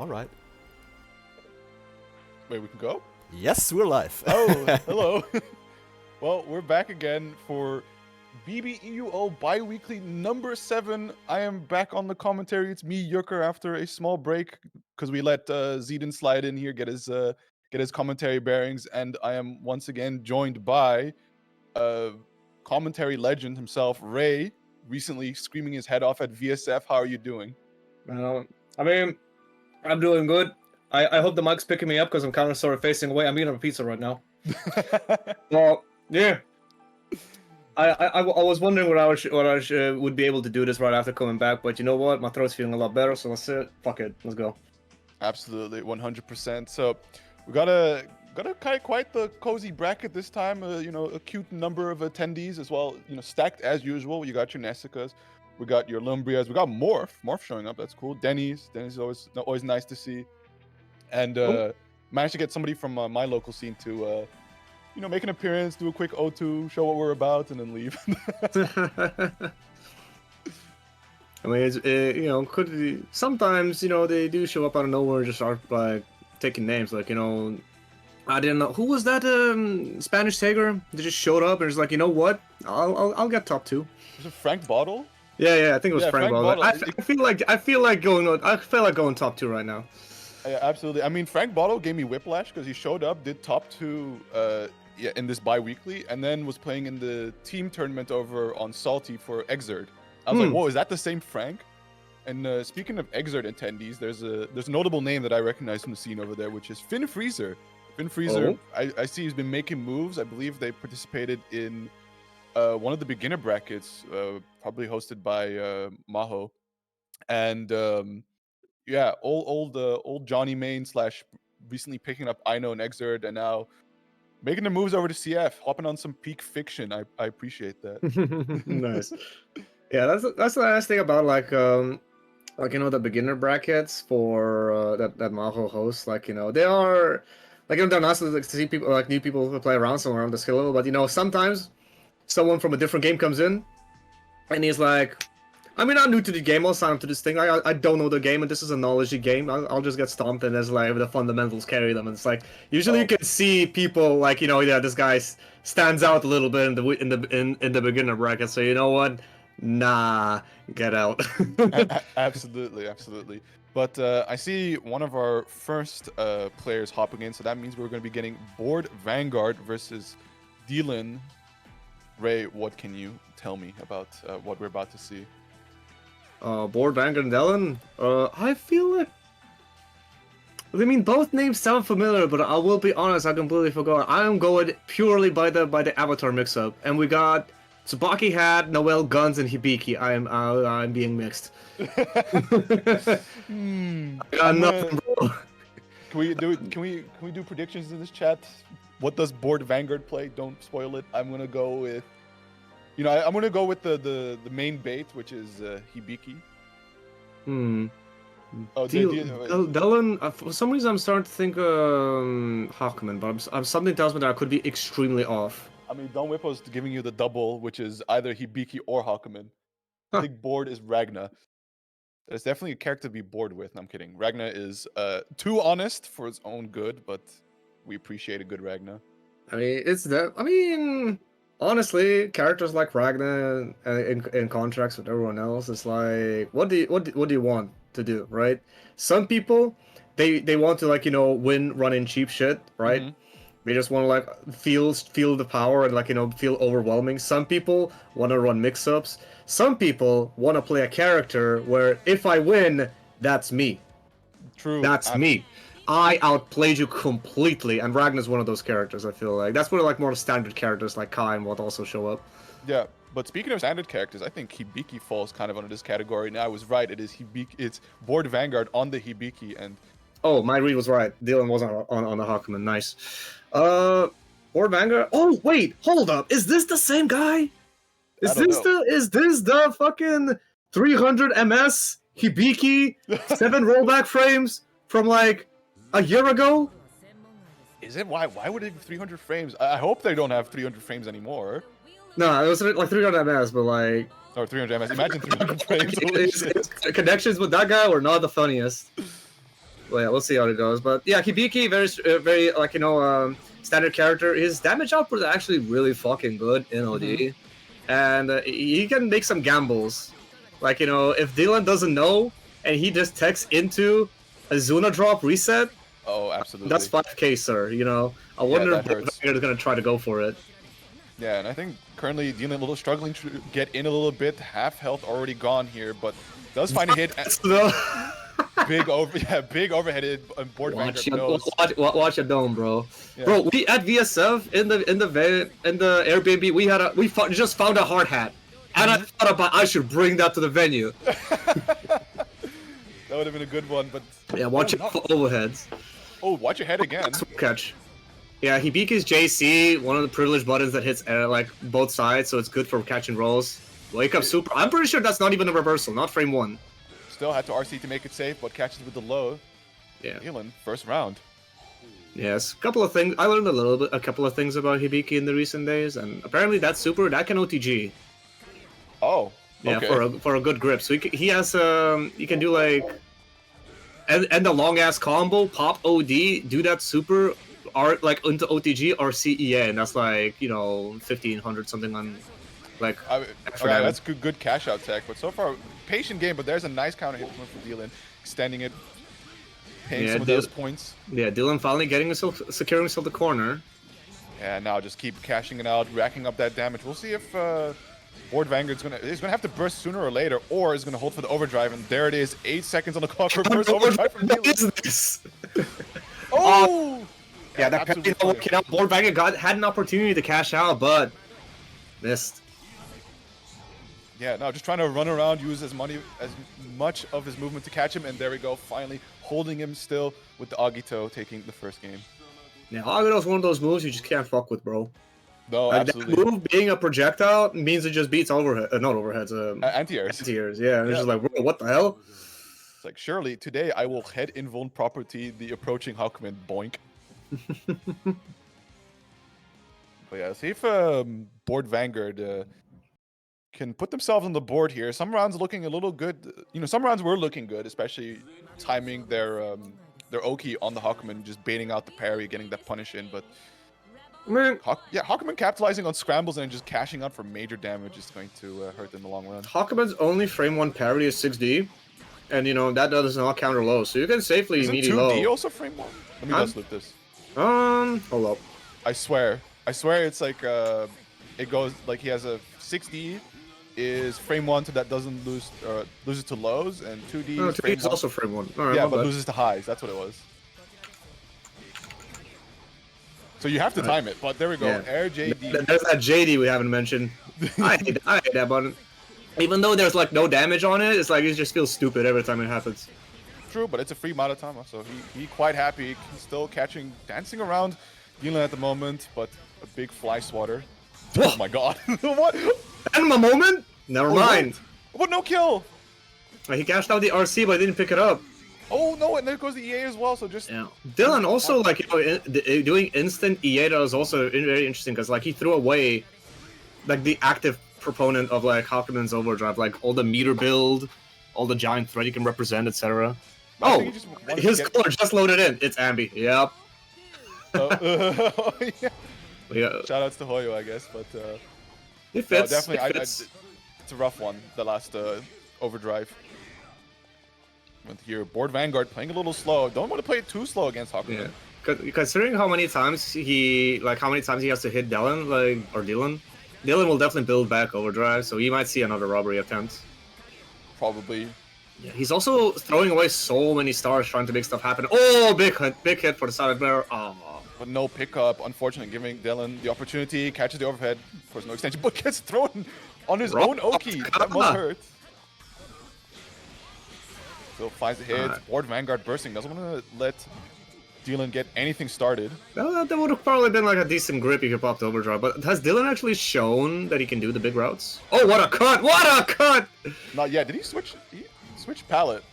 All right. Wait, we can go? Yes, we're live. Oh, hello. Well, we're back again for EUO Bi-Weekly number 7. I am back on the commentary. It's me, Yucker, after a small break because we let Zeden slide in here, get his commentary bearings, and I am once again joined by commentary legend himself, Ray, recently screaming his head off at VSF. How are you doing? I mean, I'm doing good. I hope the mic's picking me up because I'm kind of sort of facing away. I'm eating a pizza right now. Well, yeah. I was wondering what I would be able to do this right after coming back, but you know what? My throat's feeling a lot better, so let's fuck it. Let's go. Absolutely, 100%. So we got a kind of quite the cozy bracket this time. A cute number of attendees as well. Stacked as usual. You got your Nessicas, we got your Lumbrias, we got Morph showing up. That's cool. Denny's is always nice to see, and managed to get somebody from my local scene to make an appearance, do a quick O2, show what we're about, and then leave. I mean, it's, sometimes, they do show up out of nowhere and just start, like, taking names. Like, I didn't know. Who was that Spanish Tiger? They just showed up and was like, you know what? I'll get top 2. Was it Frank Bottle? Yeah, I think it was Frank Bottle. I feel like going top 2 right now. Yeah, absolutely. I mean, Frank Bottle gave me whiplash because he showed up, did top 2 in this bi-weekly, and then was playing in the team tournament over on Salty for Exerd. I was like, whoa, is that the same Frank? And speaking of Exerd attendees, there's a notable name that I recognize from the scene over there, which is Finn Freezer. Finn Freezer, I see he's been making moves. I believe they participated in one of the beginner brackets, probably hosted by Maho. And old Johnny Main / recently picking up Ino and Exerd, and now making the moves over to CF, hopping on some peak fiction. I appreciate that. Nice. Yeah, that's the nice thing about the beginner brackets for that Maho hosts. Like, they are they're nice to see people, like, new people who play around somewhere on the skill level. But sometimes someone from a different game comes in and he's like, I mean, I'm new to the game. I'll sign up to this thing. I don't know the game, and this is a knowledge game. I'll just get stomped, and there's like the fundamentals carry them. And it's like usually you can see people like this guy stands out a little bit in the beginner bracket. So you know what? Nah, get out. Absolutely. But I see one of our first players hopping in, so that means we're going to be getting Board Vanguard versus Dylan. Ray, what can you tell me about what we're about to see? Board Vanguard and Dylan? I feel like... I mean, both names sound familiar, but I will be honest, I completely forgot. I am going purely by the avatar mix-up. And we got Tsubaki Hat, Noel Guns, and Hibiki. I'm being mixed. I got nothing, bro. Can we do predictions in this chat? What does Board Vanguard play? Don't spoil it. I'm gonna go with... I'm gonna go with the main bait, which is Hibiki. Oh, Dylan, for some reason I'm starting to think Hawkman, but something tells me that I could be extremely off. I mean, Don Whippo's giving you the double, which is either Hibiki or Hawkman. I think Board is Ragna. There's definitely a character to be bored with. No, I'm kidding. Ragna is too honest for his own good, but we appreciate a good Ragna. I mean, honestly, characters like Ragna in contracts with everyone else, it's like, what do you want to do, right? Some people, they want to win running cheap shit, right? Mm-hmm. They just want to feel the power and feel overwhelming. Some people want to run mix-ups. Some people want to play a character where if I win, that's me. True. That's me. I outplayed you completely, and Ragnar's one of those characters. I feel like that's where more standard characters like Kai and what also show up. Yeah, but speaking of standard characters, I think Hibiki falls kind of under this category. Now I was right. It is Hibiki. It's Board Vanguard on the Hibiki, and my read was right. Dylan was on the Hawkman. Nice. Board Vanguard. Oh wait, hold up. Is this the same guy? Is this the fucking 300 MS Hibiki 7 rollback frames from like a year ago? Is it? Why would it have 300 frames? I hope they don't have 300 frames anymore. No, it was like 300 MS, but like... Or 300 MS. Imagine 300 frames. His connections with that guy were not the funniest. Well, yeah, we'll see how it goes. But yeah, Hibiki, very like standard character. His damage output is actually really fucking good in OD, and he can make some gambles. Like if Dylan doesn't know and he just techs into a Zuna drop reset. Oh, absolutely. That's 5k, sir. I wonder if hurts. Vanguard is gonna try to go for it. Yeah, and I think currently Dylan a little struggling to get in a little bit. Half health already gone here, but does find a hit. Big overheaded board Vanguard knows. Watch your dome, bro. Yeah. Bro, we at VSF in the Airbnb we just found a hard hat, and I thought about I should bring that to the venue. That would have been a good one, but yeah, watch it for overheads. Oh, watch your head again. Catch. Yeah, Hibiki's JC, one of the privileged buttons that hits like both sides, so it's good for catching rolls. Wake up super. I'm pretty sure that's not even a reversal, not frame 1. Still had to RC to make it safe, but catches with the low. Yeah. Dylan, first round. Yes, a couple of things. I learned a couple of things about Hibiki in the recent days, and apparently that super that can OTG. Oh. Yeah, okay. for a good grip. So he has he can do like, and the long ass combo, pop OD, do that super, like into OTG or CEA, and that's like 1500 something on, like. Okay, that's good cash out tech, but so far patient game. But there's a nice counter hit for Dylan, extending it, paying some of those points. Yeah, Dylan finally securing himself the corner. And now just keep cashing it out, racking up that damage. We'll see if Board Vanguard's gonna have to burst sooner or later, or is gonna hold for the overdrive. And there it is, 8 seconds on the clock for burst overdrive from Dylan. What is this? Oh! Yeah, that penalty not working out. Board Vanguard had an opportunity to cash out, but missed. Yeah, no, just trying to run around, use as much of his movement to catch him, and there we go, finally holding him still with the Agito taking the first game. Yeah, Agito's one of those moves you just can't fuck with, bro. No, like absolutely. That move being a projectile means it just beats not overheads. Anti-airs. Anti-airs, yeah. And it's just like, bro, what the hell? It's like, surely today I will head invuln property the approaching Hakumen, boink. But yeah, see if Board Vanguard can put themselves on the board here. Some rounds looking a little good. Some rounds were looking good, especially timing their Oki on the Hakumen, just baiting out the parry, getting that punish in. But Hakumen capitalizing on scrambles and just cashing out for major damage is going to hurt in the long run. Hakumen's only frame 1 parry is 6D, and that does not counter low, so you can safely meet low. 2D also frame 1? Let me just loop this. Hold up. I swear it's like it goes like he has a 6D is frame 1 so that doesn't loses to lows, and 2D no, is frame 1. also frame 1. Right, yeah, but loses to highs. That's what it was. So you have to time it, but there we go. Yeah. Air JD. There's that JD we haven't mentioned. I hate that button. Even though there's like no damage on it, it's like it just feels stupid every time it happens. True, but it's a free Madatama, so he quite happy. He's still dancing around Dylan at the moment, but a big fly swatter. Oh my god. What? And my moment? Never mind. What? No kill? He cashed out the RC, but didn't pick it up. Oh no, and there goes the EA as well, so just... Yeah. Dylan also, like, doing instant EA that was also very interesting, because, like, he threw away, like, the active proponent of, like, Hakumen's overdrive, like, all the meter build, all the giant threat he can represent, etc. Oh, his color just loaded in. It's Ambi. Yep. Yeah. Shoutouts to Hoyo, I guess, but... it fits. Definitely, it's a rough one, the last overdrive. With here, Board Vanguard playing a little slow. Don't want to play it too slow against Hakumen. Yeah. Considering how many times he has to hit Dylan, Dylan will definitely build back overdrive, so he might see another robbery attempt. Probably. Yeah, he's also throwing away so many stars trying to make stuff happen. Oh, big hit for the side bear. Oh. But no pickup, unfortunately, giving Dylan the opportunity, catches the overhead, of course no extension, but gets thrown on his own Oki. That must hurt. Still finds the hit. Board Vanguard bursting. Doesn't want to let Dylan get anything started. That would have probably been like a decent grip if he popped overdrive. But has Dylan actually shown that he can do the big routes? Oh, what a cut! What a cut! Not yet. Did he switch? He switched palette.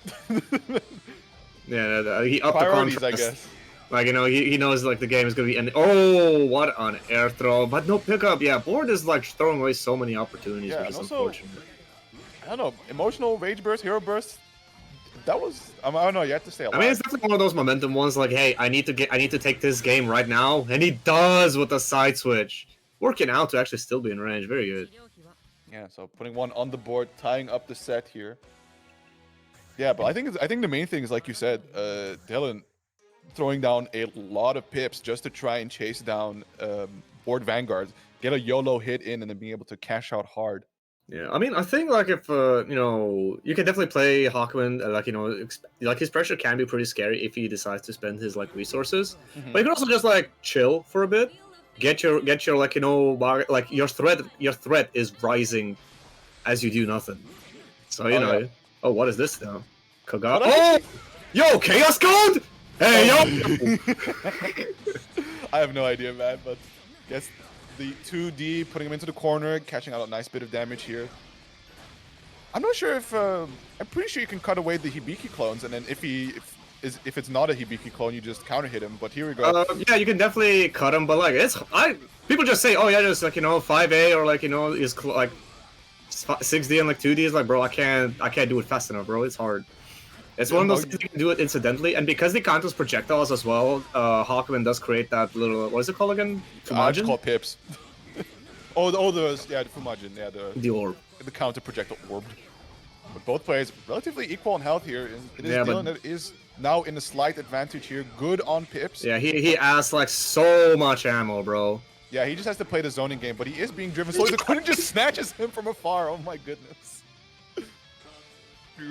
Yeah, he upped priorities, the contrast. I guess. Like, he knows like the game is gonna be ending. Oh, what an air throw! But no pickup. Yeah, Board is like throwing away so many opportunities, which is also, unfortunate. I don't know. Emotional rage burst, hero burst. that was. I don't know. You have to stay alive. I mean, it's definitely one of those momentum ones. Like, hey, I need to take this game right now, and he does with the side switch, working out to actually still be in range. Very good. Yeah. So putting one on the board, tying up the set here. Yeah, but I think the main thing is like you said, Dylan throwing down a lot of pips just to try and chase down board vanguards, get a YOLO hit in, and then being able to cash out hard. Yeah, I mean, I think like if you know, you can definitely play Hawkman, like you know, like his pressure can be pretty scary if he decides to spend his like resources. But you can also just like chill for a bit, get your like you know, like your threat is rising as you do nothing. So you know, oh, what is this now? Koga? Oh, yo, Chaos Gold! Hey, yo! I have no idea, man, but guess the 2D, putting him into the corner, catching out a nice bit of damage here. I'm not sure if I'm pretty sure you can cut away the Hibiki clones, and then if it's not a Hibiki clone, you just counter hit him. But here we go. Yeah, you can definitely cut him, but like people just say, oh yeah, just like you know 5A or like you know is like 6D and like 2D is like, bro, I can't do it fast enough, bro. It's hard. It's one of those things you can do it incidentally, and because they count as projectiles as well, Hawkman does create that little, what is it called again? Fumajin? It's called pips. those, yeah, the Fumajin, yeah, the orb. The counter projectile orb. But both players relatively equal in health here. It is Dylan that is now in a slight advantage here. Good on pips. Yeah, he has like so much ammo, bro. Yeah, he just has to play the zoning game, but he is being driven slowly. The corner just snatches him from afar. Oh my goodness.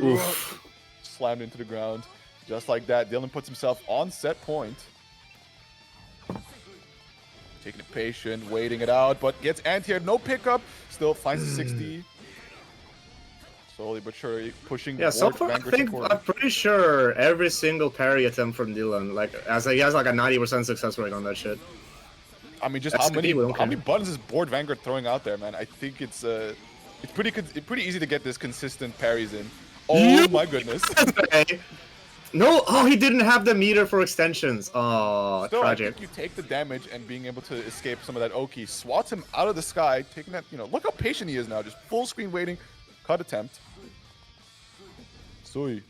Oof. Slammed into the ground. Just like that, Dylan puts himself on set point. Taking it patient, waiting it out, but gets anti-aired, no pickup. Still finds the 60. Slowly but surely pushing. Yeah, so far I'm pretty sure every single parry attempt from Dylan, like he has like a 90% success rate on that shit. I mean, just how many buttons is Board Vanguard throwing out there, man? I think it's pretty easy to get this consistent parries in. Oh my goodness. No, oh, he didn't have the meter for extensions. Oh, still, tragic. I think you take the damage and being able to escape some of that Oki, swats him out of the sky, taking that, you know, look how patient he is now, just full screen waiting, cut attempt. Sui.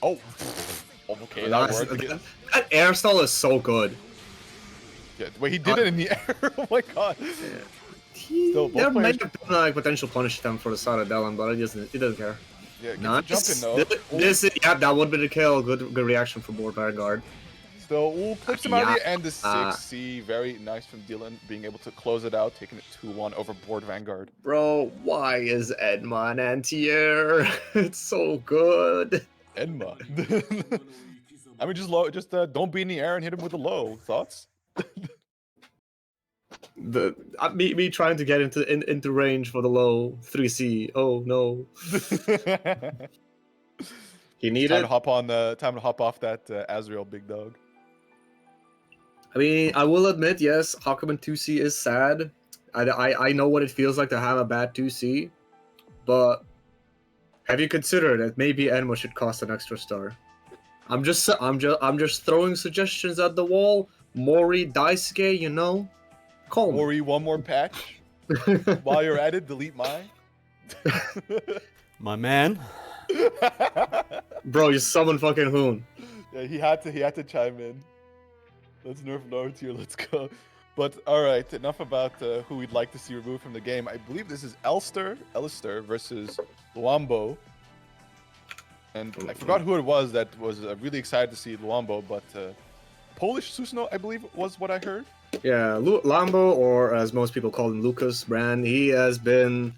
Oh, okay, that worked again. That air stall is so good. Yeah, wait, he did it in the air. Oh my god. Yeah. There might have been like potential punish attempt for the side of Dylan, but he doesn't care. Yeah, nice. Jumping, yeah, that would be the kill. Good reaction from Board Vanguard. Still, clips him out of the end. The 6C, very nice from Dylan, being able to close it out, taking it 2-1 over Board Vanguard. Bro, why is Edma an anti-air? It's so good. Edma. I mean, just don't be in the air and hit him with a low. Thoughts? Me trying to get into range for the low 3C. Oh no. He needed time to hop off that Azrael big dog. I mean, I will admit, yes, Hawkman 2C is sad. I know what it feels like to have a bad 2C, but have you considered that maybe Enma should cost an extra star? I'm just throwing suggestions at the wall. Mori Daisuke, you know. Call Mori, one more patch. While you're at it, delete my. My man. Bro, you summon fucking Hoon. Yeah, he had to chime in. Let's nerf Lord here, let's go. But alright, enough about who we'd like to see removed from the game. I believe this is Alistair versus Luambo. And I forgot who it was that was really excited to see Luambo, but Polish Susanoo, I believe, was what I heard. Yeah, Lambo, or as most people call him, Lucas Brand. He has been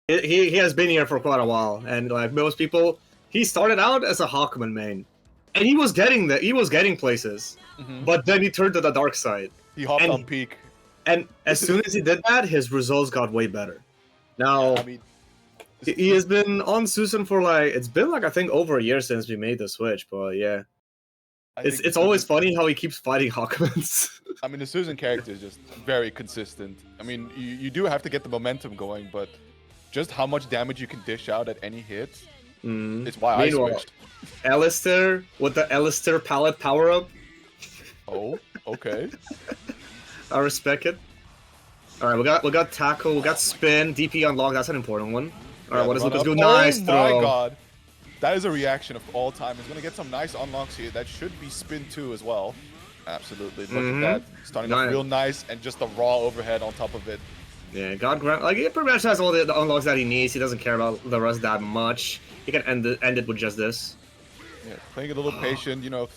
here for quite a while, and like most people, he started out as a Hawkman main, and he was getting places, but then he turned to the dark side. He hopped on peak, and as soon as he did that, his results got way better. Now, I mean, he has been on Susan for like it's been like I think over a year since we made the switch, but yeah. It's always funny how he keeps fighting Hawkmans. I mean, the Susan character is just very consistent. I mean, you do have to get the momentum going, but just how much damage you can dish out at any hit is why I switched. Alistair with the Alistair palette power-up. Oh, okay. I respect it. Alright, we got tackle, we got spin, DP unlock, that's an important one. All right, what does run Lucas up. do? Nice Oh throw. my god. That is a reaction of all time. He's going to get some nice unlocks here. That should be spin 2 as well. Absolutely. Look at that. Starting off real nice and just a raw overhead on top of it. Yeah, God grant, like, he pretty much has all the unlocks that he needs. He doesn't care about the rest that much. He can end it with just this. Yeah, playing it a little patient, you know.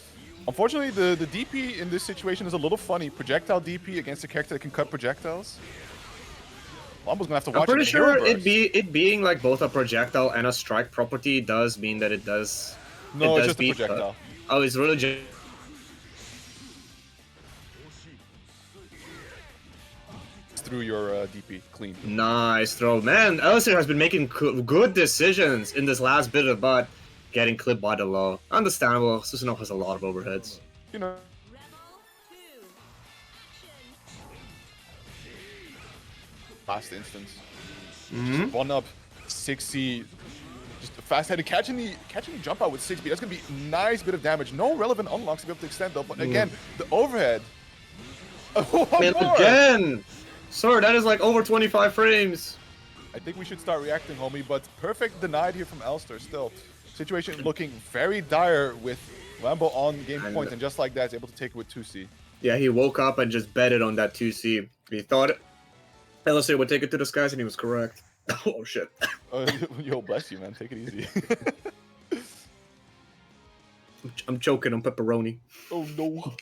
Unfortunately, the DP in this situation is a little funny. Projectile DP against a character that can cut projectiles. Wombo's gonna have to watch. I'm pretty sure it being like both a projectile and a strike property does mean that it does. No, it it's does just a projectile. Oh, it's really just. Through your DP, clean. Nice throw, man. Alistair has been making good decisions in this last bit, but getting clipped by the low. Understandable. Susanov has a lot of overheads. You know. Last instance. Just one up, 6C. Just fast-headed, catching the jump out with 6B. That's gonna be a nice bit of damage. No relevant unlocks to be able to extend though. But again, the overhead. Man, again, sir, that is like over 25 frames. I think we should start reacting, homie. But perfect denied here from Elster. Still, situation looking very dire with Lambo on game point, and just like that, is able to take it with 2C. Yeah, he woke up and just betted on that 2C. He thought Alistair would take it to the skies, and he was correct. Oh shit. Yo, bless you, man. Take it easy. I'm choking on pepperoni. Oh no.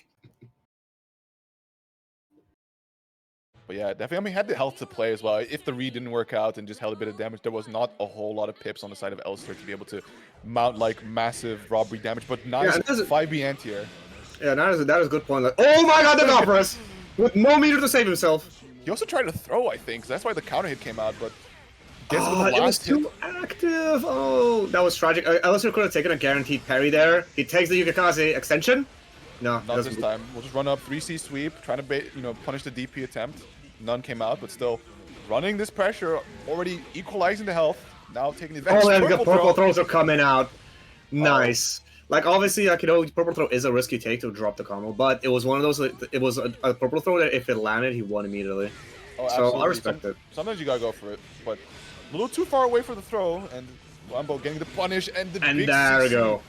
But yeah, definitely. I mean, had the health to play as well. If the read didn't work out and just held a bit of damage, there was not a whole lot of pips on the side of Elster to be able to mount like massive robbery damage. But nice 5B anti-air. Yeah, that is a good point. Like, oh my god, the dot press! With no meter to save himself. He also tried to throw, I think. So that's why the counter hit came out. But gets with the it was last hit. too active. Oh, that was tragic. Alistair could have taken a guaranteed parry there. He takes the Yukikaze extension. No, not this time. We'll just run up 3C sweep, trying to punish the DP attempt. None came out, but still running this pressure, already equalizing the health. Now taking advantage. Oh, and the purple throws are coming out. Nice. Like, obviously, like, purple throw is a risky take to drop the combo, but it was one of those, it was a purple throw that if it landed, he won immediately. Oh, so I respect it. Sometimes you gotta go for it, but a little too far away for the throw, and Lambo getting the punish, and the big there we 6C. go.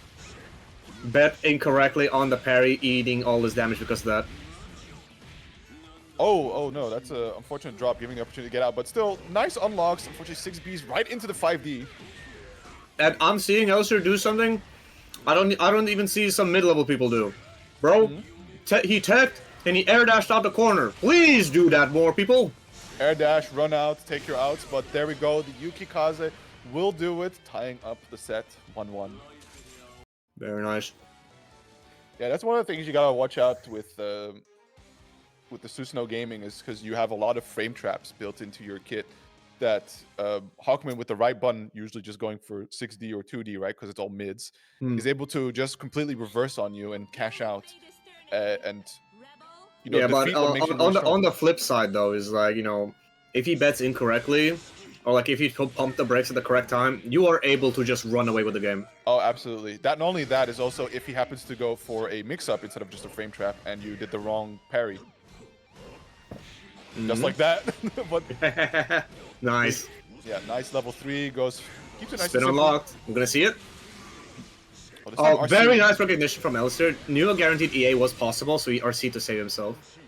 Bet incorrectly on the parry, eating all this damage because of that. Oh no, that's an unfortunate drop, giving the opportunity to get out, but still, nice unlocks. Unfortunately, 6Bs right into the 5D. And I'm seeing Elster do something I don't even see some mid-level people do. Bro, he teched and he air dashed out the corner. Please do that more, people. Air dash, run out, take your outs, but there we go. The Yukikaze will do it, tying up the set 1-1. Very nice. Yeah, that's one of the things you gotta watch out with the Susanoo Gaming, is because you have a lot of frame traps built into your kit that Hawkman with the right button, usually just going for 6D or 2D, right, because it's all mids, is able to just completely reverse on you and cash out. And yeah, but on the flip side though is like, if he bets incorrectly, or like if he pump the brakes at the correct time, you are able to just run away with the game. Oh, absolutely. That, not only that, is also if he happens to go for a mix-up instead of just a frame trap and you did the wrong parry. Just like that. But nice. Yeah, nice level 3, keeps it nice. Spin unlocked. I'm gonna see it. Oh, very nice recognition from Elster. Knew a guaranteed EA was possible, so he RC to save himself.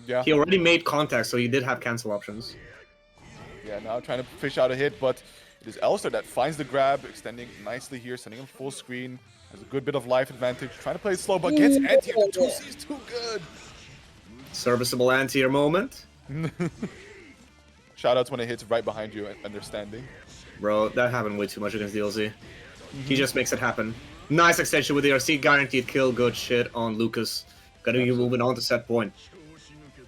Yeah. He already made contact, so he did have cancel options. Yeah, now trying to fish out a hit, but it is Elster that finds the grab, extending nicely here, sending him full screen. Has a good bit of life advantage. Trying to play it slow, but gets anti. 2C is too good. Serviceable anti-air moment. Shoutouts when it hits right behind you, understanding. Bro, that happened way too much against DLC. He just makes it happen. Nice extension with the RC, guaranteed kill, good shit on Lucas. Gotta be moving on to set point.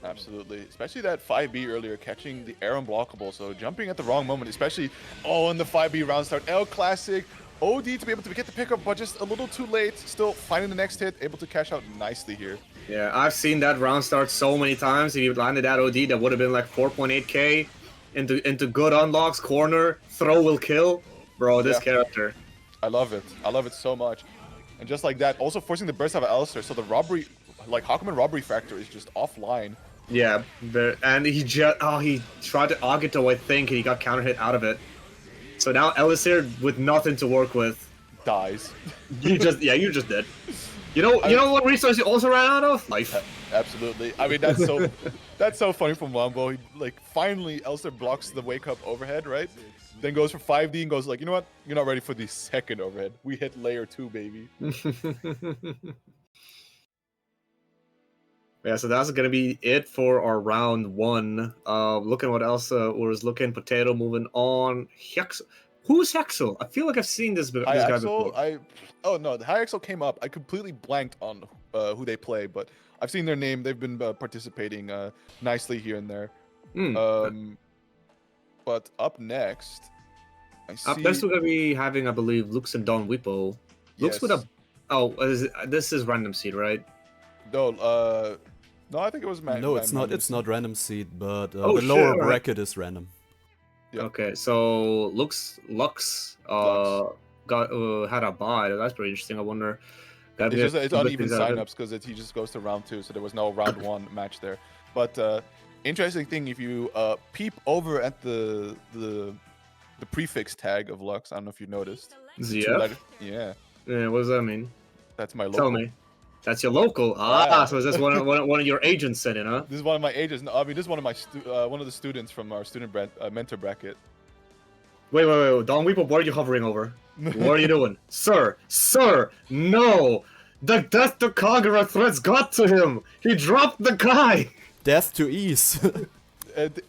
Absolutely, especially that 5B earlier, catching the air unblockable, so jumping at the wrong moment, especially, in the 5B round start. L Classic, OD to be able to get the pickup, but just a little too late, still finding the next hit, able to cash out nicely here. Yeah, I've seen that round start so many times. If you landed that OD, that would have been like 4.8k into good unlocks, corner, throw will kill. Bro, this character. I love it. I love it so much. And just like that, also forcing the burst out of Elster, so the robbery, like Hawkman robbery factor is just offline. Yeah, and he tried to Agito, I think, and he got counter hit out of it. So now Elisir with nothing to work with. Dies. You just did. You know what resource you also ran out of? Life. Absolutely. I mean, that's so funny from Wombo. He, like, finally, Elster blocks the wake up overhead, right? Then goes for 5D and goes like, you know what? You're not ready for the second overhead. We hit layer 2, baby. Yeah, so that's gonna be it for our round 1. Looking what else was looking. Potato moving on. Who's Hexel? I feel like I've seen this guy before. Oh no, the High Axel came up. I completely blanked on who they play, but I've seen their name. They've been participating nicely here and there. But up next, I see. Up next, we're gonna be having, I believe, Lux and Don Wipo. Lux with a. Oh, this is random seed, right? No, I think it was No, it's not. It's not random seed, but the shit, lower bracket is random. Yeah. Okay, so Lux got had a bye. That's pretty interesting. I wonder. It's uneven signups because he just goes to round 2, so there was no round 1 match there. But interesting thing, if you peep over at the prefix tag of Lux, I don't know if you noticed. ZF? Yeah. Yeah. What does that mean? That's my local. Tell me. That's your local. So is this one of your agents said it, huh? This is one of my agents. No, I mean, this is one of my one of the students from our student mentor bracket. Wait. Don Weeple, what are you hovering over? What are you doing? Sir, no! The death to Kagura threats got to him! He dropped the guy! Death to Ease.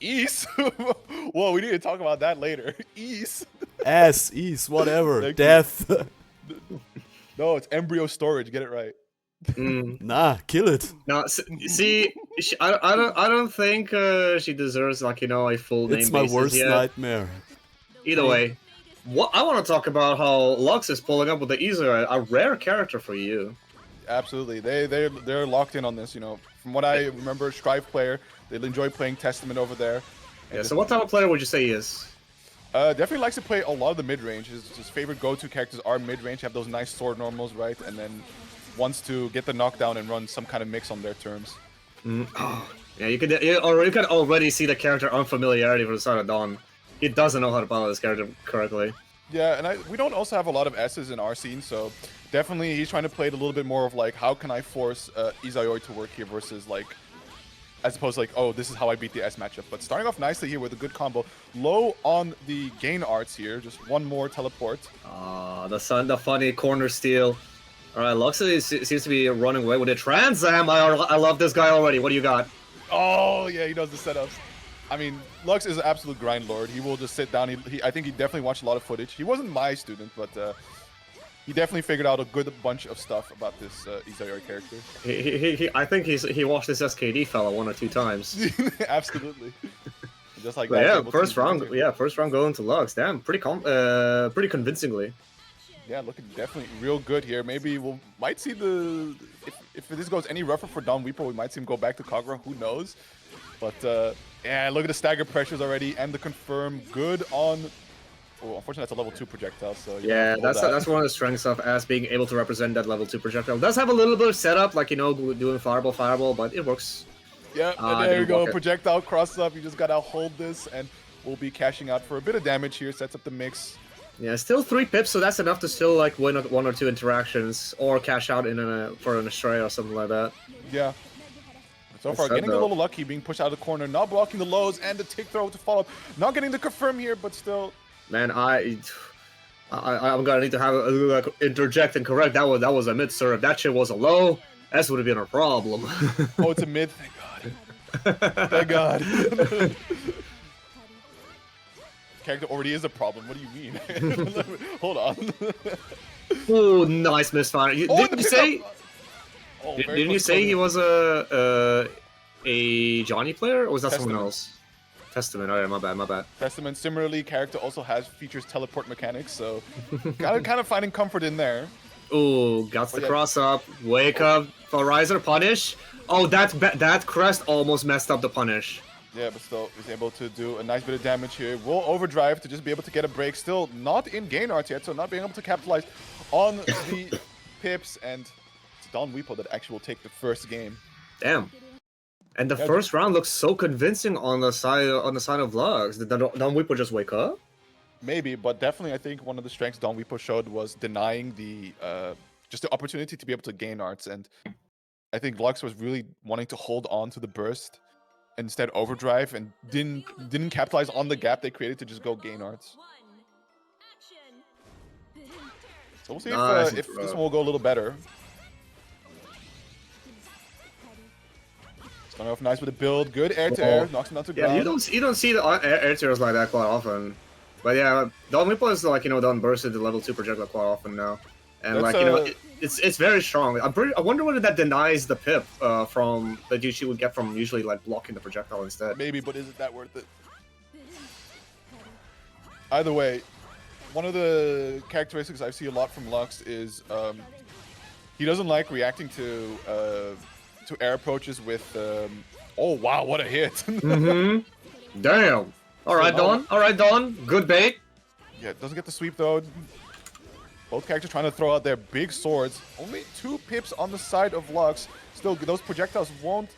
Ease? Whoa, we need to talk about that later. Ease. Ease, whatever. Death. No, it's embryo storage. Get it right. Nah, kill it. Now, see, I don't think she deserves, like, you know, a full name. It's my worst nightmare. Either way, what I want to talk about how Lux is pulling up with the Easer, a rare character for you. Absolutely, they're locked in on this. You know, from what I remember, Strive player, they enjoy playing Testament over there. Yeah. So what type of player would you say he is? Definitely likes to play a lot of the mid range. His favorite go-to characters are mid range. Have those nice sword normals, right? And then wants to get the knockdown and run some kind of mix on their terms. Oh, yeah, you can already see the character unfamiliarity for the start of Dawn. He doesn't know how to follow this character correctly. Yeah, and we don't also have a lot of S's in our scene, so definitely he's trying to play it a little bit more of like, how can I force Izayoi to work here versus like, as opposed to like, oh, this is how I beat the S matchup. But starting off nicely here with a good combo. Low on the gain arts here, just one more teleport. The funny corner steal. Alright, Lux seems to be running away with a Transam. I love this guy already. What do you got? Oh, yeah, he knows the setups. I mean, Lux is an absolute grind lord. He will just sit down. I think he definitely watched a lot of footage. He wasn't my student, but he definitely figured out a good bunch of stuff about this Izayoi character. I think he watched this SKD fella 1 or 2 times. Absolutely. Just like that. Yeah, first round going to Lux. Damn, pretty convincingly. Yeah, looking definitely real good here. Maybe might see the if this goes any rougher for Don Weepo, we might see him go back to Kagura. Who knows? But yeah, look at the stagger pressures already and the confirm. Good on. Oh, unfortunately, that's a level 2 projectile. So yeah, that's one of the strengths of as being able to represent that level 2 projectile. It does have a little bit of setup, like, you know, doing fireball, but it works. Yeah, and there you go. Projectile cross up. You just gotta hold this, and we'll be cashing out for a bit of damage here. Sets up the mix. Yeah, still 3 pips, so that's enough to still like win 1 or 2 interactions or cash out for an Astray or something like that. Yeah. So far, getting a little lucky, being pushed out of the corner, not blocking the lows and the tick throw to follow up. Not getting the confirm here, but still. Man, I'm gonna need to have like interject and correct. That was a mid, sir. If that shit was a low, that would have been a problem. Oh, it's a mid. Thank God. Thank God. Character already is a problem. What do you mean? Hold on. Oh, nice misfire. Didn't you say he was a Johnny player, or was that someone else? Testament. Alright, my bad. Testament. Similarly, character also features teleport mechanics, so kind of finding comfort in there. Ooh, got the cross up. Wake up, Riser punish. Oh, that crest almost messed up the punish. Yeah, but still, he's able to do a nice bit of damage here. Will overdrive to just be able to get a break. Still not in gain arts yet, so not being able to capitalize on the pips. And it's Don Weepo that actually will take the first game. Damn. And the first round looks so convincing on the side of Lux. Did Don Weepo just wake up? Maybe, but definitely I think one of the strengths Don Weepo showed was denying the just the opportunity to be able to gain arts, and I think Lux was really wanting to hold on to the burst, instead overdrive, and didn't capitalize on the gap they created to just go gain arts. So we'll see if this one will go a little better. Starting off nice with a build, good air to air, knocks him down to ground. Yeah, you don't see the air tears like that quite often. But yeah, Don Weepo is like, you know, done bursted the level 2 projectile quite often now. And That's, like, you know, it's very strong. I wonder whether that denies the pip from that you would get from usually like blocking the projectile instead. Maybe, but is it that worth it? Either way, one of the characteristics I see a lot from Lux is he doesn't like reacting to air approaches with oh wow, what a hit. Damn. All right, Don. All right, Don. Good bait. Yeah, doesn't get the sweep though. Both characters trying to throw out their big swords. Only 2 pips on the side of Lux. Still, those projectiles won't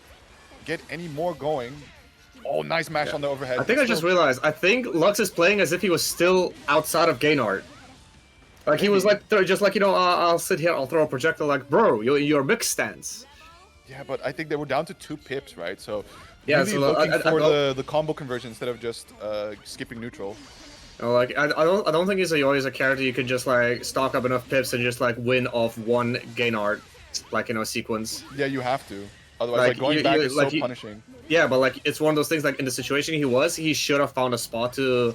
get any more going. Oh, nice mash on the overhead. I think I just realized. I think Lux is playing as if he was still outside of gain art. Like he was like, just like, you know, I'll sit here, I'll throw a projectile. Like, bro, your mix stance. Yeah, but I think they were down to 2 pips, right? So yeah, really so looking for the combo conversion instead of just skipping neutral. No, like I don't think he's always a character you can just like stock up enough pips and just like win off one gain art, like, you know, sequence. Yeah, you have to. Otherwise, like going back is so punishing. Yeah, but like it's one of those things. Like in the situation he should have found a spot to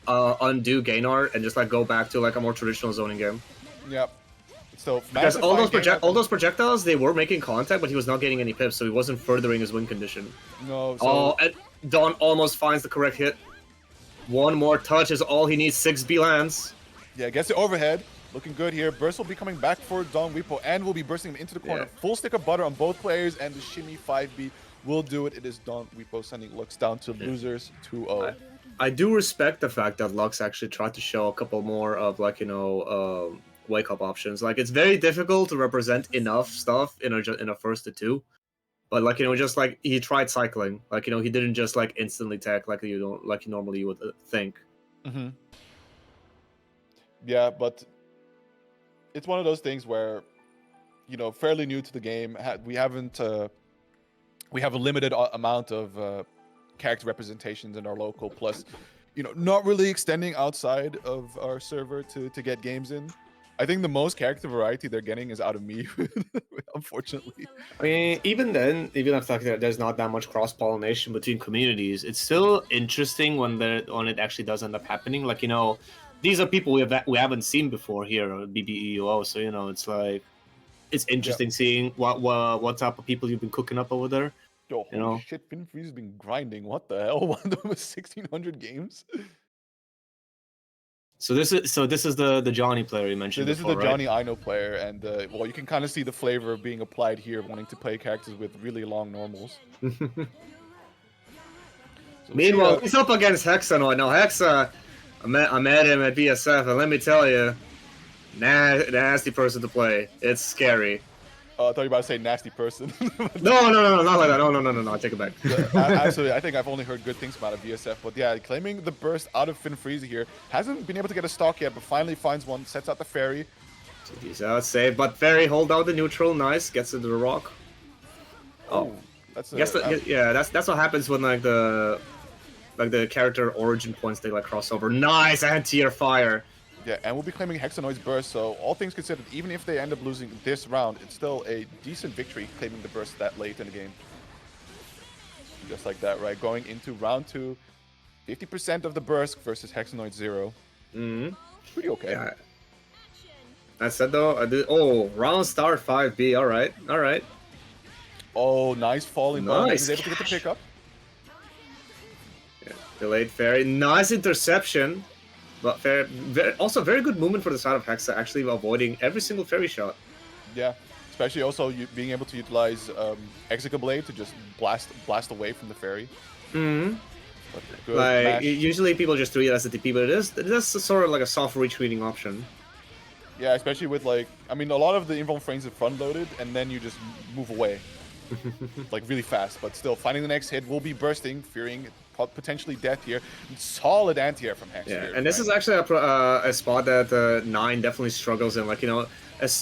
undo gain art and just like go back to like a more traditional zoning game. Yep. So because all those projectiles, they were making contact, but he was not getting any pips, so he wasn't furthering his win condition. No. So... and Don almost finds the correct hit. One more touch is all he needs. 6B lands. Yeah, gets the overhead. Looking good here. Burst will be coming back for Don Weepo and will be bursting him into the corner. Yeah. Full stick of butter on both players, and the shimmy 5B will do it. It is Don Weepo sending Lux down to losers 2-0. I do respect the fact that Lux actually tried to show a couple more of, like, you know, wake up options. Like, it's very difficult to represent enough stuff in a first to 2. But, like, you know, just like he tried cycling. Like, you know, he didn't just like instantly tech like you don't like normally you would think. Yeah, but it's one of those things where, you know, fairly new to the game. We have a limited amount of character representations in our local. Plus, you know, not really extending outside of our server to get games in. I think the most character variety they're getting is out of me, unfortunately. I mean, even then, even if there's not that much cross-pollination between communities, it's still interesting when it actually does end up happening. Like, you know, these are people we haven't seen before here at BBEUO, so, you know, it's like, it's interesting seeing what type of people you've been cooking up over there. Oh, you know? Shit, FinFreeze has been grinding. What the hell? 1,600 games? So this is the Johnny player you mentioned. So this before, is the Johnny I know player, and well, you can kind of see the flavor being applied here, wanting to play characters with really long normals. Meanwhile, he's up against Hexanoid. Now Hexa, I met him at BSF, and let me tell you, nasty person to play. It's scary. I thought you were about to say nasty person. No, not like that. No, I take it back. Absolutely, I think I've only heard good things about BSF, but yeah, claiming the burst out of FinFreeze here. Hasn't been able to get a stock yet, but finally finds one, sets out the Fairy. So he's out safe, but Fairy hold out the neutral, nice, gets into the rock. Oh, that's that's what happens when like the character origin points they like crossover. Nice anti-air fire. Yeah, and we'll be claiming Hexanoid's burst, so all things considered, even if they end up losing this round, it's still a decent victory claiming the burst that late in the game. Just like that, right? Going into round 2, 50% of the burst versus Hexanoid 0. Pretty okay. Yeah. I said though, oh, round start 5B, alright. Oh, nice falling ball. He's able to get the pickup. Yeah, delayed Fairy, nice interception. But also very good movement for the side of Hexa, actually avoiding every single Fairy shot. Yeah, especially also being able to utilize Execa Blade to just blast away from the Fairy. Like usually people just treat it as a TP, but it is sort of like a soft retreating option. Yeah, especially with like, I mean, a lot of the invuln frames are front loaded, and then you just move away, like really fast. But still, finding the next hit will be bursting, fearing potentially death here. Solid anti-air from Hex Yeah, here. and this is actually a spot that Nine definitely struggles in. Like, you know,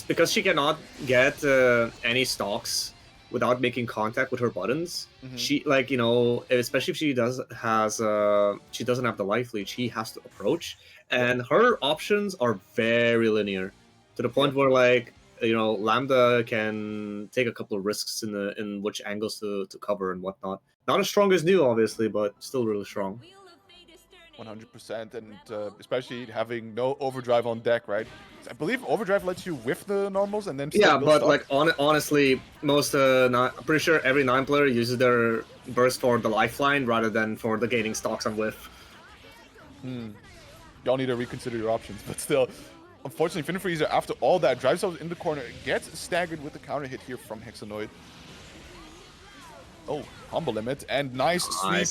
because she cannot get any stocks without making contact with her buttons. She, like, you know, especially if she doesn't have the life lead, she has to approach, and her options are very linear, to the point where, like, you know, Lambda can take a couple of risks in which angles to cover and whatnot. Not as strong as New, obviously, but still really strong. 100%, and especially having no overdrive on deck, right? I believe overdrive lets you whiff the normals and then still build but stock. like honestly, most I'm pretty sure every 9 player uses their burst for the lifeline rather than for the gaining stocks on whiff. Y'all need to reconsider your options, but still, unfortunately, Fin Freezer, after all that, drives out in the corner, gets staggered with the counter hit here from Hexanoid. Oh, combo limit, and nice sweep.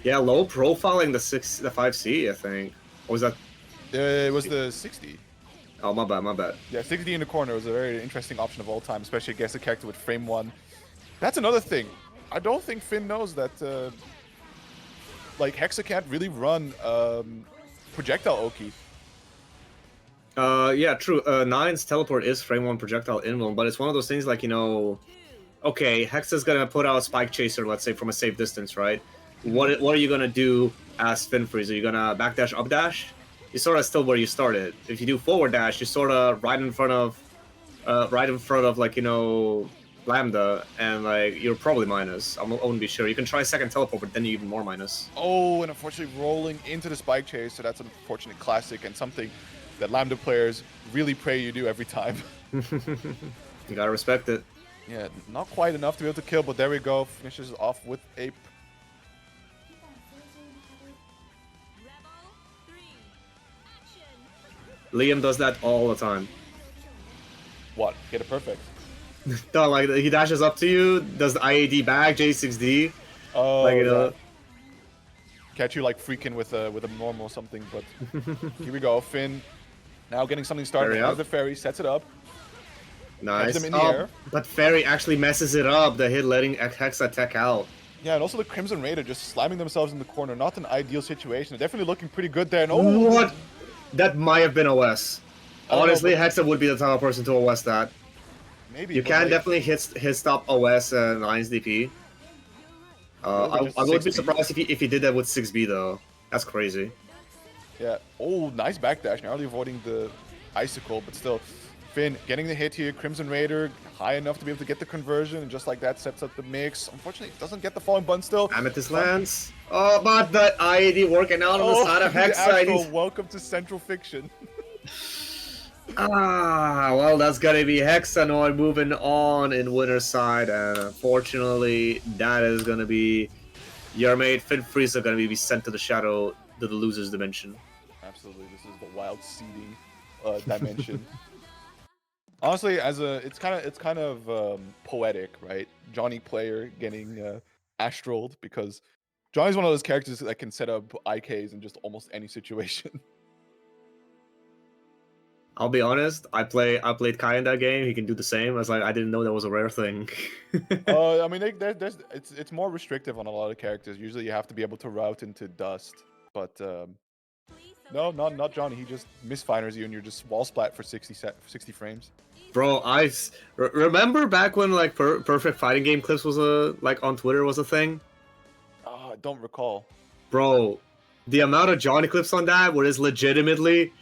Yeah, low profiling the 5C, I think. Or was that? It was the 60. Oh, my bad. Yeah, 60 in the corner was a very interesting option of all time, especially against a character with frame 1. That's another thing. I don't think Finn knows that, like, Hexa can't really run projectile Oki. Yeah, true. Nine's teleport is frame 1 projectile invuln, but it's one of those things like, you know, okay, Hexa's gonna put out a Spike Chaser, let's say, from a safe distance, right? What are you gonna do as Fin Freeze? Are you gonna backdash, updash? You're sort of still where you started. If you do forward dash, you're sort of right in front of like, you know, Lambda, and like you're probably minus. I wouldn't be sure. You can try second teleport, but then you're even more minus. Oh, and unfortunately rolling into the Spike Chase, so that's an unfortunate classic and something that Lambda players really pray you do every time. You gotta respect it. Yeah, not quite enough to be able to kill, but there we go. Finishes off with a... Liam does that all the time. What? Get it perfect. No, like he dashes up to you, does the IAD back, J6D. Oh, like, you know. yeah. Catch you like freaking with a normal something, but here we go. Finn now getting something started. Has the fairy, sets it up. Nice. Them in the air. But Fairy actually messes it up, the hit letting Hexa tech out. Yeah, and also the Crimson Raider just slamming themselves in the corner. Not an ideal situation. They're definitely looking pretty good there. And What? That might have been OS. Honestly, Hexa would be the type of person to OS that. Maybe. You can definitely hit stop OS 9's DP. I would be surprised if he did that with 6B though. That's crazy. Yeah. Oh, nice backdash. Narrowly avoiding the icicle, but still. Finn getting the hit here. Crimson Raider high enough to be able to get the conversion, and just like that sets up the mix. Unfortunately, doesn't get the falling button still. Amethyst lands. Oh, but the IAD working out on the side of Hexa. Welcome to Central Fiction. Well, that's gonna be Hexanoid moving on in winner's side, and unfortunately, that is gonna be your mate Fin Freezer gonna be sent to the shadow, to the loser's dimension. Absolutely, this is the wild seeding dimension. Honestly, it's kind of poetic, right? Johnny player getting astraled, because Johnny's one of those characters that can set up IKs in just almost any situation. I'll be honest, I played Kai in that game. He can do the same. I was like, I didn't know that was a rare thing. I mean, it's more restrictive on a lot of characters. Usually, you have to be able to route into dust, but no, not Johnny. He just misfires you, and you're just wall splat for 60 frames. Bro, remember back when like perfect fighting game clips was like on Twitter was a thing. I don't recall. Bro, the amount of Johnny clips on that, where it's legitimately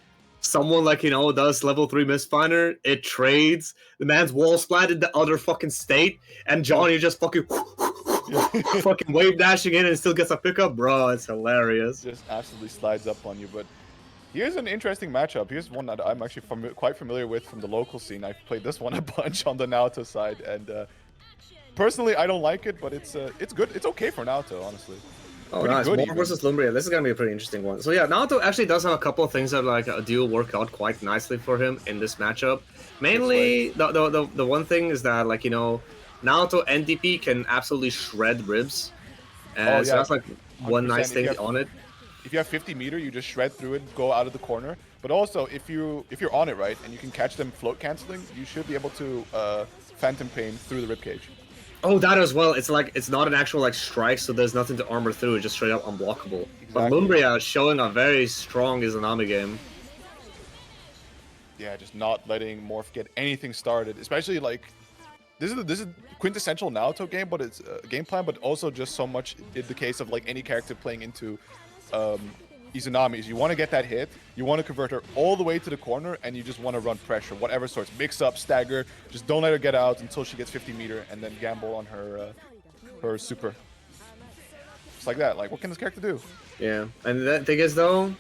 someone like, you know, does level 3 misfinder, it trades, the man's wall splat in the other fucking state, and Johnny just fucking fucking wave dashing in and still gets a pickup. Bro, it's hilarious. Just absolutely slides up on you, but. Here's an interesting matchup. Here's one that I'm actually quite familiar with from the local scene. I've played this one a bunch on the Naoto side, and personally, I don't like it, but it's good. It's okay for Naoto, honestly. Oh, nice. War versus Lumbria. This is gonna be a pretty interesting one. So yeah, Naoto actually does have a couple of things that like do work out quite nicely for him in this matchup. Mainly, the one thing is that, like, you know, Naoto NDP can absolutely shred ribs, and so that's like one nice thing on it. If you have 50 meter, you just shred through it, go out of the corner. But also, if you're on it, right, and you can catch them float canceling, you should be able to Phantom Pain through the ribcage. Oh, that as well. It's like it's not an actual like strike, so there's nothing to armor through. It's just straight up unblockable. But Exactly. Lumbria is showing a very strong Izanami game. Yeah, just not letting Morph get anything started, especially like this is quintessential Naruto game, but it's game plan, but also just so much in the case of like any character playing into Izanami is you want to get that hit, you want to convert her all the way to the corner, and you just want to run pressure, whatever sorts, mix up, stagger, just don't let her get out until she gets 50 meter, and then gamble on her her super. Just like that. Like, what can this character do? Yeah, and the thing is though,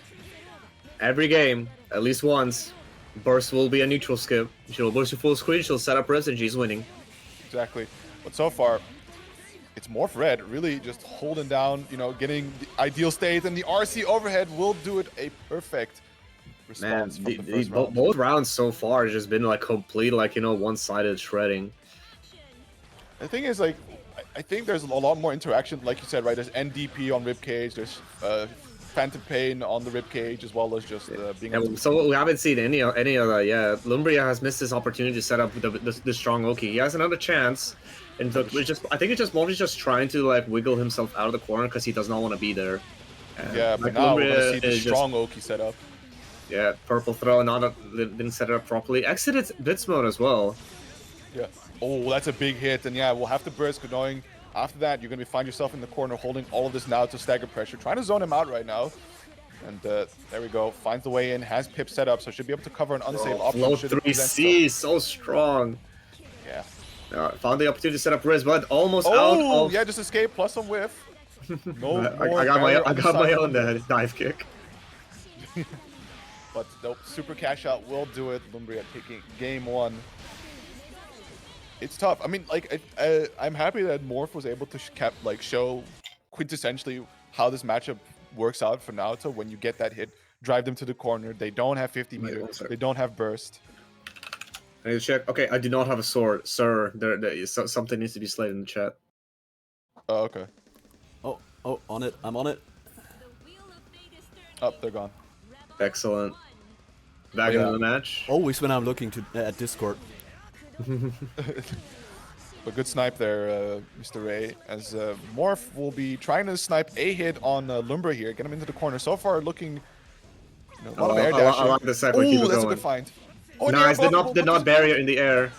every game, at least once, burst will be a neutral skip. She'll burst your full screen, she'll set up res, and she's winning. Exactly. But so far, it's Morph Red really just holding down, you know, getting the ideal state, and the RC overhead will do it a perfect Man, response from the first round. both rounds so far has just been like complete, like, you know, one-sided shredding. The thing is, like, I think there's a lot more interaction, like you said, right? There's NDP on Ribcage, there's Phantom Pain on the Ribcage, as well as just being able to... So we haven't seen any of that yet. Lumbria has missed this opportunity to set up the strong Oki. He has another chance, and I think it's just Morphy's just trying to like wiggle himself out of the corner because he does not want to be there. Yeah, but like, now we're Lumbria gonna see the strong Oki set up. Yeah, purple throw, didn't set it up properly. Exited blitz mode as well. Yeah. Oh, that's a big hit, and yeah, we'll have to burst knowing after that you're gonna find yourself in the corner holding all of this now to stagger pressure, trying to zone him out right now. And there we go, finds the way in, has Pip set up, so should be able to cover an unsafe option. Float 3C, so strong. Yeah. Found the opportunity to set up Riz, but almost out of... yeah, just escape plus some whiff. No I got my own dive kick. But nope, super cash out will do it. Lumbria taking game one. It's tough. I mean, like, I'm happy that Morph was able to show quintessentially how this matchup works out for Naruto. When you get that hit, drive them to the corner. They don't have 50 meters. They don't have burst. I need to check. Okay, I do not have a sword, sir. Something needs to be slayed in the chat. Oh, okay. Oh, on it. I'm on it. Oh, they're gone. Excellent. Back into the match. Always when I'm looking at Discord. But good snipe there, Mr. Ray, as Morph will be trying to snipe a hit on Lumbria here, get him into the corner. So far looking, a lot of air dashing. I like the second. Keep it that's going. a good find. Oh, nice, did not barrier in the air.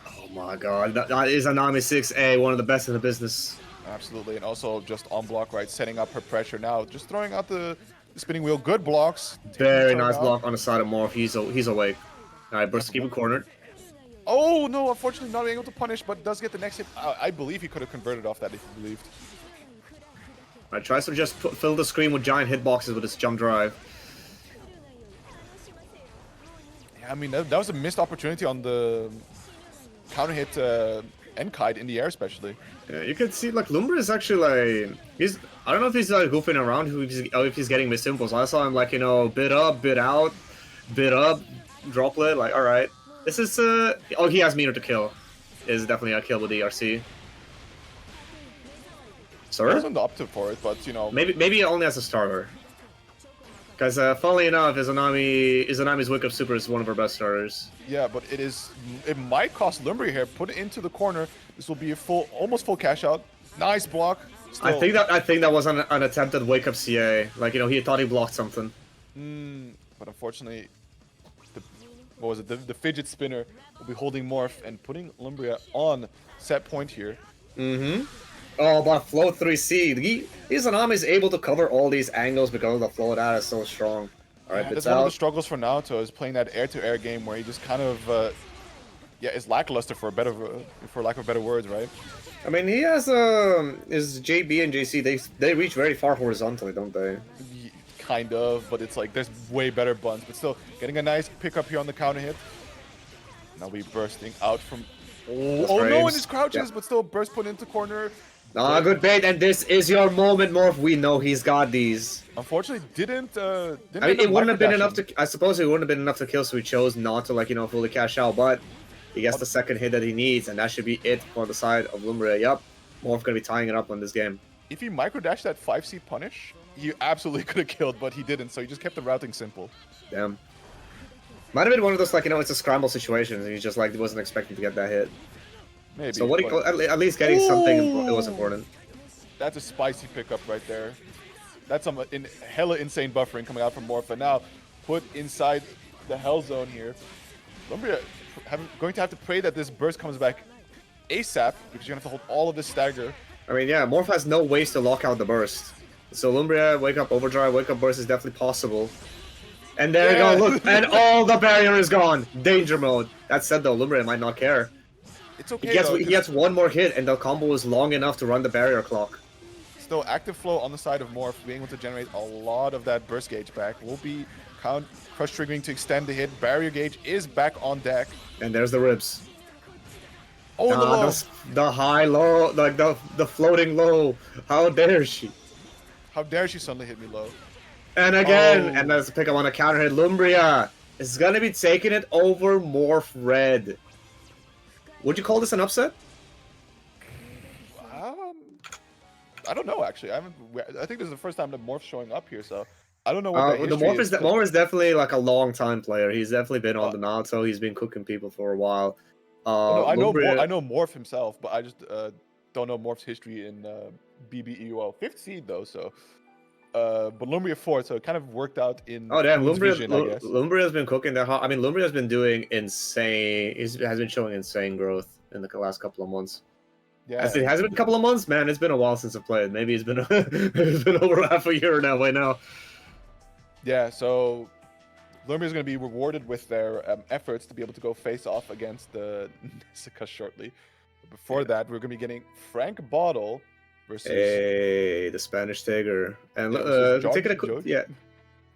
Oh my god, that is Anami 6A, one of the best in the business. Absolutely, and also just on block, right, setting up her pressure now, just throwing out the spinning wheel. Good blocks. Very nice block on the side of Morph. He's awake. Alright, Burst, keep him cornered. Oh no, unfortunately not able to punish, but does get the next hit. I believe he could have converted off that if he believed. Alright, tries to just fill the screen with giant hitboxes with his jump drive. Yeah, I mean, that was a missed opportunity on the counter hit N-Kite in the air, especially. Yeah, you can see, like, Lumbria is actually, like, I don't know if he's, like, goofing around, if he's getting missed impulse. I saw him, like, you know, bit up, bit out, bit up, droplet, like, alright. This is, oh, he has meter to kill. Is definitely a kill with the ERC. Sir? He wasn't opted for it, but, you know. Maybe only as a starter. Because, funnily enough, Izanami's Wake Up Super is one of our best starters. Yeah, but it might cost Lumbria here. Put it into the corner. This will be a almost full cash out. Nice block. Still. I think that was an attempted Wake Up CA. Like, you know, he thought he blocked something. But unfortunately, the fidget spinner will be holding Morph and putting Lumbria on set point here. Oh, but float 3C. Izanami is able to cover all these angles because the float out is so strong. Alright, yeah, that's one of the struggles for Naruto, is playing that air-to-air game where he just kind of, is lackluster for lack of better words, right? I mean, he has his JB and JC. They reach very far horizontally, don't they? Kind of, but it's like there's way better buns. But still, getting a nice pickup here on the counter hit. Now we bursting out from. Oh no, and his crouches, but still burst put into corner. Ah, good bait, and this is your moment, Morph. We know he's got these. Unfortunately, didn't I mean, it wouldn't have been enough to. I suppose it wouldn't have been enough to kill, so he chose not to, like, you know, fully cash out. But he gets the second hit that he needs, and that should be it for the side of Lumbria. Yup, Morph gonna be tying it up on this game. If he microdashed that 5C punish, he absolutely could have killed, but he didn't, so he just kept the routing simple. Damn. Might have been one of those, like, you know, it's a scramble situation, and he just, like, wasn't expecting to get that hit. Maybe. So what? but At least getting something it was important. That's a spicy pickup right there. That's some hella insane buffering coming out from Morpha. Now, put inside the Hell Zone here. Lumbria going to have to pray that this burst comes back ASAP because you're going to have to hold all of this stagger. I mean, yeah, Morph has no ways to lock out the burst. So Lumbria, Wake Up Overdrive, Wake Up Burst is definitely possible. And there you go, look, and all the barrier is gone. Danger mode. That said though, Lumbria might not care. It's okay though. He gets one more hit and the combo is long enough to run the barrier clock. Still, active flow on the side of Morph, being able to generate a lot of that burst gauge back. Will be crush triggering to extend the hit. Barrier gauge is back on deck. And there's the ribs. Oh, and the low. The high low, like the floating low. How dare she? How dare she suddenly hit me low? And again, and that's a pick up on a counter hit. Lumbria is gonna be taking it over Morph Red. Would you call this an upset? I don't know actually. I think this is the first time that Morph's showing up here, so I don't know what the Morph is definitely like a long time player. He's definitely been on the Naruto. He's been cooking people for a while. No, I know Morph himself, but I just don't know Morph's history in BBEUO. 5th seed though, so but Lumbria 4th, so it kind of worked out in Lumbria has been cooking that hot. I mean, Lumbria has been doing insane. Has been showing insane growth in the last couple of months. Yeah, has it been a couple of months? Man, it's been a while since I played. Maybe it's been it's been over half a year now. By now. Yeah, so Lumbria is going to be rewarded with their efforts to be able to go face off against the Nessica shortly. But before that, we're going to be getting Frank Bottle versus the Spanish Tiger and taking a quick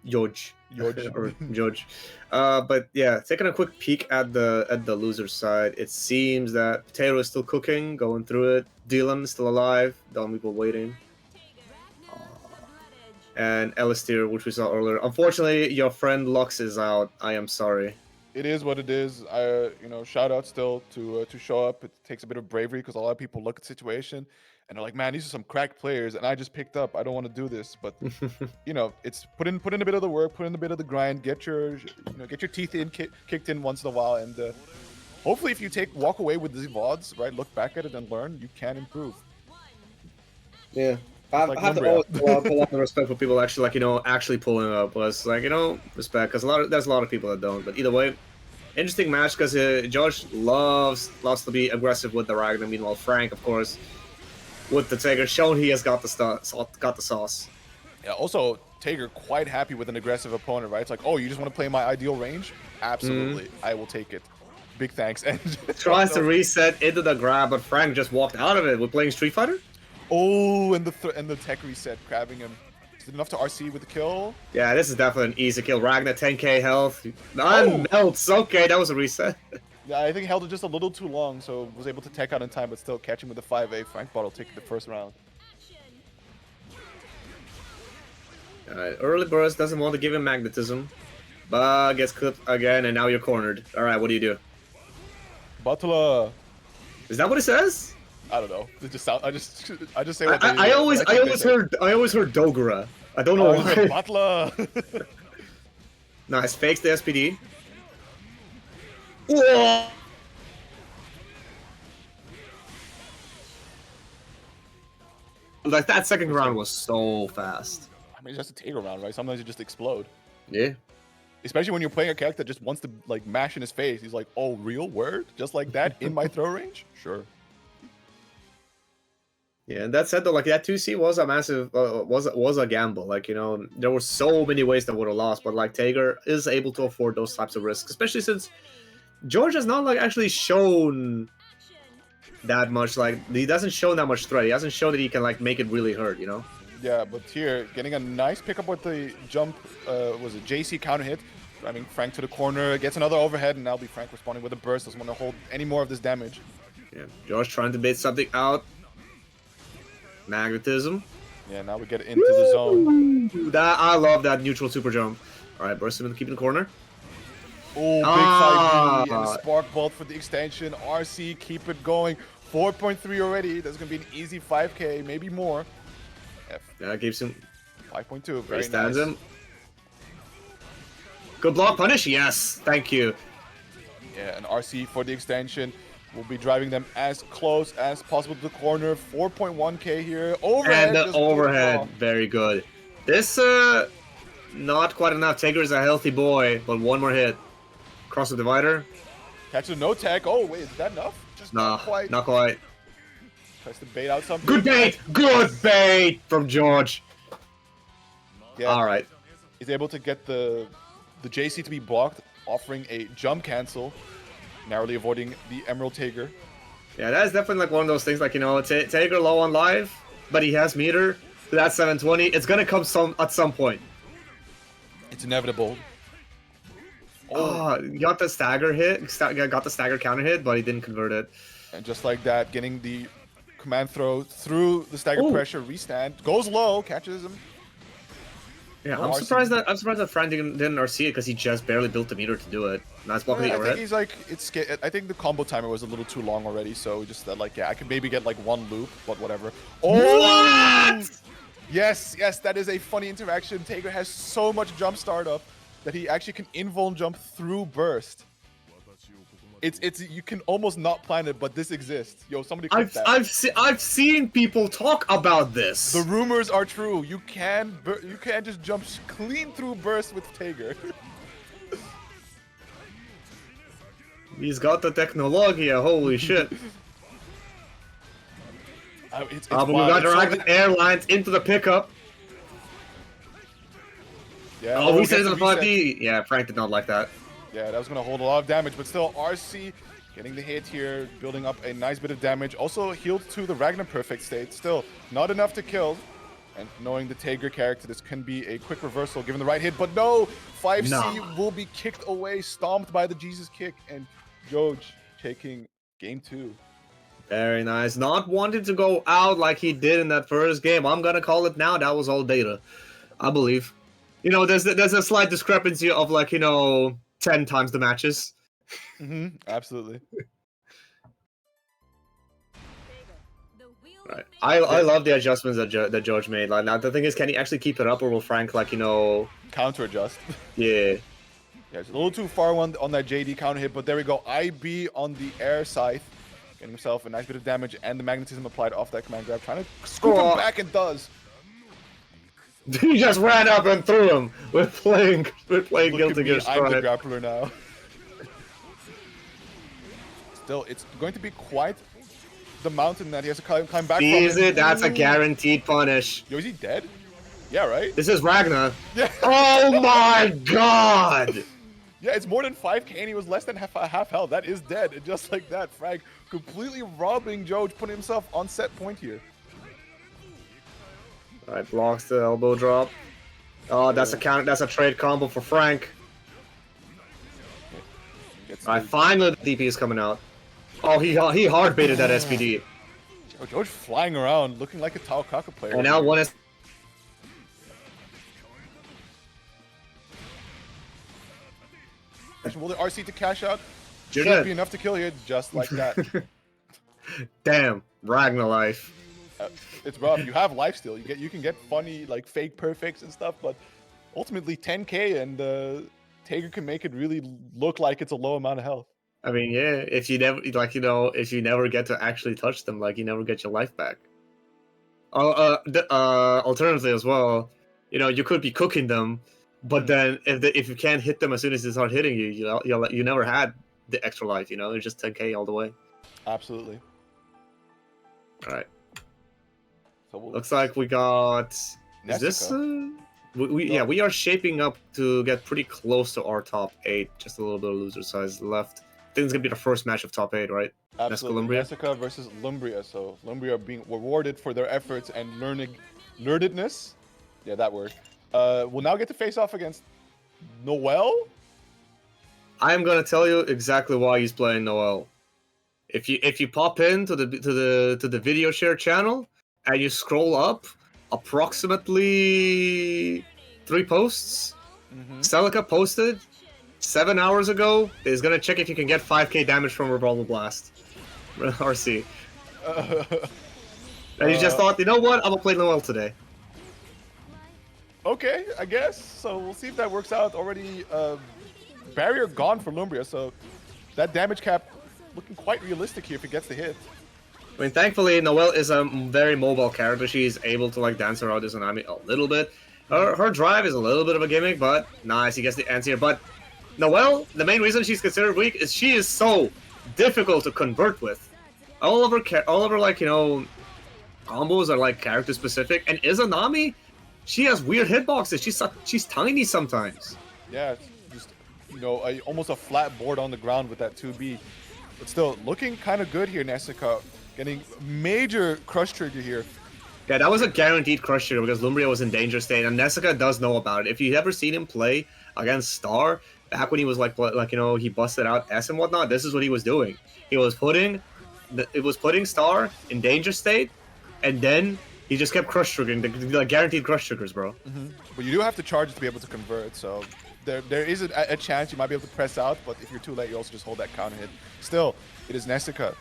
Judge or Judge. But yeah, taking a quick peek at the loser side, it seems that Potato is still cooking, going through it. Dylan is still alive. Dumb people waiting. And Elistier, which we saw earlier. Unfortunately, your friend Lux is out. I am sorry. It is what it is. Shout out still to show up. It takes a bit of bravery because a lot of people look at the situation and they're like, man, these are some cracked players, and I just picked up. I don't want to do this, but it's put in a bit of the work, put in a bit of the grind, get your teeth kicked in once in a while, and hopefully, if you walk away with these VODs, right, look back at it and learn, you can improve. Yeah. I have to always pull up the respect for people actually actually pulling up. Was respect because there's a lot of people that don't. But either way, interesting match because Josh loves to be aggressive with the Ragnar. Meanwhile, Frank, of course, with the Tiger, shown he has got the sauce. Yeah. Also, Tiger quite happy with an aggressive opponent, right? It's like, oh, you just want to play my ideal range? Absolutely, I will take it. Big thanks. And tries to reset into the grab, but Frank just walked out of it. We're playing Street Fighter. Oh, and the tech reset, grabbing him. Is it enough to RC with the kill? Yeah, this is definitely an easy kill. Ragnar 10k health. Melts. Okay, that was a reset. Yeah, I think held it just a little too long, so was able to tech out in time, but still catching with the 5A. Frank Bottle taking the first round. Alright, early burst doesn't want to give him magnetism, but gets clipped again, and now you're cornered. Alright, what do you do? Butler. Is that what it says? I don't know. It just sound, I just say what I always heard Dogura. I don't know why. Butler. Nice, fakes the SPD. Whoa! Like that second round was so fast. I mean, it's just a Tater round, right? Sometimes you just explode. Yeah. Especially when you're playing a character that just wants to like mash in his face. He's like, "Oh, real word? Just like that in my throw range? Sure." Yeah, and that said though, like that 2C was a massive, was a gamble. Like there were so many ways that would have lost, but like Tiger is able to afford those types of risks, especially since George has not like actually shown that much. Like he doesn't show that much threat. He hasn't shown that he can like make it really hurt. Yeah, but here getting a nice pickup with the jump. Was it JC counter hit? Driving Frank to the corner, gets another overhead, and now be Frank responding with a burst. Doesn't want to hold any more of this damage. Yeah, George trying to bait something out. Magnetism. Yeah, now we get into the zone. I love that neutral super jump. All right, burst him and keep in the corner. Oh, big 5B and Spark Bolt for the extension. RC, keep it going. 4.3 already. That's going to be an easy 5k, maybe more. F. Yeah, gives him 5.2. Very stands nice. Him. Good block punish. Yes, thank you. Yeah, an RC for the extension. We'll be driving them as close as possible to the corner. 4.1k here. Overhead. And the just beautiful. overhead, very good. This, not quite enough. Taker is a healthy boy, but one more hit. Cross the divider. Catch a no tech. Oh, wait, is that enough? Just Nah, not quite. not quite. Tries to bait out something. Good bait! Good bait from George. Yeah. All right. He's able to get the JC to be blocked, offering a jump cancel, narrowly avoiding the Emerald Tager. Yeah, that's definitely like one of those things. Like, you know, Taker low on life, but he has meter. So that's 720. It's gonna come at some point. It's inevitable. Oh, got the stagger hit. Got the stagger counter hit, but he didn't convert it. And just like that, getting the command throw through the stagger Ooh. pressure, restand, goes low, catches him. Yeah, No I'm RC. surprised that Frank didn't RC it because he just barely built the meter to do it. Nice blocking the I think overhead. he's like, I think the combo timer was a little too long already, so just that, like, yeah, I could maybe get like one loop, but whatever. Oh! What? Yes, that is a funny interaction. Tager has so much jump startup that he actually can invuln jump through burst. It's you can almost not plan it, but this exists. Yo, somebody click that. I've seen people talk about this. The rumors are true. You can just jump clean through burst with Tager. He's got the technology. Holy shit! It's But we wild. got Dragon Airlines into the pickup. Yeah. Oh, we said gets it in the reset. 5D. Yeah, Frank did not like that. Yeah, that was going to hold a lot of damage, but still, RC getting the hit here, building up a nice bit of damage. Also healed to the Ragnar perfect state. Still, not enough to kill. And knowing the Tager character, this can be a quick reversal given the right hit, but no! 5C will be kicked away, stomped by the Jesus kick, and Joj taking game 2. Very nice. Not wanting to go out like he did in that first game. I'm gonna call it now. That was all data, I believe. You know, there's a slight discrepancy of like, you know, 10 times the matches. Absolutely. Right. I love the adjustments that George made. Like, now the thing is, can he actually keep it up, or will Frank, like, you know, Counter adjust. yeah. Yeah, it's a little too far on that JD counter hit, but there we go. IB on the air scythe, getting himself a nice bit of damage, and the magnetism applied off that command grab, trying to scoop him back, and does. He just ran up and threw him. We're playing Look Guilty at me, Gear I'm the Strive. grappler now. Still, it's going to be quite the mountain that he has to climb back from. Is it? That's a guaranteed punish. Yo, is he dead? Yeah, right? This is Ragnar. Yeah. Oh my god! Yeah, it's more than 5k and he was less than half health. That is dead. And just like that, Frag completely robbing Joj, putting himself on set point here. Alright, blocks the elbow drop. Oh, that's a counter. That's a trade combo for Frank. Alright, finally the DP is coming out. Oh, he hard baited that SPD. Joj flying around, looking like a Tao Kaka player. And now one is. Will the RC to cash out? Should. Should be enough to kill here, just like that. Damn, Ragnar life. It's rough. You have life still. You can get funny like fake perfects and stuff, but ultimately 10k and Tager can make it really look like it's a low amount of health. I mean, yeah, if you never like, you know, if you never get to actually touch them, like, you never get your life back. Alternatively as well, you know, you could be cooking them, but then if you can't hit them as soon as they start hitting you, you never had the extra life. You know, it's just 10k all the way. Absolutely. All right. So Looks like we got. Is this? Yeah, we are shaping up to get pretty close to our top 8. Just a little bit of loser size left. I think it's gonna be the first match of top 8, right? Absolutely. Nessica versus Lumbria. So Lumbria being rewarded for their efforts and learnedness. Yeah, that word. We'll now get to face off against Noel. I'm gonna tell you exactly why he's playing Noel. If you pop into the video share channel and you scroll up approximately 3 posts, Celica posted 7 hours ago. He's gonna check if you can get 5k damage from Revolver Blast. RC. And he just thought, you know what? I'm gonna play Noel today. Okay, I guess. So we'll see if that works out. Already barrier gone for Lumbria, so that damage cap looking quite realistic here if he gets the hit. I mean, thankfully, Noelle is a very mobile character. She's able to like dance around this Tsunami a little bit. Her drive is a little bit of a gimmick, but nice, he gets the answer. But Noelle, the main reason she's considered weak is she is so difficult to convert with. All of her like, you know, combos are like character specific, and Izanami, she has weird hitboxes. She's tiny sometimes. Yeah, it's just, you know, almost a flat board on the ground with that 2B. But still, looking kind of good here, Nessica. Getting major crush trigger here. Yeah, that was a guaranteed crush trigger because Lumbria was in danger state, and Nessica does know about it. If you ever seen him play against Star, back when he was like you know, he busted out S and whatnot, this is what he was doing. He was putting Star in danger state, and then he just kept crush triggering, the guaranteed crush triggers, bro. But you do have to charge it to be able to convert, so there is a chance you might be able to press out, but if you're too late, you also just hold that counter hit. Still, it is Nessica.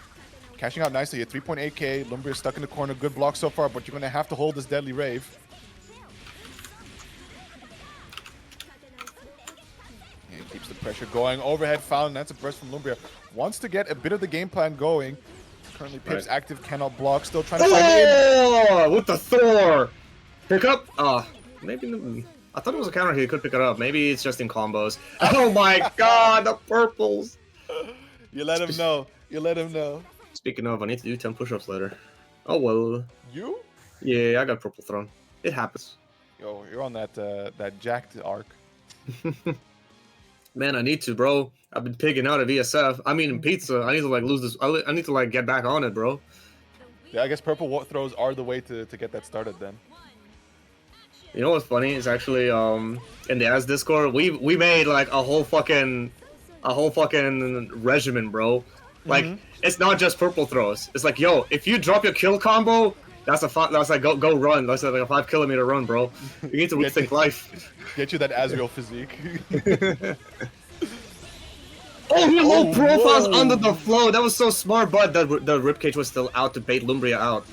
Cashing out nicely at 3.8k. Lumbria stuck in the corner. Good block so far, but you're going to have to hold this deadly rave. And keeps the pressure going. Overhead found. That's a burst from Lumbria. Wants to get a bit of the game plan going. Currently, Pip's active, cannot block. Still trying to find it in. With the Thor! Pick up? Maybe... I thought it was a counter hit. He could pick it up. Maybe it's just in combos. Oh my god, the purples! You let him know. You let him know. Speaking of, I need to do 10 push-ups later. Oh well. You? Yeah, I got purple throne. It happens. Yo, you're on that that jacked arc. Man, I need to, bro. I've been pigging out at ESF. I'm eating pizza. I need to like lose this. I need to like get back on it, bro. Yeah, I guess purple throws are the way to get that started then. You know what's funny is actually in the AS Discord we made like a whole fucking regimen, bro. Like it's not just purple throws. It's like, yo, if you drop your kill combo, that's like go run. That's like a 5 kilometer run, bro. You need to rethink life. Get you that Azrael physique. Oh, he low profiles under the flow. That was so smart, but the ribcage was still out to bait Lumbria out.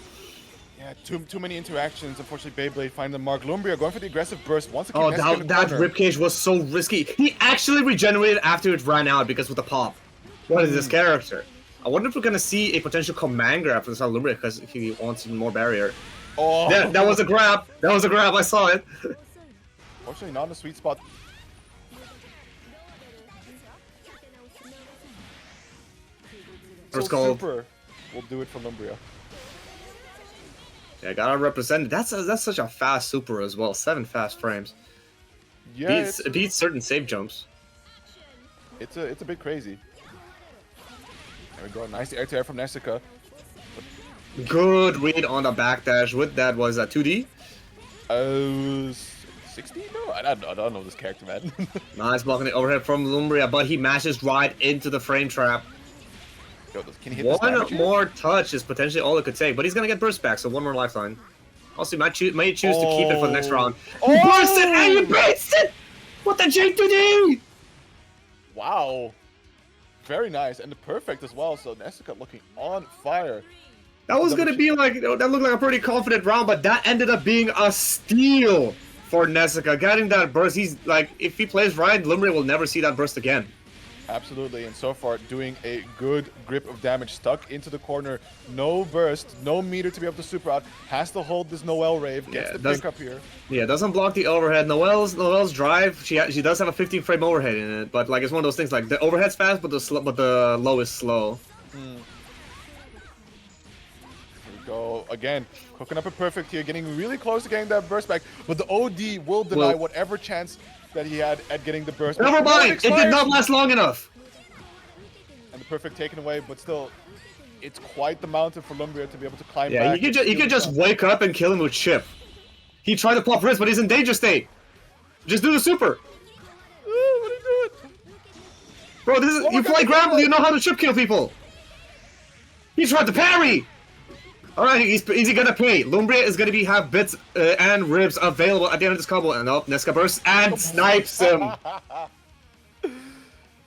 Yeah, too many interactions. Unfortunately, Beyblade find the mark. Lumbria going for the aggressive burst. Once again, that ribcage was so risky. He actually regenerated after it ran out because with the pop. What is this character? I wonder if we're gonna see a potential command grab for this Lumbria because he wants more barrier. Oh, that was a grab. That was a grab. I saw it. Fortunately, not in the sweet spot. First call. Super will do it for Lumbria. Yeah, gotta represent it. That's such a fast super as well. 7 fast frames. Yeah, it beats certain save jumps. It's a bit crazy. There we go. Nice air-to-air from Nessica. Good read on the backdash. With that was a 2D. 60? No, I don't know this character, man. Nice blocking the overhead from Lumbria, but he mashes right into the frame trap. Yo, can he hit one more touch is potentially all it could take, but he's gonna get burst back, so one more lifeline. Also, he may choose to keep it for the next round. Oh! He burst it and he beats it! What the J2D! Wow. Very nice, and the perfect as well, so Nessica looking on fire. That was gonna be like, that looked like a pretty confident round, but that ended up being a steal for Nessica. Getting that burst, he's like, if he plays right, Lumbria will never see that burst again. Absolutely, and so far doing a good grip of damage. Stuck into the corner, no burst, no meter to be able to super out. Has to hold this Noelle Rave, gets the pick up here. Yeah, doesn't block the overhead. Noelle's drive, she does have a 15 frame overhead in it, but like it's one of those things like the overhead's fast, but the low is slow. Here we go again, cooking up a perfect here, getting really close to getting that burst back, but the OD will deny whatever chance that he had at getting the burst. Never mind! It did not last long enough! And the perfect taken away, but still, it's quite the mountain for Lumbria to be able to climb back. Yeah, you could just wake up and kill him with chip. He tried to pop wrist, but he's in danger state. Just do the super. What are you doing? Bro, this is you play grapple, you know how to chip kill people. He tried to parry! Alright, is he gonna pay? Lumbria is gonna have bits and ribs available at the end of this combo, and Nessica bursts and snipes him.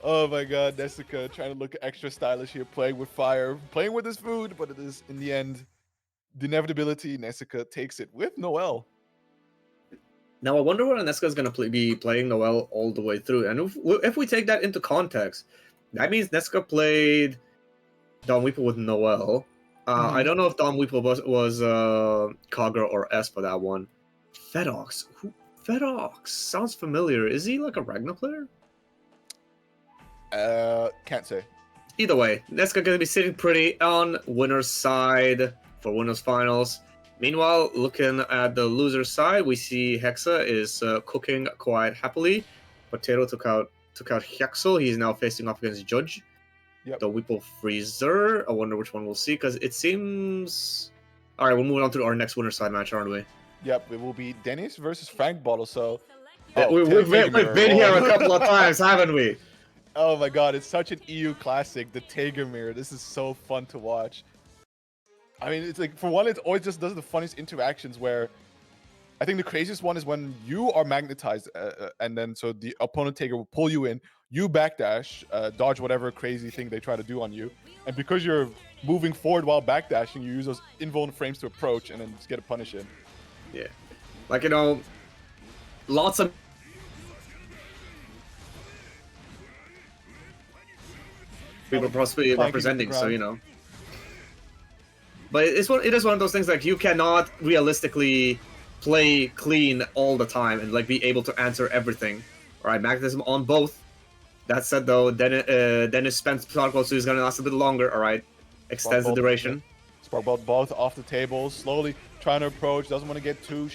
Oh my god, Nessica trying to look extra stylish here, playing with fire, playing with his food, but it is, in the end, the inevitability. Nessica takes it with Noelle. Now, I wonder whether Nessica is going to be playing Noelle all the way through. And if we take that into context, that means Nessica played Don Weeple with Noel. I don't know if Don Weeple was Kagura or S for that one. Fedox. Fedox sounds familiar. Is he like a Ragnar player? Can't say. Either way, that's going to be sitting pretty on winner's side for winners finals. Meanwhile, looking at the loser's side, we see Hexa is cooking quite happily. Potato took out Hexel. He's now facing off against Judge. Yep. The Weeple Freezer. I wonder which one we'll see, because it seems... Alright, we're moving on to our next winner's side match, aren't we? Yep, it will be Dennis versus Frank Bottle, so... We've been here a couple of times, haven't we? Oh my god, it's such an EU classic, the Tager Mirror. This is so fun to watch. I mean, it's like, for one, it always just does the funniest interactions where... I think the craziest one is when you are magnetized, and then so the opponent Tager will pull you in, you backdash, dodge whatever crazy thing they try to do on you, and because you're moving forward while backdashing, you use those invuln frames to approach and then just get a punish in. Yeah. Like, you know, lots of... people possibly representing, so, you know. But it is one of those things, like, you cannot realistically play clean all the time and like be able to answer everything. Alright, magnetism on both. That said though, Dennis spent Sparkball, so he's gonna last a bit longer. Alright. Extends the duration. Sparkball both off the table, slowly trying to approach, doesn't want to get too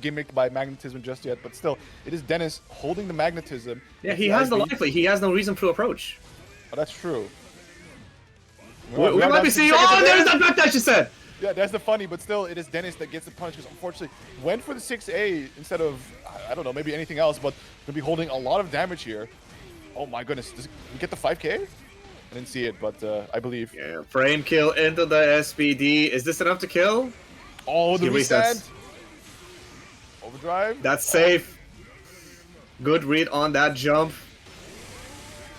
gimmicked by magnetism just yet, but still, it is Dennis holding the magnetism. Yeah, he has the life lead. He has no reason to approach. Oh, that's true. We might be seeing... Oh, there's that backdash you said! Yeah, that's the funny, but still, it is Dennis that gets the punish, because unfortunately, went for the 6A instead of, I don't know, maybe anything else, but going to be holding a lot of damage here. Oh my goodness, does he get the 5K? I didn't see it, but I believe. Yeah, frame kill into the SPD. Is this enough to kill? Oh, the reset! Overdrive? That's safe. Good read on that jump.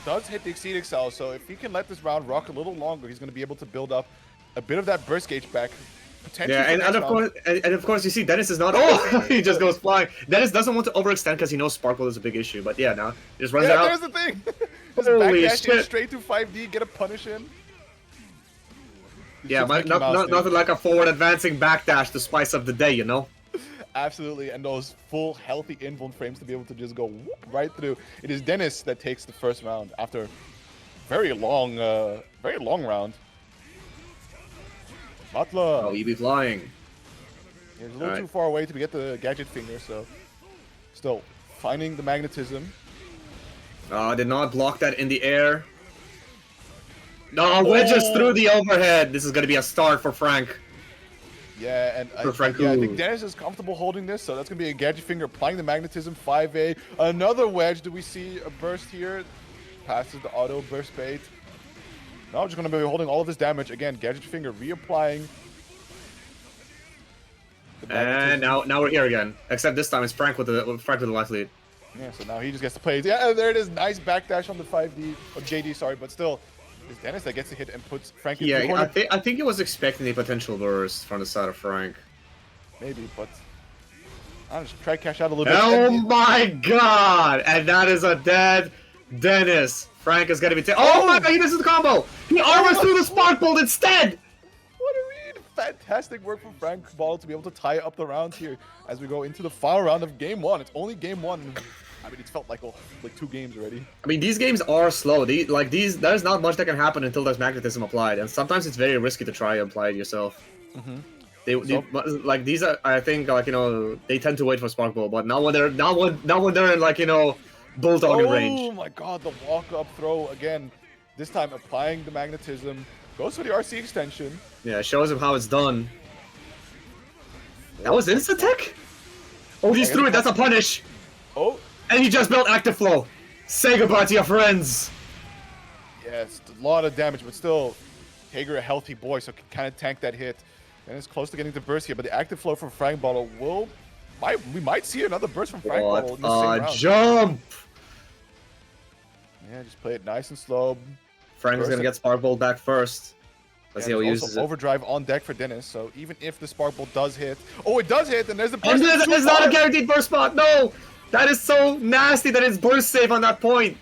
Does hit the Exceed Excel, so if he can let this round rock a little longer, he's going to be able to build up a bit of that burst gauge back. Yeah, and of course, you see Dennis is not... Oh, he just goes flying. Dennis doesn't want to overextend because he knows Sparkle is a big issue. But yeah, now he just runs out. There's the thing. Just Holy backdash shit. straight to 5D, get a punish in. Yeah, nothing like a forward advancing backdash to spice up the day, you know? Absolutely, and those full healthy invuln frames to be able to just go whoop right through. It is Dennis that takes the first round after very long round. Butler. Oh, you be flying. He's a little too far away to get the gadget finger, so still finding the magnetism. Did not block that in the air. No, wedges through the overhead. This is going to be a start for Frank. Yeah, and I think Dennis is comfortable holding this, so that's going to be a gadget finger applying the magnetism. 5A. Another wedge. Do we see a burst here? Passes the auto burst bait. Now just going to be holding all of this damage. Again, gadget finger reapplying. And now we're here again. Except this time it's Frank with the life lead. Yeah, so now he just gets to play. Yeah, there it is. Nice backdash on the 5D. Or JD, sorry, but still. It's Dennis that gets the hit and puts Frank in the corner. I think he was expecting a potential burst from the side of Frank. Maybe, but I'll just try to cash out a little bit. Oh my god! And that is a dead Dennis. Frank is gonna be oh my god, he misses the combo! He almost threw the spark bolt instead! What do you mean? Fantastic work from Frank Ball to be able to tie up the rounds here as we go into the final round of game one. It's only game one. I mean, it's felt like 2 games already. I mean, these games are slow. There's not much that can happen until there's magnetism applied, and sometimes it's very risky to try and apply it yourself. These are, I think, like, you know, they tend to wait for Spark Ball, but not when they're in, like, you know, bulldog range. Oh my god, the walk up throw again. This time applying the magnetism. Goes for the RC extension. Yeah, it shows him how it's done. That was insta-tech? Oh, he's through it. That's a punish. Oh. And he just built active flow. Say goodbye to your friends. Yeah, it's a lot of damage, but still, Hager a healthy boy, so can kind of tank that hit. And it's close to getting the burst here, but the active flow from Frank Bottle we might see another burst from Frank Bottle in the same round. Jump! Yeah, just play it nice and slow. Frank is gonna get Spark Bolt back first. Let's see how he uses it. Overdrive on deck for Dennis, so even if the Spark Bolt does hit, it does hit, and there's the burst. And it's not a guaranteed burst spot. No, that is so nasty that it's burst safe on that point.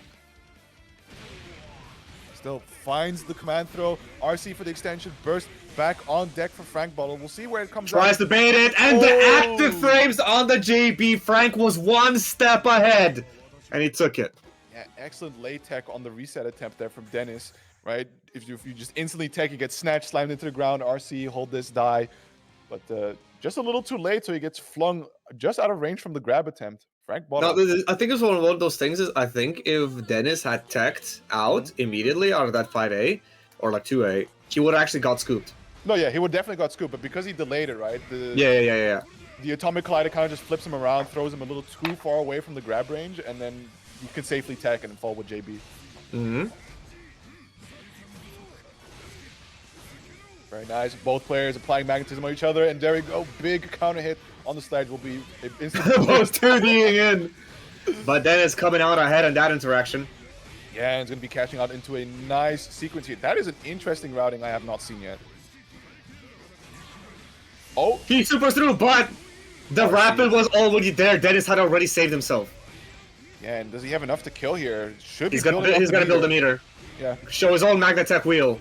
Still finds the command throw. RC for the extension, burst back on deck for Frank Bottle. We'll see where it comes Tries out. to bait it, and the active frames on the JB. Frank was one step ahead, and he took it. Yeah, excellent late tech on the reset attempt there from Dennis, right? If you just instantly tech, you get snatched, slammed into the ground. RC, hold this die. But just a little too late, so he gets flung just out of range from the grab attempt. Frank Bottle. No, I think it's one of those things. Is I think if Dennis had teched out immediately out of that 5A or like 2A, he would have actually got scooped. No, yeah, he would definitely got scooped, but because he delayed it, right? Yeah. The Atomic Collider kind of just flips him around, throws him a little too far away from the grab range, and then you can safely tech and fall with JB. Mm-hmm. Very nice. Both players applying magnetism on each other, and there we go. Big counter hit on the sledge will be instantly. Both 2D'ing in. But Dennis coming out ahead in that interaction. Yeah, and it's going to be cashing out into a nice sequence here. That is an interesting routing I have not seen yet. Oh, He supers through, but the rapid was already there. Dennis had already saved himself. yeah, and does he have enough to kill here? Should be He's gonna building up the build a meter. meter. Yeah. Show his own Magnatech wheel.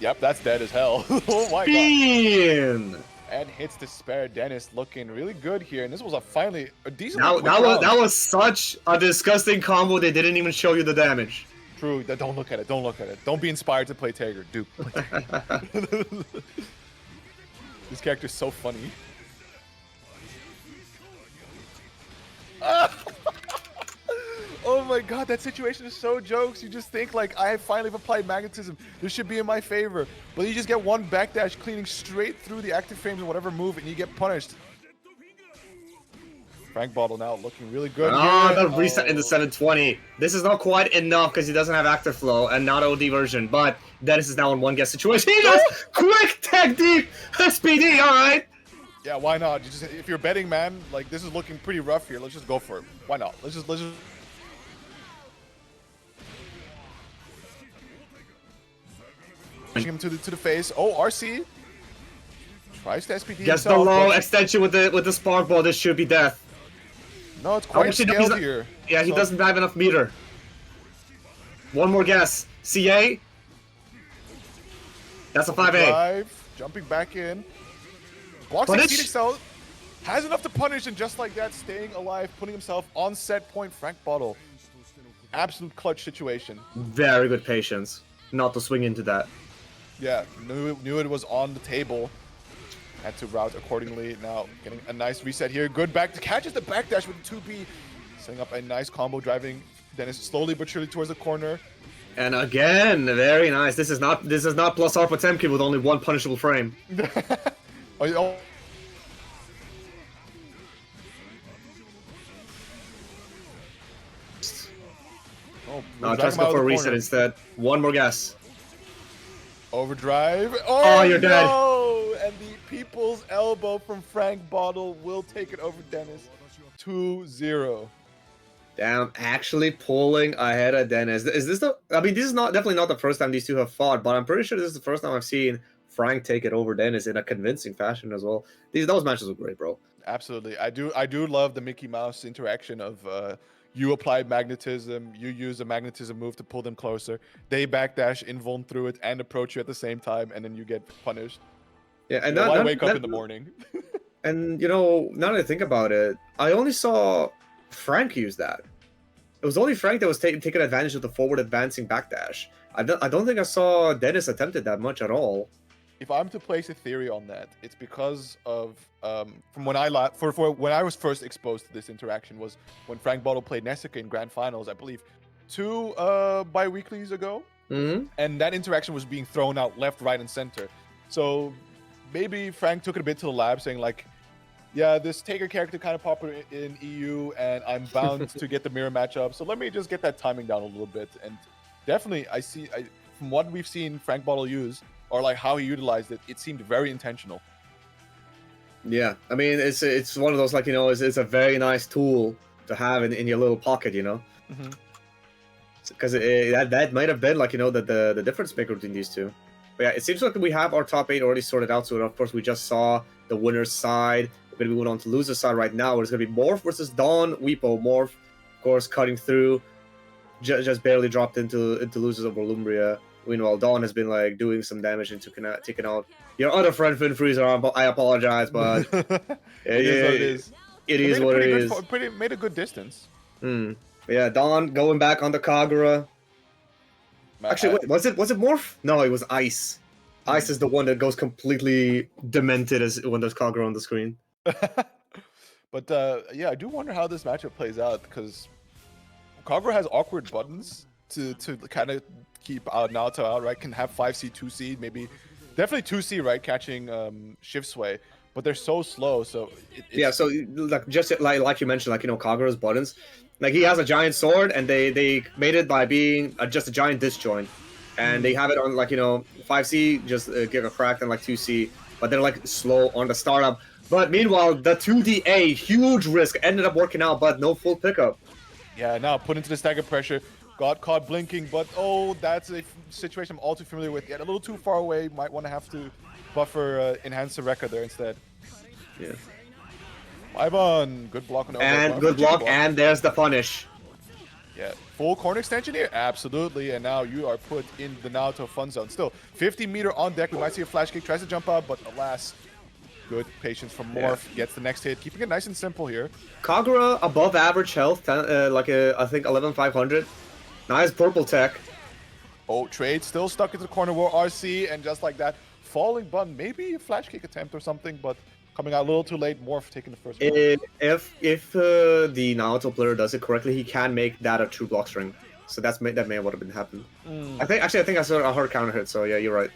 Yep, that's dead as hell. Oh my god. Bean! And hits the spare. Dennis looking really good here, and this was finally a decent. That was such a disgusting combo. They didn't even show you the damage. True. Don't look at it. Don't look at it. Don't be inspired to play Tager. Dude. This character's so funny. Oh my god, that situation is so jokes. You just think like, I finally have applied magnetism. This should be in my favor. But you just get one backdash cleaning straight through the active frames of whatever move, and you get punished. Frank Bottle now looking really good. The reset in the 720. This is not quite enough because he doesn't have active flow and not OD version, but Dennis is now in one guess situation. He does quick tech deep SPD, alright. Yeah, why not? You just, if you're betting, man, like this is looking pretty rough here. Let's just go for it. Why not? Let's just pushing him to the face. Oh, RC tries to SPD Gets the himself, low but extension with the spark ball. This should be death. no, it's quite Actually, no, scaled here. Yeah, he So- doesn't have enough meter. One more guess. CA. That's a 5A. Drive, jumping back in. Boxing Punish. Phoenix Cell has enough to punish, and just like that, staying alive, putting himself on set point. Frank Bottle. Absolute clutch situation. Very good patience. Not to swing into that. Yeah, knew it was on the table. Had to route accordingly. Now getting a nice reset here. Good back to catches the backdash with the 2B. Setting up a nice combo, driving Dennis slowly but surely towards the corner. And again, very nice. This is not plus R Potemkin with only one punishable frame. Oh, No, try to go for a reset instead. One more guess. Overdrive. Oh, you're dead. No! And the people's elbow from Frank Bottle will take it over Dennis. 2-0. Damn, actually pulling ahead of Dennis. Is this the? I mean, this is definitely not the first time these two have fought, but I'm pretty sure this is the first time I've seen Frank take it over Dennis in a convincing fashion as well. Those matches were great, bro. Absolutely. I do love the Mickey Mouse interaction of you apply magnetism, you use a magnetism move to pull them closer. They backdash, invuln through it, and approach you at the same time, and then you get punished. Yeah, and I wake up in the morning. And you know, now that I think about it, I only saw Frank use that. It was only Frank that was taking advantage of the forward advancing backdash. I don't think I saw Dennis attempted that much at all. If I'm to place a theory on that, it's because of from when I when I was first exposed to this interaction was when Frank Bottle played Nessica in Grand Finals, I believe, 2 bi-weeklies ago, and that interaction was being thrown out left, right, and center. So maybe Frank took it a bit to the lab, saying like, yeah, this Taker character kind of popular in EU, and I'm bound to get the mirror matchup. So let me just get that timing down a little bit. And definitely, from what we've seen Frank Bottle use, or like how he utilized it, it seemed very intentional. Yeah, I mean, it's one of those, like, you know, it's a very nice tool to have in your little pocket, you know? Because that might have been, like, you know, the difference maker between these two. But yeah, it seems like we have our top 8 already sorted out. So, of course, we just saw the winner's side. We're going to be moving on to loser's side right now. Where it's going to be Morph versus Dawn. Weepo. Morph, of course, cutting through. just barely dropped into losers over Lumbria. Meanwhile, Dawn has been like doing some damage and taking out your other friend Finn Freezer. I apologize, but It is what it is. It is what it is. Made a good distance. Yeah, Dawn going back on the Kagura. Actually, wait, was it Morph? No, it was Ice. Ice is the one that goes completely demented when there's Kagura on the screen. But yeah, I do wonder how this matchup plays out because Kagura has awkward buttons to kind of keep Naoto out, right? Can have 5C, 2C, maybe definitely 2C, right? Catching Shift Sway, but they're so slow. So yeah, so like just like you mentioned, like Kagura's buttons, like he has a giant sword, and they made it by being just a giant disjoint, and they have it on like 5C, just give a crack, and like 2C, but they're like slow on the startup. But meanwhile, the 2DA, huge risk, ended up working out, but no full pickup. Yeah, now put into the stagger pressure, got caught blinking, but oh, that's a situation I'm all too familiar with. Yet a little too far away, might want to have to buffer enhance the record there instead. Yeah. Ivan, good block on and good block, and there's the punish. Yeah, full corner extension here, absolutely, and now you are put in the Naoto fun zone. Still, 50-meter on deck. We might see a flash kick, tries to jump out, but alas, good patience from Morph. Yeah. Gets the next hit, keeping it nice and simple here. Kagura above average health, I think 11,500. Nice purple tech. Oh, trade still stuck into the corner war RC, and just like that, falling button, maybe a flash kick attempt or something, but coming out a little too late. Morph taking the first one. If the Naoto player does it correctly, he can make that a true block string. So that may have would have been happened. I think I saw a hard counter hit. So yeah, you're right.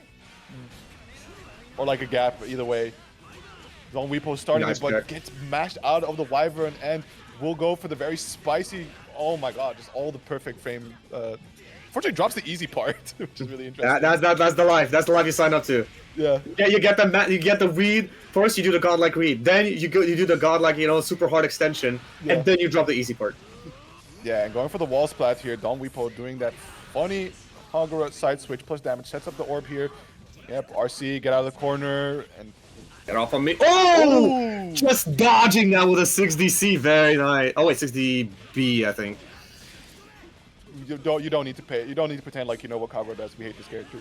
Or like a gap. Either way, Don Weepo starting nice it, but gets mashed out of the Wyvern, and will go for the very spicy. Oh my God, just all the perfect frame. Fortunately, drops the easy part, which is really interesting. That's the life. That's the life you sign up to. Yeah. Yeah, you get the read. First, you do the godlike read. Then you do the godlike, super hard extension, and then you drop the easy part. Yeah, and going for the wall splat here. Don Weepo doing that funny Kagura side switch plus damage. Sets up the orb here. Yep, RC, get out of the corner, and get off on me. Oh! Just dodging that with a 6DC. Very nice. Oh wait, 6DB, I think. You don't need to pay. You don't need to pretend like you know what Kagura does. We hate this character.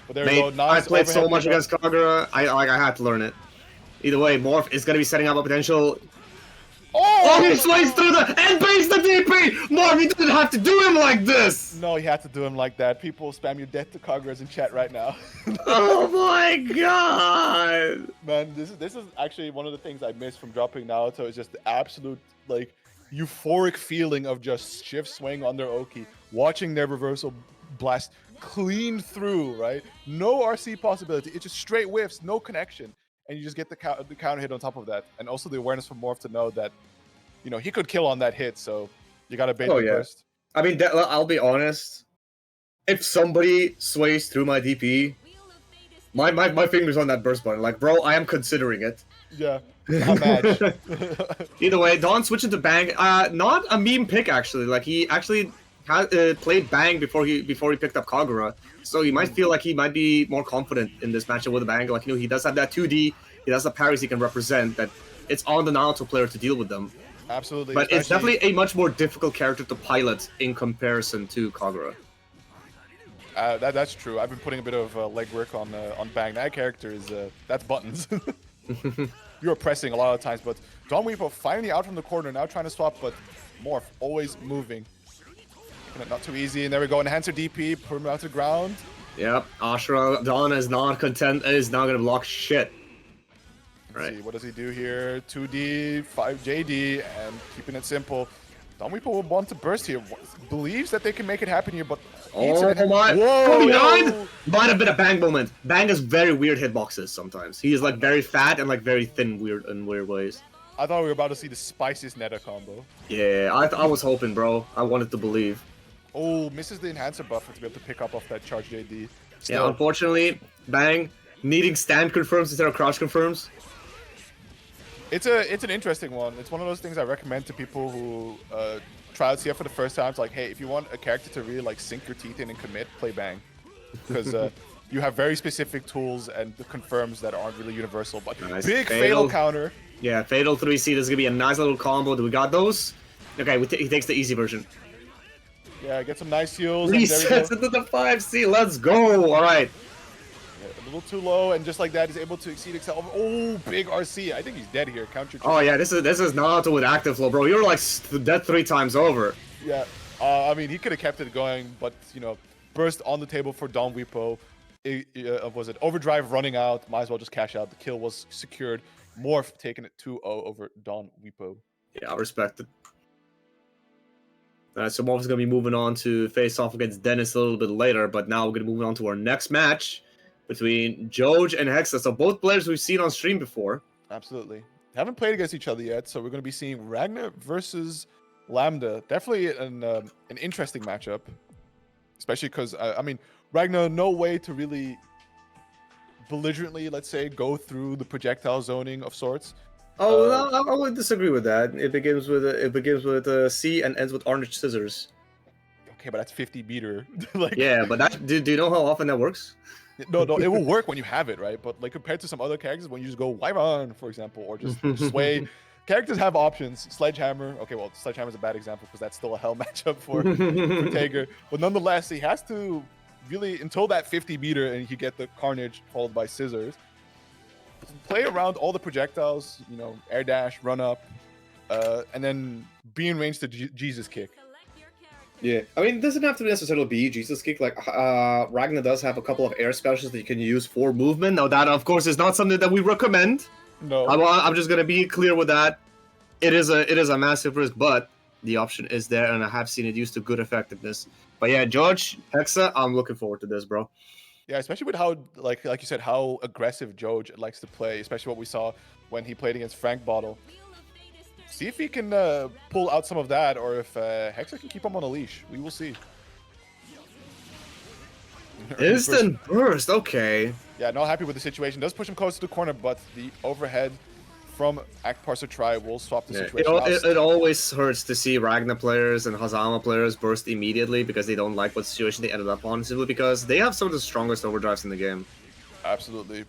But there we go. Nice. I played so much against Kagura. I had to learn it. Either way, Morph is gonna be setting up a potential. Oh, he sways through and baits the DP! Morph, you didn't have to do him like this! No, he had to do him like that. People spam your death to Kaguras in chat right now. Oh my God! Man, this is actually one of the things I miss from dropping Naoto, is just the absolute, like, euphoric feeling of just shift swing on their Oki, watching their reversal blast clean through, right? No RC possibility. It's just straight whiffs, no connection. And you just get the counter hit on top of that. And also the awareness from Morph to know that, he could kill on that hit. So you got to bait the burst. I mean, I'll be honest. If somebody sways through my DP, my finger's on that burst button. Like, bro, I am considering it. Yeah. Not match. Either way, Don switching to Bang. Not a meme pick, actually. Like, he actually played Bang before he picked up Kagura. So you might feel like he might be more confident in this matchup with the Bang. Like, he does have that 2D, he does the parries he can represent, that it's on the Naoto player to deal with them. Absolutely. But it's definitely a much more difficult character to pilot in comparison to Kagura. That's true. I've been putting a bit of legwork on Bang. That character is, that's buttons. You're pressing a lot of times, but Don Weepo finally out from the corner, now trying to swap, but Morph always moving. Not too easy, and there we go. Enhancer DP, put him out to the ground. Yep, Ashra Don is not gonna block shit. Let's see, what does he do here? 2D, 5 JD, and keeping it simple. Don Weepo will want to burst here. Believes that they can make it happen here, but oh my! Whoa! Behind! Might have been a Bang moment. Bang has very weird hitboxes sometimes. He is like very fat and like very thin, in weird ways. I thought we were about to see the spiciest Neta combo. Yeah, I was hoping, bro. I wanted to believe. Oh, misses the enhancer buffer to be able to pick up off that charge JD. Still. Yeah, unfortunately, Bang needing stand confirms instead of crouch confirms. It's an interesting one. It's one of those things I recommend to people who try out CF for the first time. It's like, hey, if you want a character to really like sink your teeth in and commit, play Bang, because you have very specific tools and the confirms that aren't really universal. But nice. Big fatal counter. Yeah, fatal 3C. This is gonna be a nice little combo. Do we got those? Okay, he takes the easy version. Yeah, get some nice heals. And there we Resets go. into the 5C. Let's go. All right. Yeah, a little too low, and just like that, he's able to exceed Excel. Oh, big RC. I think he's dead here. Counter. Oh yeah, this is Naruto with active flow, bro. You're like dead 3 times over. Yeah. I mean, he could have kept it going, but you know, burst on the table for Don Wipo. Was it overdrive running out? Might as well just cash out. The kill was secured. Morph taking it 2-0 over Don Wipo. Yeah, I respect it. So Morph's going to be moving on to face off against Dennis a little bit later, but now we're going to move on to our next match between Joj and Hexa. So both players we've seen on stream before. Absolutely. Haven't played against each other yet, so we're going to be seeing Ragnar versus Lambda. Definitely an interesting matchup, especially because, I mean, Ragnar, no way to really belligerently, let's say, go through the projectile zoning of sorts. Oh, no, I would disagree with that. It begins with C and ends with orange scissors. Okay, but that's 50 meter. Like, yeah, but that do you know how often that works? No, it will work when you have it, right? But like compared to some other characters, when you just go Wyvern, for example, or just Sway, characters have options. Sledgehammer, okay, well, Sledgehammer is a bad example because that's still a hell matchup for Tager. But nonetheless, he has to really, until that 50 meter, and you get the Carnage followed by Scissors, play around all the projectiles, you know, air dash, run up, and then be in range to Jesus kick. Yeah, I mean, it doesn't have to necessarily be Jesus kick. Like, Ragnar does have a couple of air specials that you can use for movement. Now, that, of course, is not something that we recommend. No. I'm just going to be clear with that. It is a massive risk, but the option is there, and I have seen it used to good effectiveness. But yeah, Joj, Hexa, I'm looking forward to this, bro. Yeah, especially with how, like you said, how aggressive Joj likes to play, especially what we saw when he played against Frank Bottle. See if he can pull out some of that, or if Hexa can keep him on a leash. We will see. Instant burst, okay. Yeah, not happy with the situation. Does push him close to the corner, but the overhead from Act Parser Try will swap the situation. It always hurts to see Ragnar players and Hazama players burst immediately because they don't like what situation they ended up on, simply because they have some of the strongest overdrives in the game. Absolutely.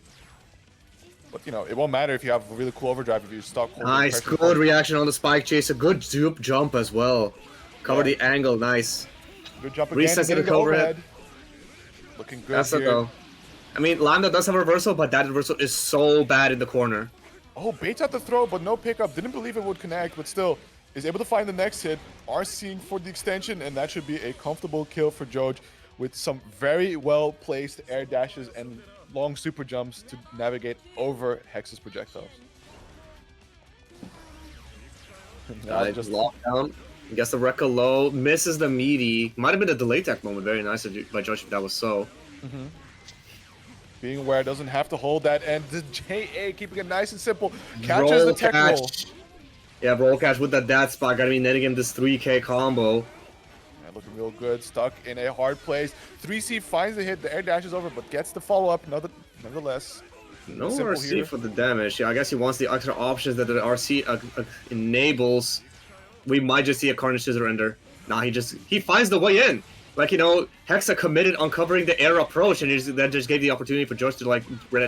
But, you know, it won't matter if you have a really cool overdrive if you stock. Nice, good reaction on the Spike Chase. A good dupe jump as well. Cover the angle, nice. Good jump again. Getting the overhead. Looking good That's here. it, though. I mean, Lambda does have a reversal, but that reversal is so bad in the corner. Oh, baits out the throw, but no pickup. Didn't believe it would connect, but still is able to find the next hit. RCing for the extension, and that should be a comfortable kill for Joj with some very well-placed air dashes and long super jumps to navigate over Hex's projectiles. Just locked down. Gets the Rekka low, misses the meaty. Might have been a delay tech moment. Very nice by Josh if that was so. Being aware, doesn't have to hold that, and the JA keeping it nice and simple. Catches the tech roll. Yeah, roll catch with that dad spot. Gotta be netting him this 3K combo. Yeah, looking real good. Stuck in a hard place. 3C finds the hit. The air dashes over, but gets the follow-up nonetheless. No RC here for the damage. Yeah, I guess he wants the extra options that the RC enables. We might just see a Carnage Scissor Ender. Nah, he finds the way in. Like, you know, Hexa committed on covering the air approach, and that just gave the opportunity for Joj to, like,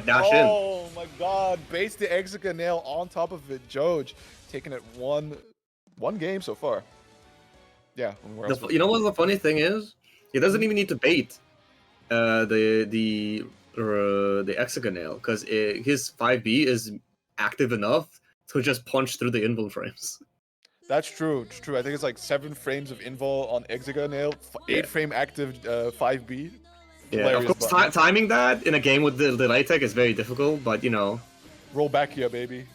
dash in. Oh my god, base the Execa nail on top of it. Joj taking it one game so far. Yeah. You know what the funny thing is? He doesn't even need to bait the Execa nail, because his 5B is active enough to just punch through the invul frames. That's true. It's true. I think it's like 7 frames of invul on Execa nail, 8 frame active 5B. Yeah, of course, timing that in a game with the delay tech is very difficult, but you know. Roll back here, baby.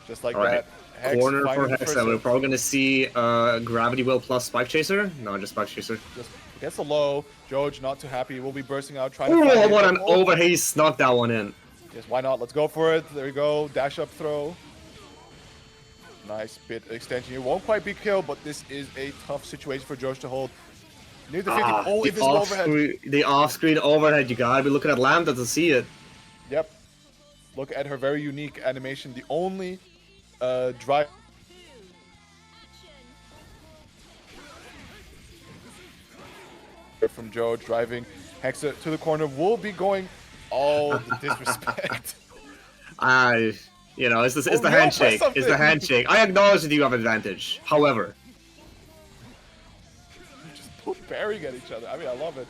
Just like that. Hex corner for Hexa. We're probably going to see Gravity Well plus Spike Chaser. No, just Spike Chaser. Just gets a low. Joj not too happy. We'll be bursting out trying to find what an overhead. He snuck that one in. Yes, why not? Let's go for it. There we go. Dash up throw. Nice bit extension. It won't quite be killed, but this is a tough situation for Joj to hold. Near the 50. Oh, invisible overhead. The off-screen overhead. You gotta be looking at Lambda to see it. Yep. Look at her very unique animation. The only drive. From Joj driving Hexa to the corner will be going. Oh, the disrespect. You know, it's the handshake. It's the handshake. I acknowledge that you have advantage. However, sparing at each other. I mean, I love it.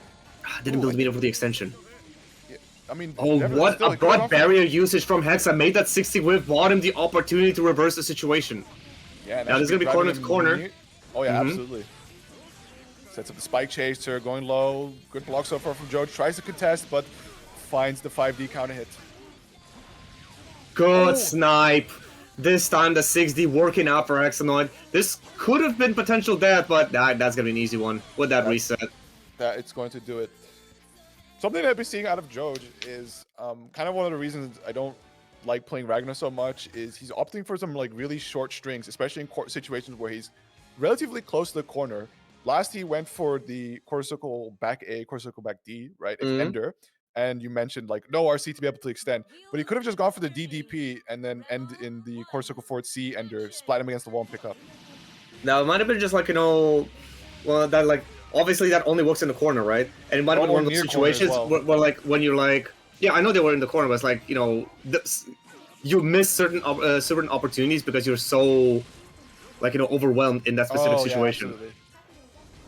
Didn't build meter for the extension. Yeah, I mean, Oh, never- what still, a it could broad offer- barrier usage from Hexa made that 60 whip, bought him the opportunity to reverse the situation. Yeah, and Now this is gonna be driving corner to him corner. near- Oh yeah, Mhm. absolutely. Sets up the spike chaser, going low. Good block so far from Joe. Tries to contest, but finds the 5D counter hit. Good Oh. snipe. This time the 6D working out for Hexanoid. This could have been potential death, but that's gonna be an easy one with that reset. That it's going to do it. Something I've been seeing out of Joj is kind of one of the reasons I don't like playing Ragnar so much is he's opting for some like really short strings, especially in court situations where he's relatively close to the corner. Last he went for the quarter circle back A, quarter circle back D, right? Extender. And you mentioned like no RC to be able to extend, but he could have just gone for the DDP and then end in the quarter circle forward C ender, splat him against the wall and pick up. Now it might have been just like, you know, well, that like obviously that only works in the corner, right? And it might have been one of those near corner as situations well. where like when you're like, yeah, I know they were in the corner, but it's like, you know, you miss certain certain opportunities because you're so like, you know, overwhelmed in that specific situation. Yeah, absolutely.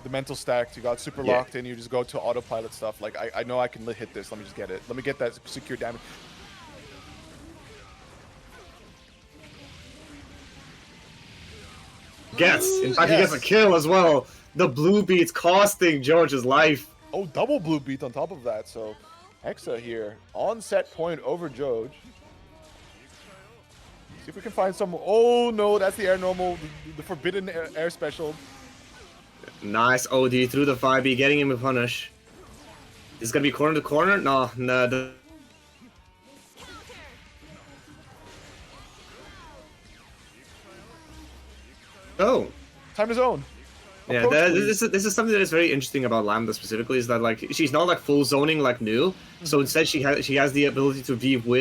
The mental stacked, you got super Yeah. locked in, you just go to autopilot stuff. Like, I know I can hit this, let me just get it. Let me get that secure damage. Gets. In fact, he gets a kill as well. The blue beats costing George's life. Oh, double blue beat on top of that. So, Hexa here on set point over Joj. See if we can find some. Oh no, that's the air normal, the forbidden air special. Nice OD through the 5B, getting him a punish. Is it gonna be corner to corner? No, no. Oh. Time to zone. Yeah, Approach, this is something that is very interesting about Lambda specifically, is that like she's not like full zoning like New, so instead she has the ability to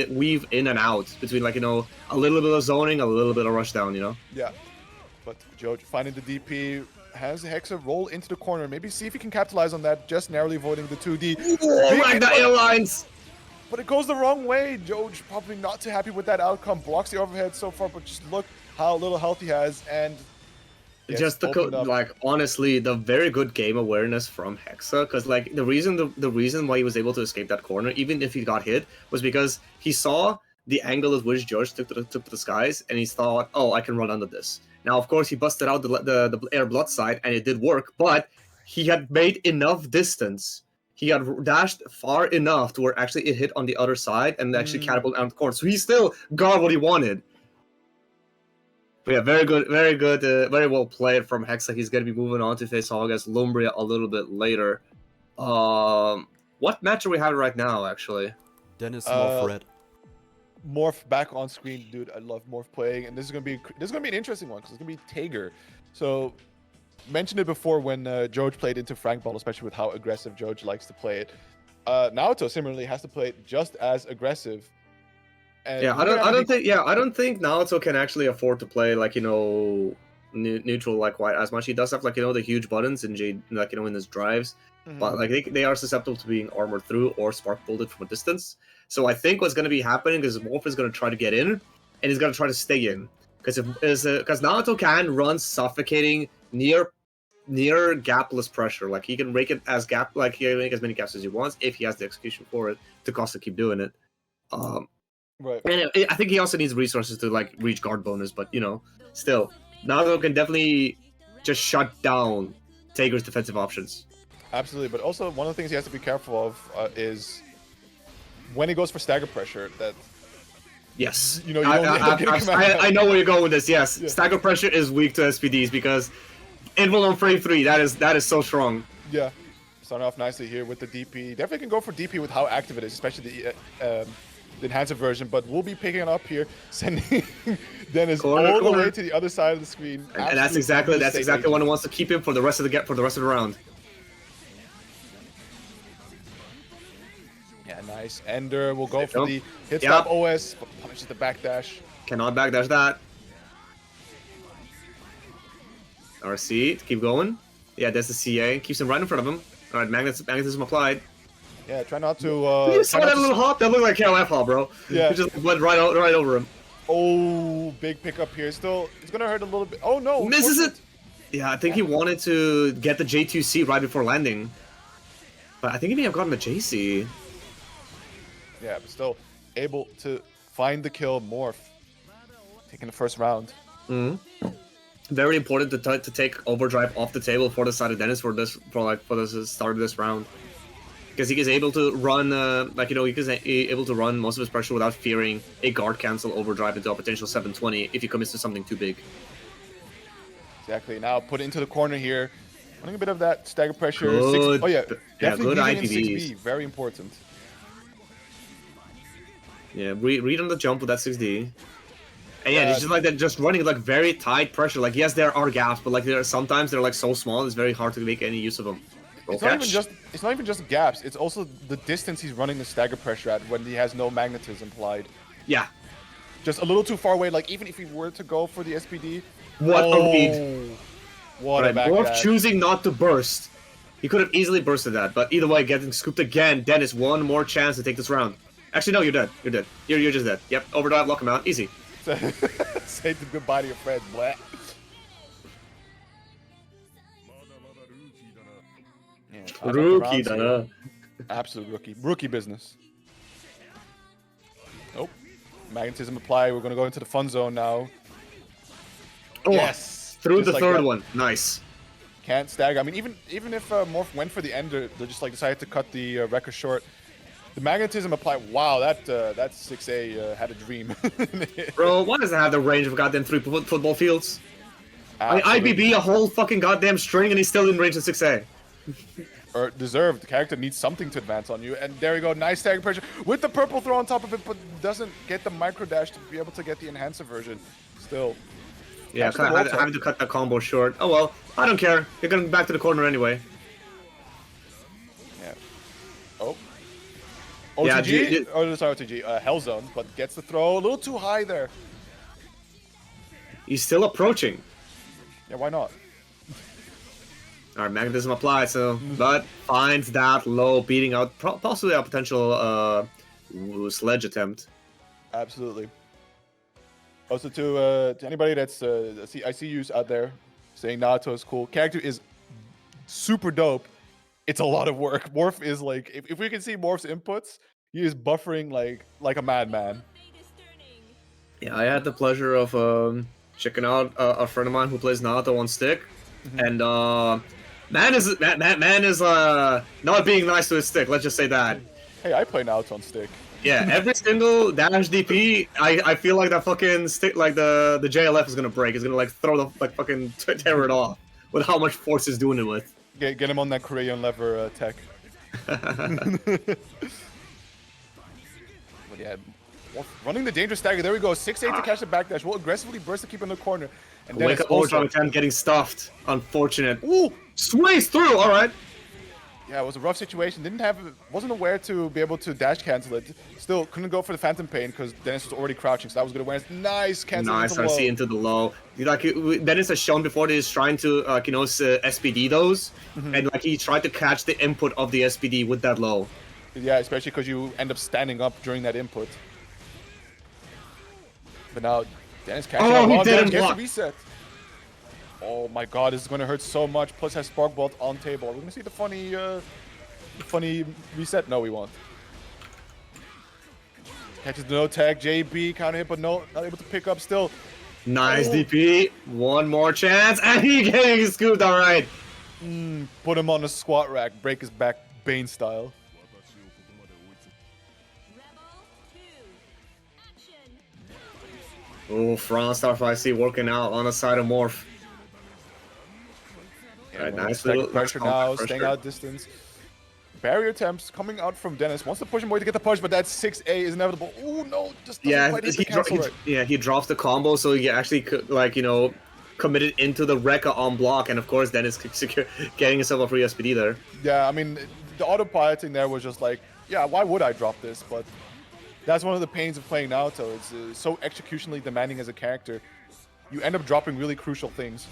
weave in and out between like, you know, a little bit of zoning, a little bit of rushdown, you know. Yeah, but Joj finding the DP has Hexa roll into the corner. Maybe see if he can capitalize on that, just narrowly avoiding the 2D. Oh, like the airlines. But it goes the wrong way. Joj probably not too happy with that outcome. Blocks the overhead so far, but just look how little health he has and. Just the like honestly, the very good game awareness from Hexa, because like the reason why he was able to escape that corner, even if he got hit, was because he saw the angle at which George took to the skies, and he thought, oh, I can run under this. Now, of course, he busted out the air blood side, and it did work, but he had made enough distance. He had dashed far enough to where actually it hit on the other side and actually catapulted out the corner. So he still got what he wanted. But yeah, very good, very well played from Hexa. He's going to be moving on to face off against Lumbria a little bit later. What match are we having right now, actually? Dennis Morph Red. Morph back on screen, dude. I love Morph playing, and this is gonna be an interesting one because it's gonna be Tager. So, mentioned it before when Joj played into Frank Ball, especially with how aggressive Joj likes to play it. Naoto similarly has to play it just as aggressive. And yeah, I don't think Naoto can actually afford to play like, you know, neutral like white as much. He does have like, you know, the huge buttons in Jade, like, you know, in his drives, but like they are susceptible to being armored through or spark bolted from a distance. So I think what's going to be happening is Morph is going to try to get in, and he's going to try to stay in because Naoto can run suffocating near gapless pressure. Like he can rake it as gap, like he can make as many gaps as he wants if he has the execution for it to cost to keep doing it. Right. And I think he also needs resources to like reach guard bonus, but you know, still, Naruto can definitely just shut down Tager's defensive options. Absolutely, but also one of the things he has to be careful of is when he goes for stagger pressure. That yes, you know, you don't end up getting command. I know where you're going with this. Yes, Yeah. stagger pressure is weak to SPDs because Invul on frame 3, that is so strong. Yeah, starting off nicely here with the DP. Definitely can go for DP with how active it is, especially the enhancer version, but we'll be picking it up here, sending Dennis all the way to the other side of the screen. And that's exactly what he wants to keep him for the rest of the round. Yeah, nice. Ender will go for the hit stop OS, but punishes the backdash. Cannot backdash that. RC, keep going. Yeah, that's the CA. Keeps him right in front of him. Alright, magnetism applied. Yeah, try not to. You saw that little hop? That looked like KLF hop, bro. Yeah. He just went right over him. Oh, big pickup here. Still, it's gonna hurt a little bit. Oh no! Misses it! Yeah, I think he wanted to get the J2C right before landing. But I think he may have gotten the JC. Yeah, but still able to find the kill. Morph taking the first round. Very important to take overdrive off the table for the side of Dennis for the start of this round, because he is able to run he is able to run most of his pressure without fearing a guard cancel overdrive into a potential 720 if he commits to something too big. Exactly. Now put it into the corner here, running a bit of that stagger pressure. Good. Oh yeah, Yeah, definitely good using in IPVs. 6B, very important. Yeah, read on the jump with that 6D. And yeah, it's just like that, just running like very tight pressure. Like yes, there are gaps, but like sometimes they're like so small, it's very hard to make any use of them. It's not even just gaps. It's also the distance he's running the stagger pressure at when he has no magnetism applied. Yeah. Just a little too far away. Like even if he were to go for the SPD. What a read! What a Morph backdash. choosing not to burst. He could have easily bursted that, but either way, getting scooped again. Dennis, one more chance to take this round. Actually, no, you're dead. You're dead. You're just dead. Yep, overdrive, lock him out, easy. Say the goodbye to your friends, blah. Yeah, Rookie, absolute rookie. Rookie business. Nope. Magnetism apply. We're gonna go into the fun zone now. Oh, yes. Through Just the like third that. one. Nice. Can't stagger. I mean, even if Morph went for the ender, they just like decided to cut the Wrecker short. The magnetism apply. Wow, that 6A had a dream. Bro, why does it have the range of goddamn 3 football fields? I mean, Absolutely. IBB a whole fucking goddamn string and he's still in range of 6A. Or deserved. The character needs something to advance on you. And there you go. Nice stagger pressure with the purple throw on top of it, but doesn't get the micro dash to be able to get the enhancer version. Still. Yeah, Catch the wall tap. having to cut that combo short. Oh well, I don't care. You're going back to the corner anyway. Yeah. Oh. Yeah, OTG? Oh, sorry, OTG. Hellzone, but gets the throw a little too high there. He's still approaching. Yeah, why not? Alright, magnetism applied, so but finds that low, beating out possibly a potential sledge attempt. Absolutely. Also to anybody that's I see you out there saying Naruto is cool. Character is super dope. It's a lot of work. Morph is like, if we can see Morph's inputs, he is buffering like a madman. Yeah, I had the pleasure of checking out a friend of mine who plays Naruto on stick, and man is not being nice to his stick. Let's just say that. Hey, I play Naruto on stick. Yeah, every single dash DP, I feel like that fucking stick, like the JLF is gonna break. It's gonna like throw the like fucking tear it off with how much force it's doing it with. Get him on that Korean lever tech. But yeah, running the dangerous stagger. There we go. 6-8 to catch the backdash. Will aggressively burst to keep in the corner. And then Wake up overdrive attempt getting stuffed. Unfortunate. Ooh! Sways through. All right. Yeah, it was a rough situation. Wasn't aware to be able to dash cancel it. Still couldn't go for the Phantom Pain because Dennis was already crouching, so that was good awareness. Nice cancel. Nice, I see into the low. Like Dennis has shown before that he's trying to SPD those, and like he tried to catch the input of the SPD with that low. Yeah, especially because you end up standing up during that input. But now Dennis catching up he on didn't that, gets block. a reset. Oh my god, this is going to hurt so much. Plus has Spark Bolt on table. Are we going to see the funny reset? No, we won't. Catches the no tag. JB counter hit, but no, not able to pick up still. Nice DP. One more chance, and he getting scooped. All right. Put him on a squat rack. Break his back Bane style. Oh, Franz Starficy working out on the side of Morph. Yeah, Right, nice little little pressure nice now, pressure. staying out distance. Barrier attempts coming out from Dennis. Wants to push him away to get the push, but that 6A is inevitable. Oh no, just doesn't Yeah, quite hit the cancel right. he drops the combo, so he actually committed into the Rekka on block, and of course Dennis getting himself a free SPD there. Yeah, I mean, the autopiloting there was just like, yeah, why would I drop this? But that's one of the pains of playing Naruto. It's so executionally demanding as a character. You end up dropping really crucial things.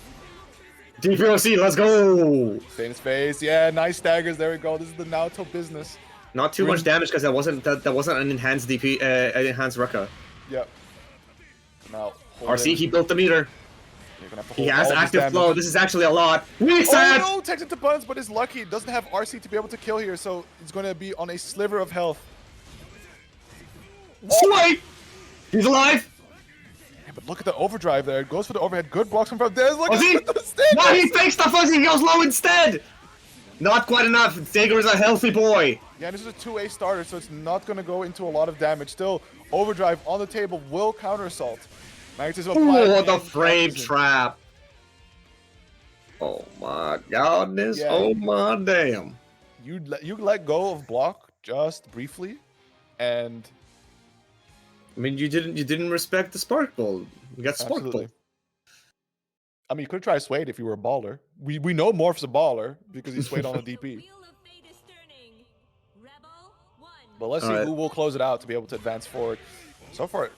DPOC, let's go! Stay in his face. Yeah, nice staggers. There we go. This is the Naruto business. Not too much damage because that wasn't an enhanced DP, an enhanced Rekka. Yep. Now, RC, he built the meter. You're gonna have to He hold has all this active damage. flow. This is actually a lot. Weak Oh set! no! Takes into buns, but is lucky. Doesn't have RC to be able to kill here, so it's gonna be on a sliver of health. Swipe! He's alive! Yeah, but look at the overdrive there. It goes for the overhead. Good blocks from Valdez. Look Fuzzy! at the stick! Why he fakes the Fuzzy? He goes low instead! Not quite enough. Sager is a healthy boy. Yeah, this is a 2A starter, so it's not gonna go into a lot of damage. Still, overdrive on the table will counter assault. Magnetism applied. Oh, the and frame counters it. trap. Oh my godness. Yeah. Oh my damn. You let go of block just briefly, and I mean, you didn't respect the spark ball. You got spark absolutely. ball. I mean, you could try Swade if you were a baller. We know Morph's a baller because he swayed on the DP. But let's see Alright. who will close it out to be able to advance forward. So far,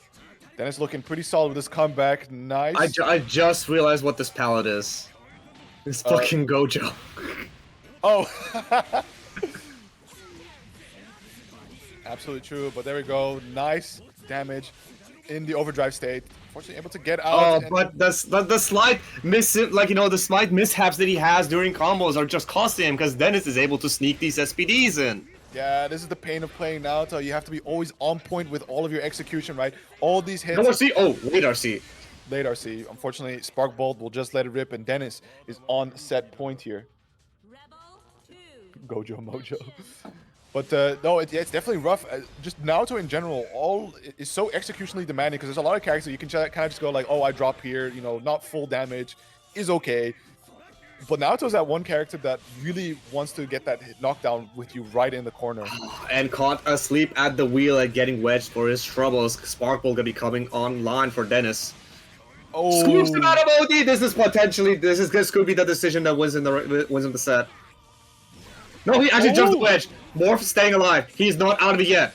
Dennis looking pretty solid with this comeback. Nice. I just realized what this palette is. It's fucking Gojo. Oh. Absolutely true, but there we go. Nice damage in the overdrive state. Fortunately able to get out. Oh, and- but the slight the slight mishaps that he has during combos are just costing him because Dennis is able to sneak these SPDs in. Yeah, this is the pain of playing Naruto. You have to be always on point with all of your execution, right? All these hits. No RC. Oh, wait, RC. Late RC. Unfortunately, Spark Bolt will just let it rip, and Dennis is on set point here. Gojo Mojo. But no, it's definitely rough. Just Naruto in general, is so executionally demanding because there's a lot of characters you can kind of just go like, oh, I drop here, you know, not full damage, is okay. But Naruto's that one character that really wants to get that knockdown with you right in the corner. And caught asleep at the wheel and getting wedged for his troubles. Sparkball gonna be coming online for Dennis. Oh, Scoops him out of OD. This could be the decision that wins in the set. No, he actually jumped the wedge. Morph staying alive. He's not out of it yet.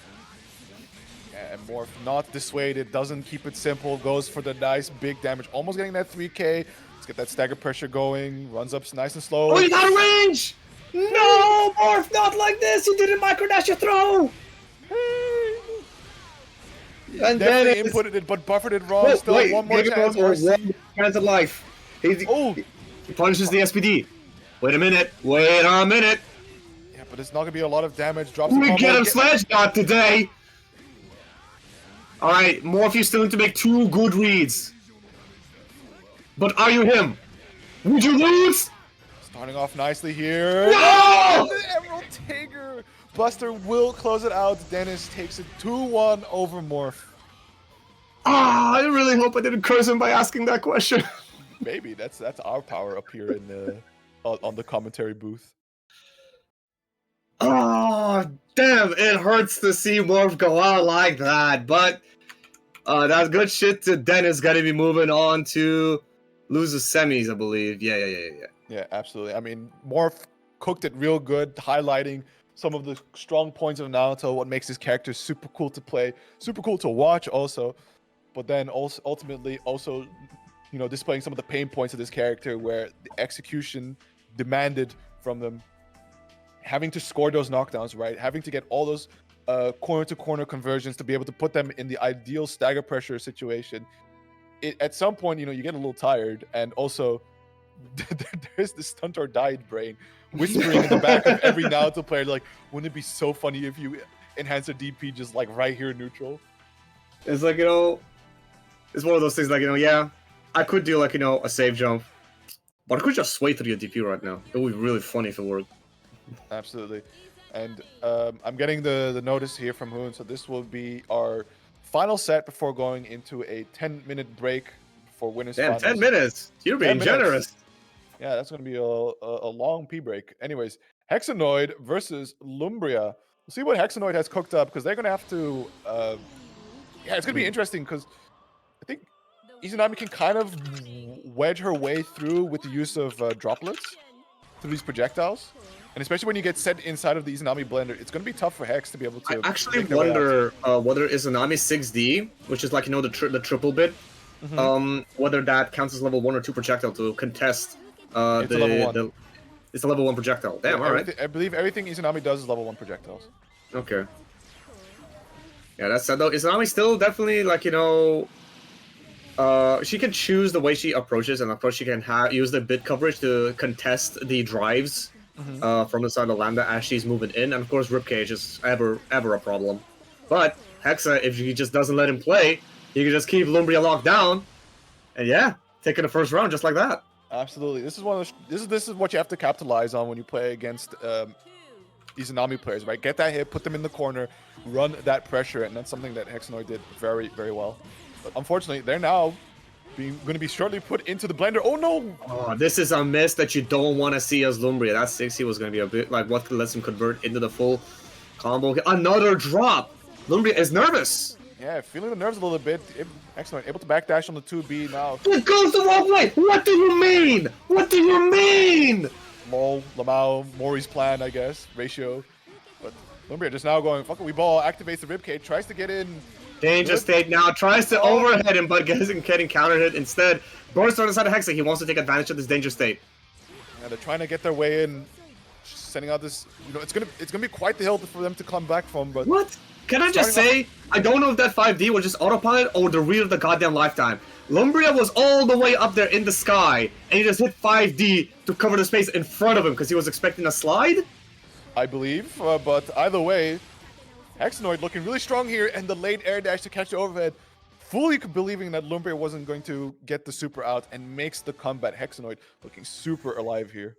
and Morph not dissuaded, doesn't keep it simple, goes for the nice big damage, almost getting that 3K. Let's get that stagger pressure going. Runs up nice and slow. Oh, he's out of range! No, Morph, not like this. You didn't microdash your throw. And then Definitely inputted it, but buffered it wrong. Still one more chance. One chance at life. He punishes the SPD. Wait a minute. Wait a minute. Yeah, but it's not gonna be a lot of damage. Drops the We combo. get him sledge not today. All right, Morpheus still need to make 2 good reads. But are you him? Would you lose? Starting off nicely here. No! The Emerald Tiger. Buster will close it out. Dennis takes it 2-1 over Morph. Ah, I really hope I didn't curse him by asking that question. Maybe that's our power up here in the on the commentary booth. Oh, damn, it hurts to see Morph go out like that, but that's good shit to Dennis. Gotta be moving on to lose the semis, I believe. Yeah. Yeah, absolutely. I mean, Morph cooked it real good, highlighting some of the strong points of Naruto, what makes his character super cool to play, super cool to watch also, but then also ultimately also, you know, displaying some of the pain points of this character where the execution demanded from them having to score those knockdowns, right? Having to get all those corner-to-corner conversions to be able to put them in the ideal stagger pressure situation. At some point, you know, you get a little tired, and also there's the stunt or died brain whispering in the back of every Naruto player, like, wouldn't it be so funny if you enhance a DP just like right here in neutral? It's like, you know, it's one of those things like, you know, yeah, I could do like, you know, a save jump, but I could just sway through your DP right now. It would be really funny if it worked. Absolutely. And I'm getting the notice here from Hoon, so this will be our final set before going into a 10-minute break for winners. Damn, finals. 10 minutes. You're being 10 minutes. generous. Yeah, that's going to be a long pee break. Anyways, Hexanoid versus Lumbria. We'll see what Hexanoid has cooked up, because they're going to have to... yeah, it's going to be interesting, because I think Izanami can kind of wedge her way through with the use of droplets through these projectiles. And especially when you get set inside of the Izanami blender, it's going to be tough for Hex to be able to... I actually make their way out. wonder whether Izanami 6D, which is like, you know, the triple bit, whether that counts as level 1 or 2 projectile to contest It's a level 1. It's a level 1 projectile. Damn, Yeah, alright. I believe everything Izanami does is level 1 projectiles. Okay. Yeah, that's sad though. Izanami still definitely, like, you know, She can choose the way she approaches, and of course she can use the bit coverage to contest the drives from the side of Lambda as she's moving in, and of course Ribcage is ever a problem. But Hexa, if he just doesn't let him play, he can just keep Lumbria locked down, and yeah, taking the first round just like that. Absolutely. This is one of the, this is what you have to capitalize on when you play against these Nami players, right? Get that hit, put them in the corner, run that pressure, and that's something that Hexanoid did very, very well. But unfortunately, they're now going to be shortly put into the blender. Oh no! Oh, this is a miss that you don't want to see as Lumbria. That 60 was going to be a bit like what lets him convert into the full combo. Another drop! Lumbria is nervous! Yeah, feeling the nerves a little bit. Excellent. Able to backdash on the 2B now. It goes the wrong way! What do you mean? What do you mean? Lol, Lamau, Mori's plan, I guess. Ratio. But Lumbria just now going, fuck it, we ball, activates the ribcage, tries to get in. Danger Good. state now, tries to overhead him, but getting counter hit instead. Burst on the side of Hexa, he wants to take advantage of this danger state. Yeah, they're trying to get their way in, sending out this, you know, it's gonna be quite the hill for them to come back from, but... What? Can I just say, I don't know if that 5D was just autopilot or the real of the goddamn lifetime. Lumbria was all the way up there in the sky, and he just hit 5D to cover the space in front of him because he was expecting a slide? I believe, but either way, Hexanoid looking really strong here, and the late air dash to catch the overhead, fully believing that Lumbria wasn't going to get the super out, and makes the comeback. Hexanoid looking super alive here.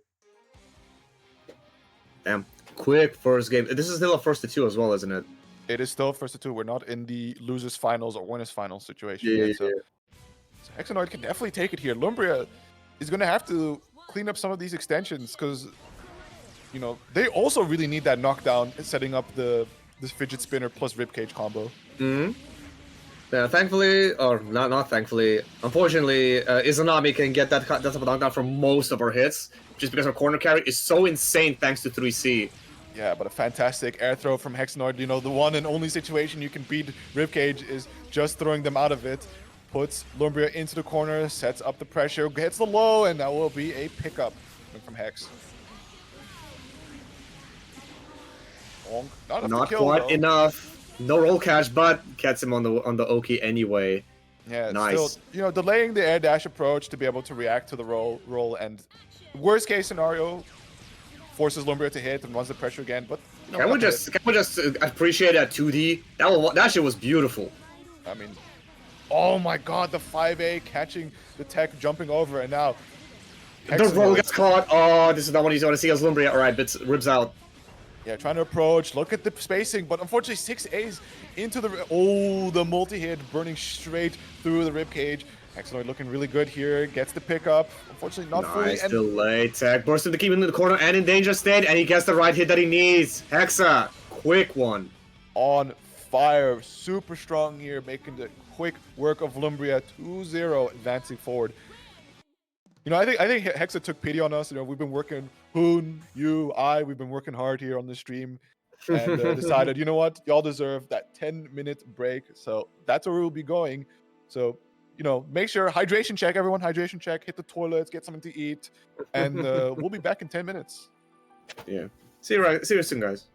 Damn. Quick first game. This is still a first to 2 as well, isn't it? It is still first to 2. We're not in the losers finals or winners finals situation Yeah, yet, so Hexanoid can definitely take it here. Lumbria is going to have to clean up some of these extensions because, you know, they also really need that knockdown, setting up this fidget spinner plus ribcage combo. Yeah, thankfully, or not thankfully, unfortunately, Izanami can get that type of knockdown for most of her hits, just because her corner carry is so insane thanks to 3C. Yeah, but a fantastic air throw from Hexanoid. You know, the one and only situation you can beat Ribcage is just throwing them out of it. Puts Lumbria into the corner, sets up the pressure, gets the low, and that will be a pickup from Hex. Not enough Not to kill, quite though. enough. No roll catch, but gets him on the Oki anyway. Yeah, Nice. still, you know, delaying the air dash approach to be able to react to the roll, and worst case scenario, forces Lumbria to hit and runs the pressure again. But you know, Can we just appreciate that 2D? That shit was beautiful. I mean, oh my god, the 5A catching the tech, jumping over, and now The roll gets caught. Oh, this is not what he's going to see as Lumbria. Alright, bits ribs out. Yeah, trying to approach, look at the spacing, but unfortunately 6As into the... Oh, the multi-hit burning straight through the ribcage. Hexanoid looking really good here, gets the pickup. Unfortunately not fully. Nice delay tech. Burst him to keep him in the corner and in danger state, and he gets the right hit that he needs. Hexa, quick one. On fire, super strong here, making the quick work of Lumbria. 2-0, advancing forward. You know, I think Hexa took pity on us. You know, we've been working, Hoon, you, we've been working hard here on the stream, and decided, you know what, y'all deserve that 10-minute break. So that's where we'll be going. So, you know, make sure, hydration check, everyone, hydration check, hit the toilets, get something to eat, and we'll be back in 10 minutes. Yeah. See you soon, guys.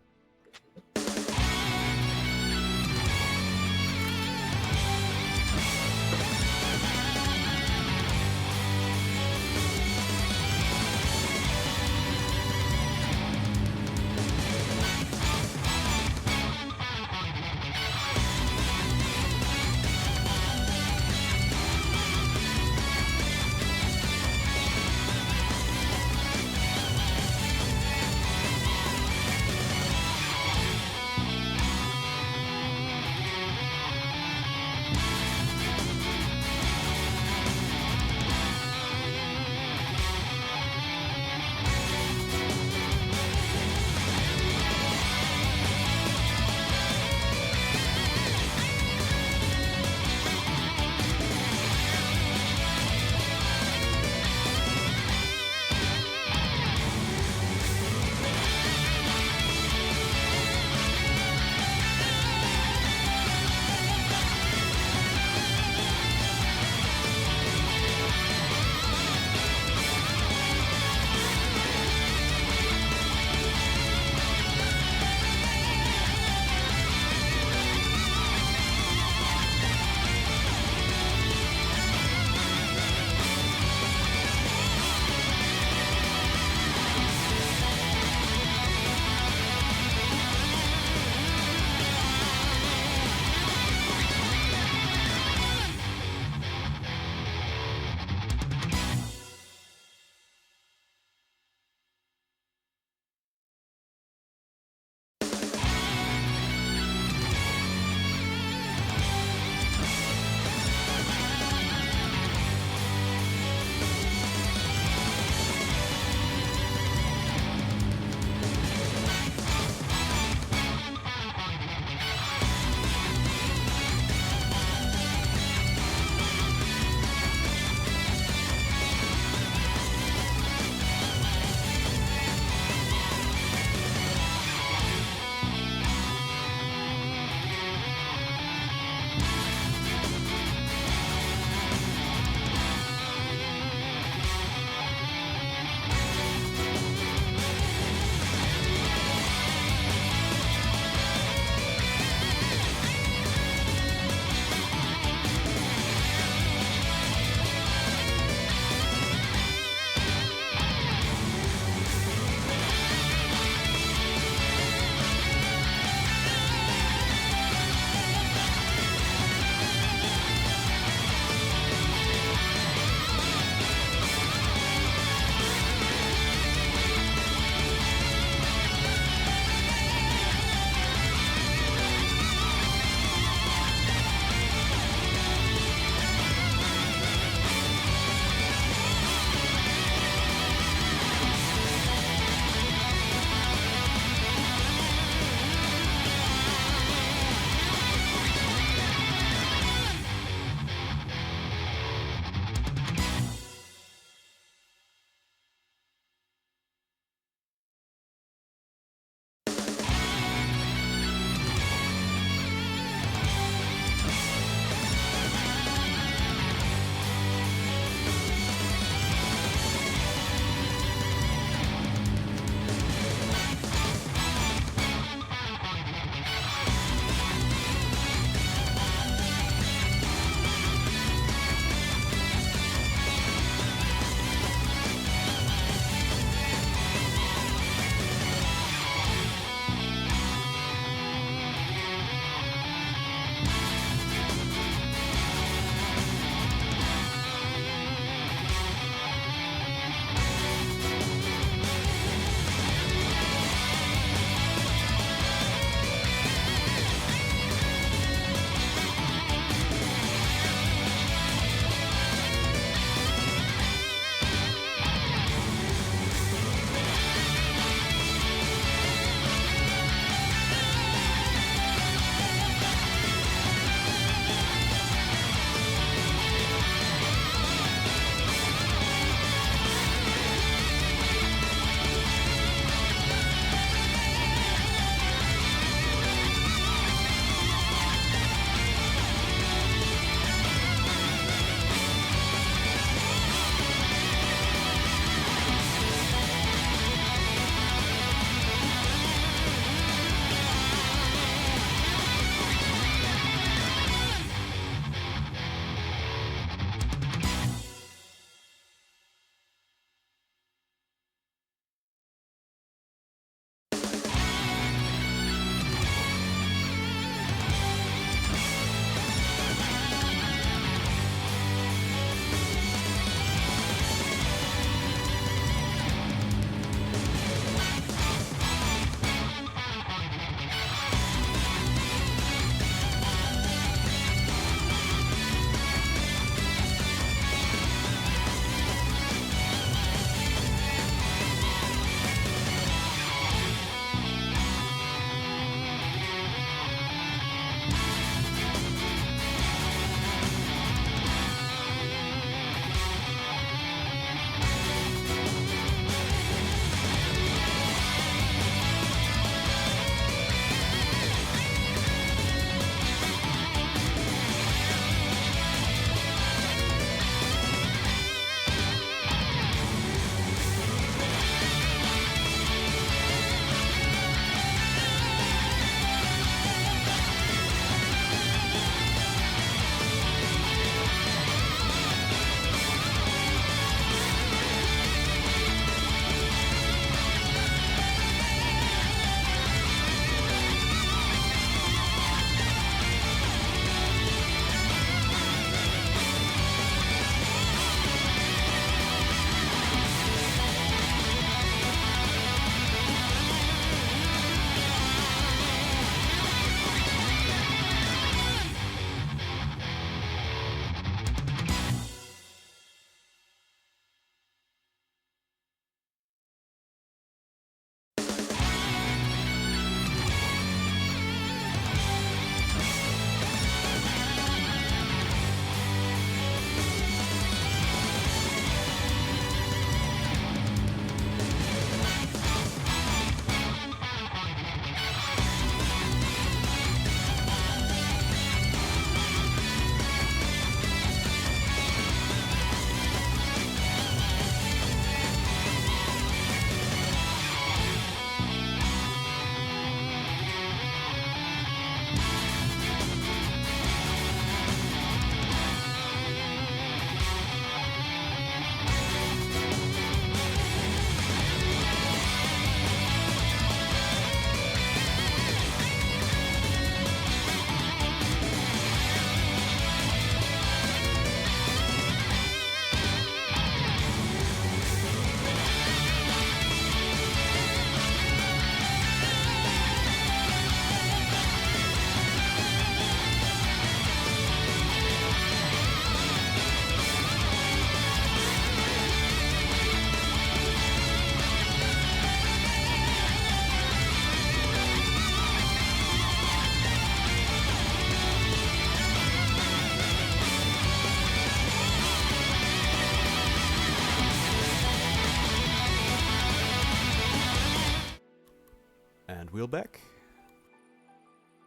wheel back.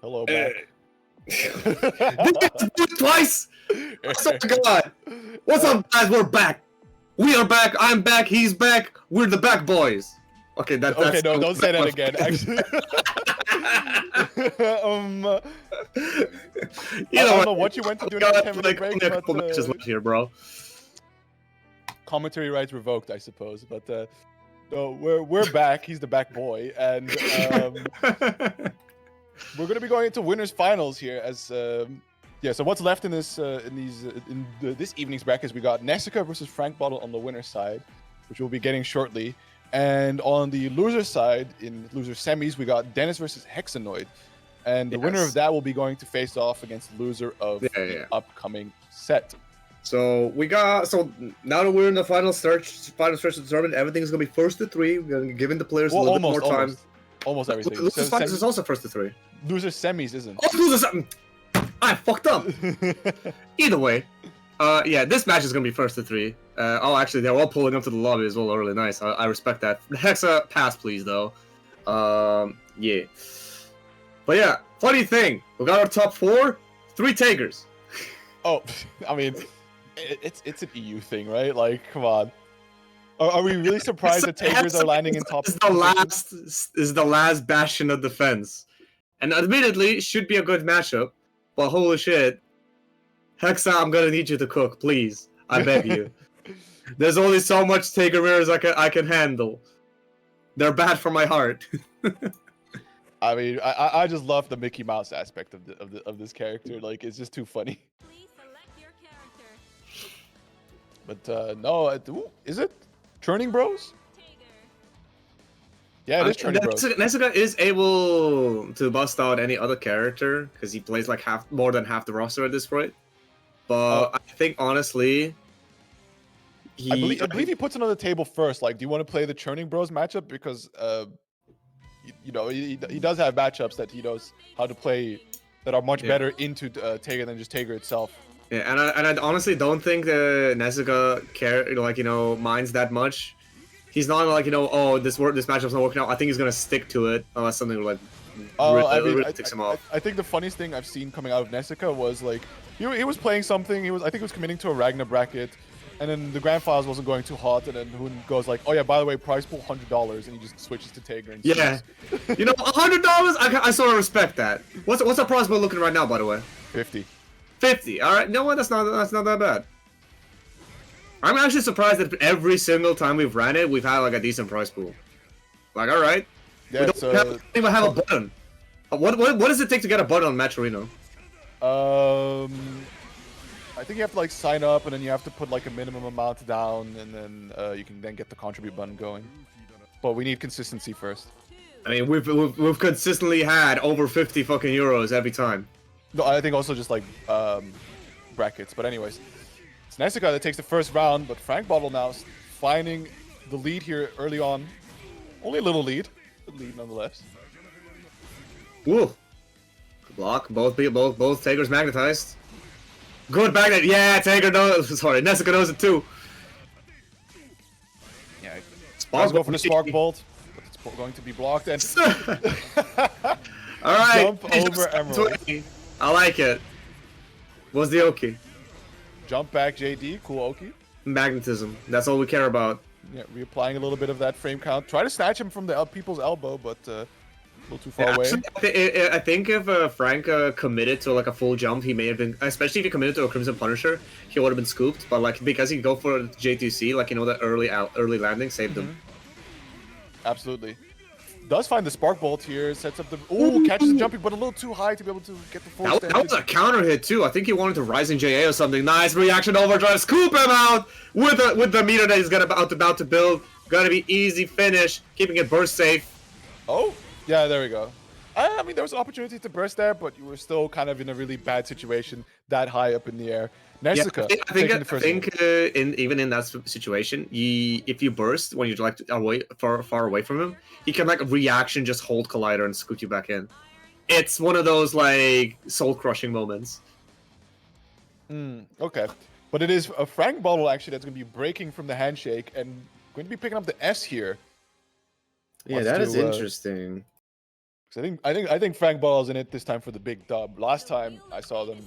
Hello, back. Twice! Oh my god! What's up, guys? We're back! We are back, I'm back, he's back, we're the back boys! Okay, that's... Okay, no, don't say that again, actually. You I know don't know what you went to do in that 10-minute break, only a couple but matches left here, bro. commentary rights revoked, I suppose. But no, we're back. He's the back boy, and we're gonna be going into winners finals here. As yeah, so what's left in this this evening's brackets? We got Nessica versus Frank Bottle on the winner's side, which we'll be getting shortly. And on the loser side, in loser semis, we got Dennis versus Hexanoid. And the winner of that will be going to face off against the loser of the upcoming set. So now that we're in the final stretch of the tournament, everything's gonna be first to 3. We're gonna giving the players a little bit more time. Almost everything. Loser finals is also first to 3. Loser semis isn't. Oh, loser I fucked up. Either way, yeah, this match is gonna be first to 3. Oh, actually, they're all pulling up to the lobby as well. Really nice. I respect that. Hexa, pass please though. Yeah. But yeah, funny thing, we got our top 4, 3 takers. Oh, I mean, it's an EU thing, right? Like, come on. Are we really surprised that takers are landing in top? This is the last bastion of defense, and admittedly, it should be a good matchup. But holy shit, Hexa, I'm gonna need you to cook, please. I beg you. There's only so much taker mirrors I can handle. They're bad for my heart. I mean, I just love the Mickey Mouse aspect of this character. Like, it's just too funny. Please select your character. But no, is it Churning Bros? Yeah, it is Churning Bros. Nessica is able to bust out any other character because he plays like more than half the roster at this point. But I think honestly, I believe he puts it on the table first. Like, do you want to play the Churning Bros matchup? Because you know, he does have matchups that he knows how to play that are much better into Tager than just Tager itself. Yeah, and I honestly don't think Nessica minds that much. He's not like, oh, this matchup's not working out. I think he's gonna stick to it unless something like really ticks him off. I think the funniest thing I've seen coming out of Nessica was like he was playing something. I think he was committing to a Ragnar bracket. And then the grand finals wasn't going too hot, and then Hoon goes like, "Oh yeah, by the way, prize pool $100," and he just switches to Tager. And yeah, $100. I sort of respect that. What's the prize pool looking right now, by the way? 50. 50. All right, you know what? That's not that bad. I'm actually surprised that every single time we've ran it, we've had like a decent prize pool. Like, all right. Yeah, we don't even have a button. What does it take to get a button on Match Arena? I think you have to like sign up, and then you have to put like a minimum amount down, and then you can then get the contribute button going. But we need consistency first. I mean, we've consistently had over 50 fucking euros every time. No, I think also just like brackets. But anyways, it's Nessica that takes the first round, but Frank Bottle now finding the lead here early on. Only a little lead, but lead nonetheless. Woo! Block. Both Tagers magnetized. Good magnet. Yeah, Tager knows. Sorry, Nessica knows it too. Yeah, I'll go for the Spark Bolt, but it's going to be blocked. And all right, jump over Emerald. I like it. What's the Oki? Jump back, JD. Cool Oki. Magnetism. That's all we care about. Yeah, reapplying a little bit of that frame count. Try to snatch him from the people's elbow, but a little too far away. Actually, I think if Frank committed to like a full jump, he may have been, especially if he committed to a Crimson Punisher, he would have been scooped. But like because he go for J2C, like that early landing saved him. Absolutely. Does find the Spark Bolt here, sets up the catches the jumping, but a little too high to be able to get the full that was a counter hit too. I think he wanted to Rising JA or something. Nice reaction overdrive, scoop him out with the meter that he's about to build. Gonna be easy finish, keeping it burst safe. Oh, yeah, there we go. I mean, there was an opportunity to burst there, but you were still kind of in a really bad situation, that high up in the air. Nessica, I think even in that situation, if you burst when you're like far away from him, he can like reaction just hold Collider and scoot you back in. It's one of those like soul crushing moments. Okay, but it is a Frank Bottle actually that's going to be breaking from the handshake and going to be picking up the S here. Yeah, that is interesting. 'Cause I think Frank Ball's in it this time for the big dub. Last time I saw them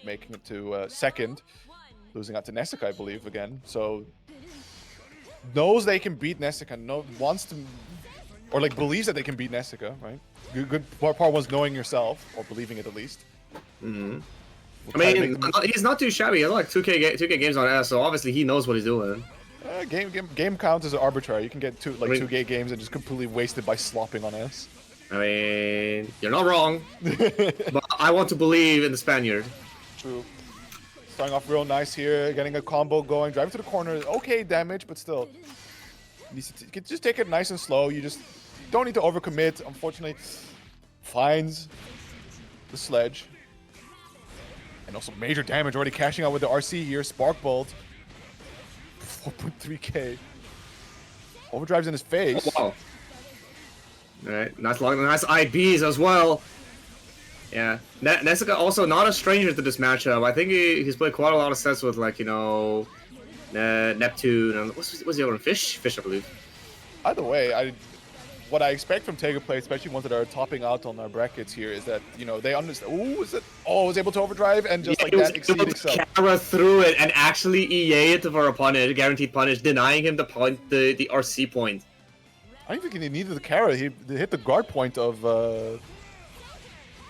making it to second, losing out to Nessica, I believe, again. So knows they can beat Nessica. Wants to, or like believes that they can beat Nessica. Right. Good part was knowing yourself or believing it at least. Mm-hmm. I mean, he's not too shabby. He has like 2K games on S, so obviously he knows what he's doing. Game count is arbitrary. You can get 2K games and just completely wasted by slopping on S. I mean, you're not wrong, but I want to believe in the Spaniard. True. Starting off real nice here, getting a combo going, driving to the corner. Okay damage, but still. Just take it nice and slow. You just don't need to overcommit. Unfortunately, finds the sledge. And also major damage already cashing out with the RC here. Spark Bolt. 4.3k. Overdrive's in his face. Oh, wow. Alright, nice IBs as well. Yeah, Nessica also not a stranger to this matchup. I think he's played quite a lot of sets with, like, you know, Neptune and what's the other one? Fish, I believe. Either way, what I expect from Tager play, especially ones that are topping out on our brackets here, is that, you know, they understand. Ooh, was able to overdrive and just like that exceed itself. Camera through it and actually EA it for opponent, guaranteed punish, denying him the RC point. I don't think he needed the Kara. He hit the guard point of. Are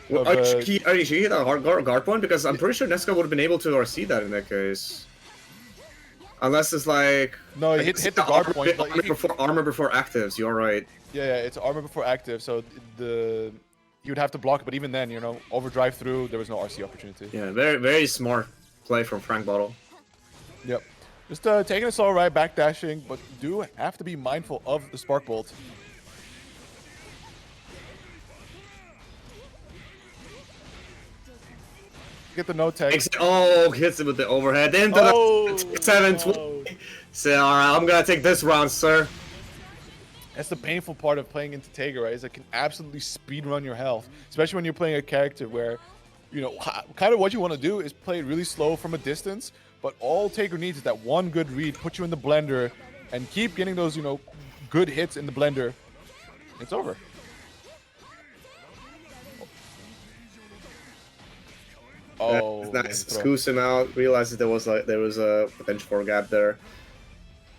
you sure he hit a hard guard point? Because I'm pretty sure Nessica would have been able to RC that in that case. Unless it's like. No, he hit the guard point. Armor before actives. You're right. Yeah, it's armor before active, so he would have to block it. But even then, you know, overdrive through, there was no RC opportunity. Yeah, very smart play from Frank Bottle. Yep. Just taking us all right, backdashing, but do have to be mindful of the Spark Bolt. Get the no tech. Oh, hits it with the overhead into the 720. So, alright, I'm gonna take this round, sir. That's the painful part of playing into Tager, right? Is it can absolutely speedrun your health, especially when you're playing a character where, you know, kind of what you want to do is play it really slow from a distance. But all Tager needs is that one good read, put you in the blender, and keep getting those, you know, good hits in the blender. It's over. Oh, nice. Scoops him out. Realizes there was a potential for a gap there.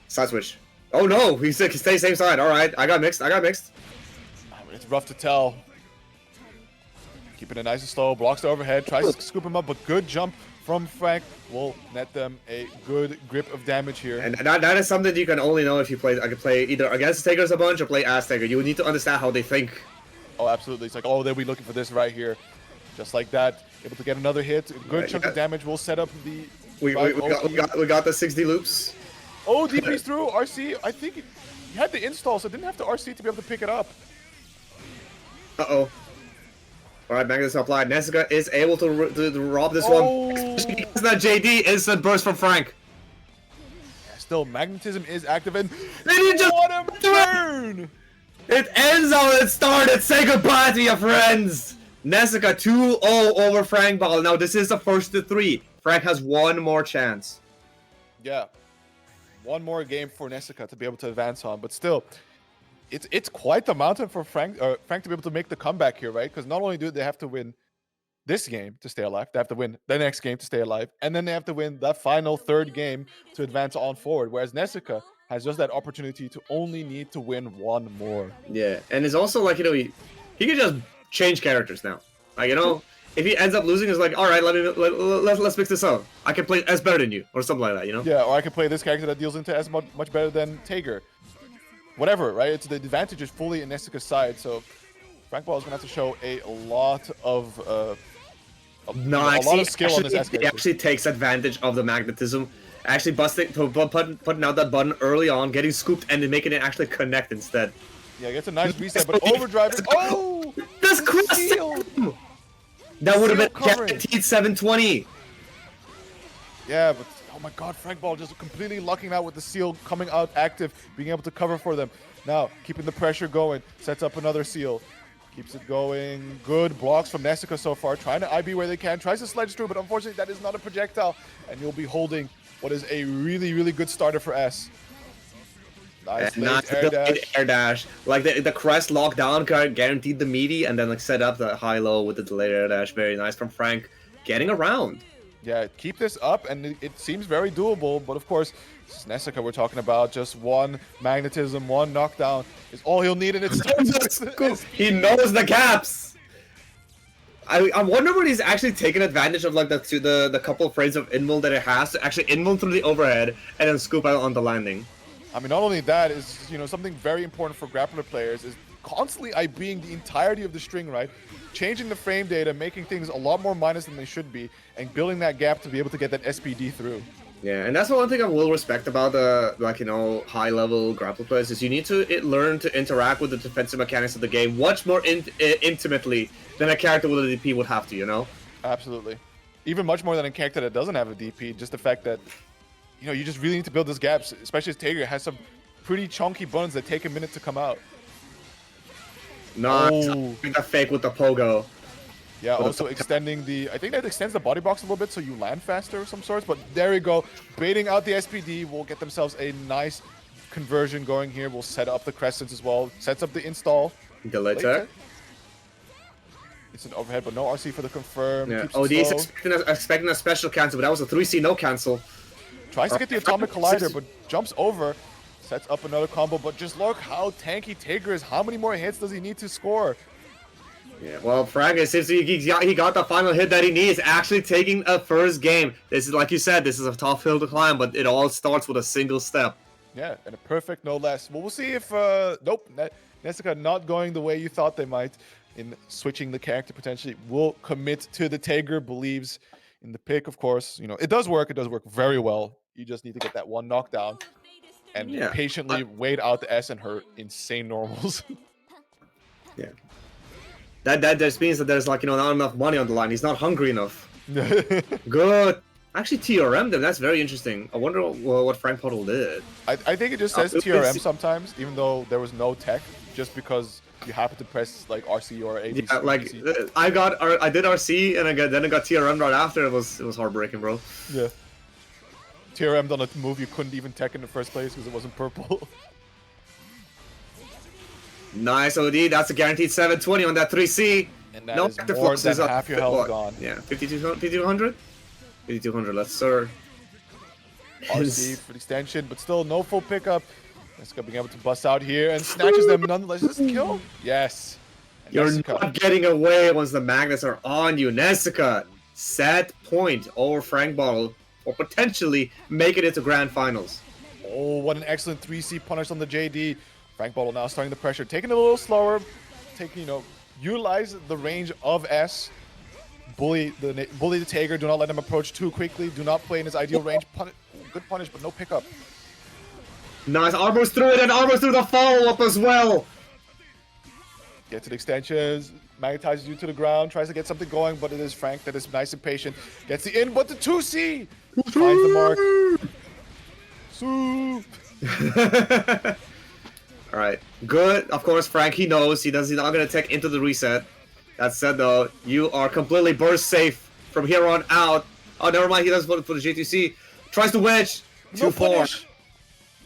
Side switch. Oh no! He stays same side. All right, I got mixed. It's rough to tell. Keeping it nice and slow. Blocks the overhead. Tries to scoop him up, but good jump from Frank will net them a good grip of damage here. And that is something you can only know if you play. I could play either against Tagers a bunch or play as Tager. You need to understand how they think. Oh, absolutely. It's like, oh, they'll be looking for this right here. Just like that. Able to get another hit. A good chunk of damage will set up the... We got the 60 loops. Oh, DP's through. RC, I think he had the install, so didn't have to RC to be able to pick it up. Uh-oh. Alright, magnetism applied. Nessica is able to rob this one. That JD instant burst from Frank. Yeah, still, magnetism is active and... What a turn! It ends how it started. Say goodbye to your friends. Nessica 2-0 over Frank Ball. Now, this is the first to 3. Frank has one more chance. Yeah. One more game for Nessica to be able to advance on, but still... It's quite the mountain for Frank to be able to make the comeback here, right? Because not only do they have to win this game to stay alive, they have to win the next game to stay alive, and then they have to win that final third game to advance on forward. Whereas Nessica has just that opportunity to only need to win one more. Yeah, and it's also like, you know, he can just change characters now. Like, you know, if he ends up losing, it's like, all right, let's mix this up. I can play S better than you, or something like that, you know? Yeah, or I can play this character that deals into S much better than Tager. Whatever, right? It's the advantage is fully in Nessica's side, so Frank Ball is gonna have to show a lot of a lot of skill on this S character. He actually takes advantage of the magnetism, actually putting out that button early on, getting scooped, and then making it actually connect instead. Yeah, gets a nice reset, but overdriving. Oh, this steal! That would have been guaranteed 720. Yeah, but oh my god, Frank Ball just completely lucking out with the seal coming out active, being able to cover for them. Now, keeping the pressure going, sets up another seal. Keeps it going. Good blocks from Nessica so far, trying to IB where they can. Tries to sledge through, but unfortunately that is not a projectile. And you'll be holding what is a really, really good starter for S. Nice And late nice air delayed dash. air dash. Like the crest lockdown guaranteed the meaty, and then like set up the high-low with the delayed air dash. Very nice from Frank. Getting around. Yeah, keep this up, and it seems very doable. But of course, this is Nessica we're talking about. Just one magnetism, one knockdown is all he'll need, and it starts with the He knows the gaps. I wonder when he's actually taking advantage of like the couple of frames of inmul that it has to actually inmul through the overhead and then scoop out on the landing. I mean, not only that is, you know, something very important for grappler players is constantly IBing the entirety of the string, right? Changing the frame data, making things a lot more minus than they should be, and building that gap to be able to get that SPD through. Yeah, and that's one thing I will respect about the high-level grappler players is you need to learn to interact with the defensive mechanics of the game much more intimately than a character with a DP would have to, you know? Absolutely. Even much more than a character that doesn't have a DP. Just the fact that, you know, you just really need to build those gaps, especially as Tager has some pretty chunky buns that take a minute to come out. Nice. Oh. The fake with the pogo. Yeah, also extending the... I think that extends the body box a little bit so you land faster of some sorts. But there we go. Baiting out the SPD will get themselves a nice conversion going here. We'll set up the crescents as well. Sets up the install. Delay tech. It's an overhead, but no RC for the confirm. Yeah. Keeps Oh, it he's slow. expecting a special cancel, but that was a 3C no cancel. Tries to get the atomic collider, but jumps over. Sets up another combo, but just look how tanky Tager is. How many more hits does he need to score? Yeah, well, Frank, it seems he got the final hit that he needs, actually taking a first game. This is, like you said, this is a tough hill to climb, but it all starts with a single step. Yeah, and a perfect no less. Well, we'll see if, nope, Nessica not going the way you thought they might in switching the character potentially. Will commit to the Tager, believes in the pick, of course. You know, it does work very well. You just need to get that one knockdown and patiently wait out the S and her insane normals. Yeah. That just means that there's like, you know, not enough money on the line. He's not hungry enough. Good. Actually, TRM them. That's very interesting. I wonder what Frank Puddle did. I think it just says TRM sometimes, even though there was no tech, just because you happen to press like RC or ABC. Yeah, like I did RC and then I got TRM right after. It was heartbreaking, bro. Yeah. TRM done a move you couldn't even tech in the first place because it wasn't purple. Nice OD. That's a guaranteed 720 on that 3C. And that is more than half your health gone. Yeah, 5200? 5200, let's sir. RC for the extension, but still no full pickup. Nessica being able to bust out here and snatches them nonetheless. Is this kill? Yes. And You're Nessica. not getting away once the magnets are on you. Nessica, set point over Frank Bottle, or potentially make it into grand finals. Oh, what an excellent 3C punish on the JD. Frank Bottle now starting the pressure, taking it a little slower, taking, you know, utilize the range of S. Bully the Tager. Do not let him approach too quickly. Do not play in his ideal range. Good punish, but no pickup. Nice, armors through it and armors through the follow-up as well. Get to the extensions, magnetizes you to the ground, tries to get something going, but it is Frank that is nice and patient. Gets the in, but the 2C! Finds the mark. Soup! Alright, good. Of course, Frank, he knows. He's not going to take into the reset. That said, though, you are completely burst safe from here on out. Oh, never mind. He does for the J2C. Tries to wedge. No 2-4. punish.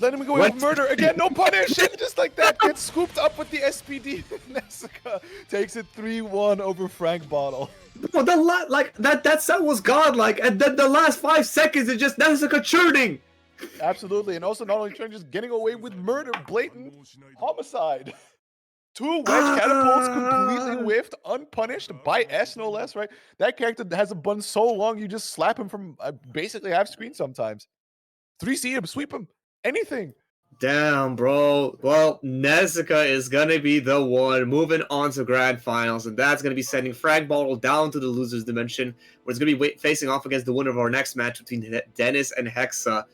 Let him go with murder again. No punish. Just like that. Gets scooped up with the SPD. Nessica takes it 3-1 over Frank Bottle. Bro, that set was godlike. And then the last 5 seconds is just Nessica churning. Absolutely. And also not only trying, just getting away with murder. Blatant homicide. 2 wedge catapults completely whiffed, unpunished by S, no less, right? That character has a bun so long, you just slap him from basically half screen sometimes. 3C him, sweep him, anything. Damn, bro. Well, Nessica is going to be the one moving on to grand finals, and that's going to be sending Frank Bottle down to the loser's dimension, where it's going to be facing off against the winner of our next match between Dennis and Hexa.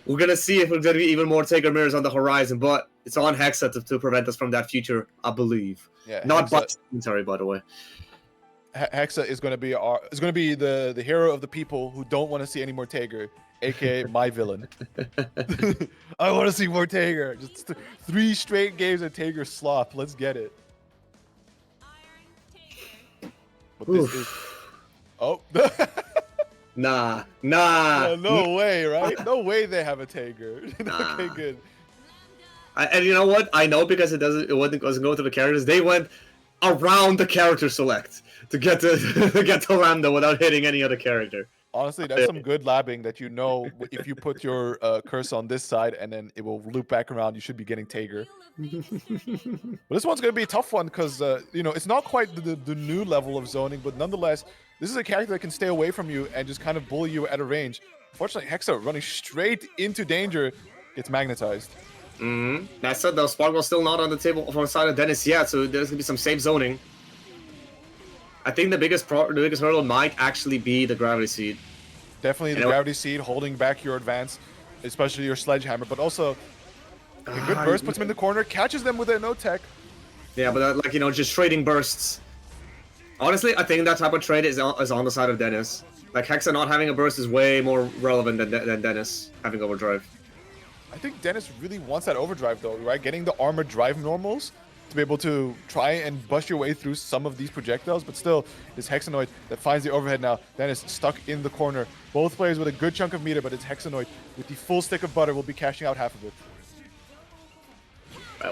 We're going to see if there's going to be even more Taker mirrors on the horizon, but it's on Hexa to prevent us from that future, I believe. Yeah, not sorry, by the way. Hexa is going to be the hero of the people who don't want to see any more Tager, aka my villain. I want to see more Tager. Just 3 straight games of Tager slop. Let's get it. But this is... Oh. Nah. No way, right? No way they have a Tager. Okay, good. And you know what? I know because it wasn't go to the characters. They went around the character select to get to to get to Lambda without hitting any other character. Honestly, that's some good labbing that you know if you put your cursor on this side and then it will loop back around, you should be getting Tager. But this one's going to be a tough one because, you know, it's not quite the new level of zoning, but nonetheless, this is a character that can stay away from you and just kind of bully you at a range. Fortunately, Hexa running straight into danger gets magnetized. That said, though, Sparkle's still not on the table from the side of Dennis yet, so there's going to be some safe zoning. I think the biggest hurdle might actually be the Gravity Seed. Definitely the Gravity Seed holding back your advance, especially your Sledgehammer, but also a good burst puts him in the corner, catches them with their no-tech. Yeah, but that, like, you know, just trading bursts. Honestly, I think that type of trade is on the side of Dennis. Like, Hexa not having a burst is way more relevant than Dennis having overdrive. I think Dennis really wants that overdrive, though, right? Getting the armored drive normals to be able to try and bust your way through some of these projectiles, but still, this Hexanoid that finds the overhead now. Dennis stuck in the corner. Both players with a good chunk of meter, but it's Hexanoid with the full stick of butter will be cashing out half of it.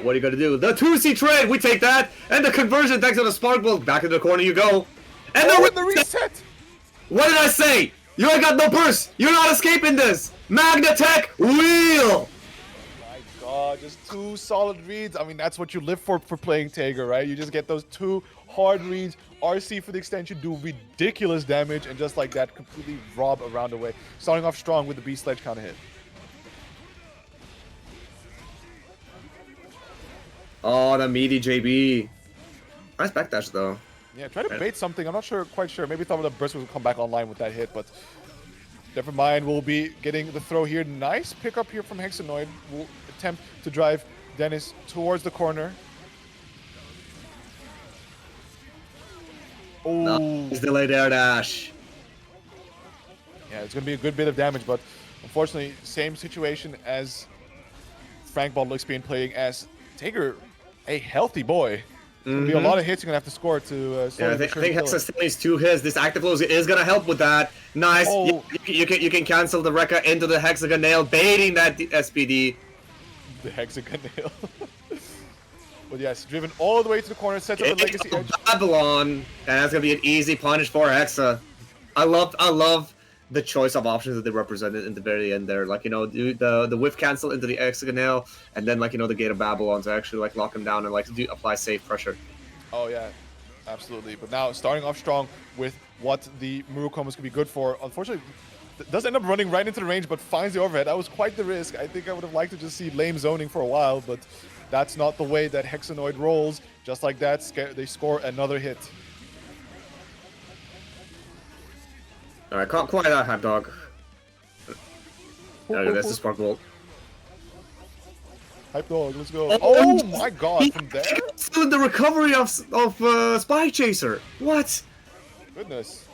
What are you gonna do? The 2C trade, we take that, and the conversion thanks to the Spark Bolt. Back in the corner you go. And the reset! What did I say? You ain't got no burst. You're not escaping this. Magnatech wheel. My God, just two solid reads. I mean, that's what you live for playing Tager, right? You just get those two hard reads. RC for the extension, do ridiculous damage, and just like that, completely rob a round away. Starting off strong with the Beast Sledge kind of hit. Oh, the meaty JB. Nice backdash though. Yeah, try to bait something. I'm not quite sure. Maybe thought the burst would come back online with that hit, but never mind. We'll be getting the throw here. Nice pickup here from Hexanoid. We'll attempt to drive Dennis towards the corner. Oh, nice delayed air dash. Yeah, it's gonna be a good bit of damage, but unfortunately, same situation as Frank Bottle being playing as Tager, a healthy boy. There's gonna be a lot of hits you're gonna have to score to. Yeah, I think Hexa still needs 2 hits. This active flow is gonna help with that. Nice. Oh. You can cancel the Rekka into the Hexagon Nail, baiting that SPD. The Hexagon Nail. But yes, driven all the way to the corner, sets up the Legacy Edge. Babylon, and that's gonna be an easy punish for Hexa. I love the choice of options that they represented in the very end there. Like, you know, do the whiff cancel into the Hexagon Nail, and then, like, you know, the Gate of Babylon to actually, like, lock him down and, like, apply safe pressure. Oh yeah, absolutely. But now starting off strong with what the Murokomas could be good for. Unfortunately, does end up running right into the range, but finds the overhead. That was quite the risk. I think I would have liked to just see lame zoning for a while, but that's not the way that Hexanoid rolls. Just like that, they score another hit. Alright, quiet that hot dog. Okay, that's the Spark Bolt. Hype dog, let's go. Oh my God, from there? Still in the recovery of Spy Chaser. What? Goodness.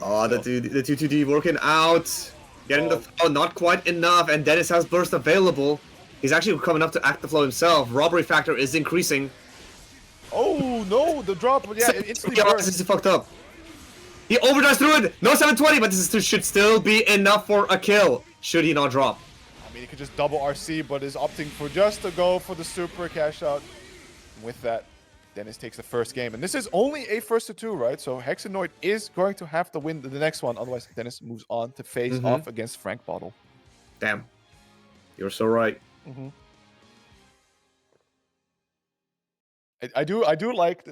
Oh, the 2-2D working out. Getting the throw, not quite enough, and Dennis has burst available. He's actually coming up to act the flow himself. Robbery factor is increasing. Oh no, the drop, yeah, it instantly burst. This is fucked up. He overdrives through it. No 720, but this should still be enough for a kill. Should he not drop? I mean, he could just double RC, but is opting for just to go for the super cash out. With that, Dennis takes the first game. And this is only a 1-2, right? So Hexanoid is going to have to win the next one. Otherwise, Dennis moves on to face off against Frank Bottle. Damn. You're so right. I do like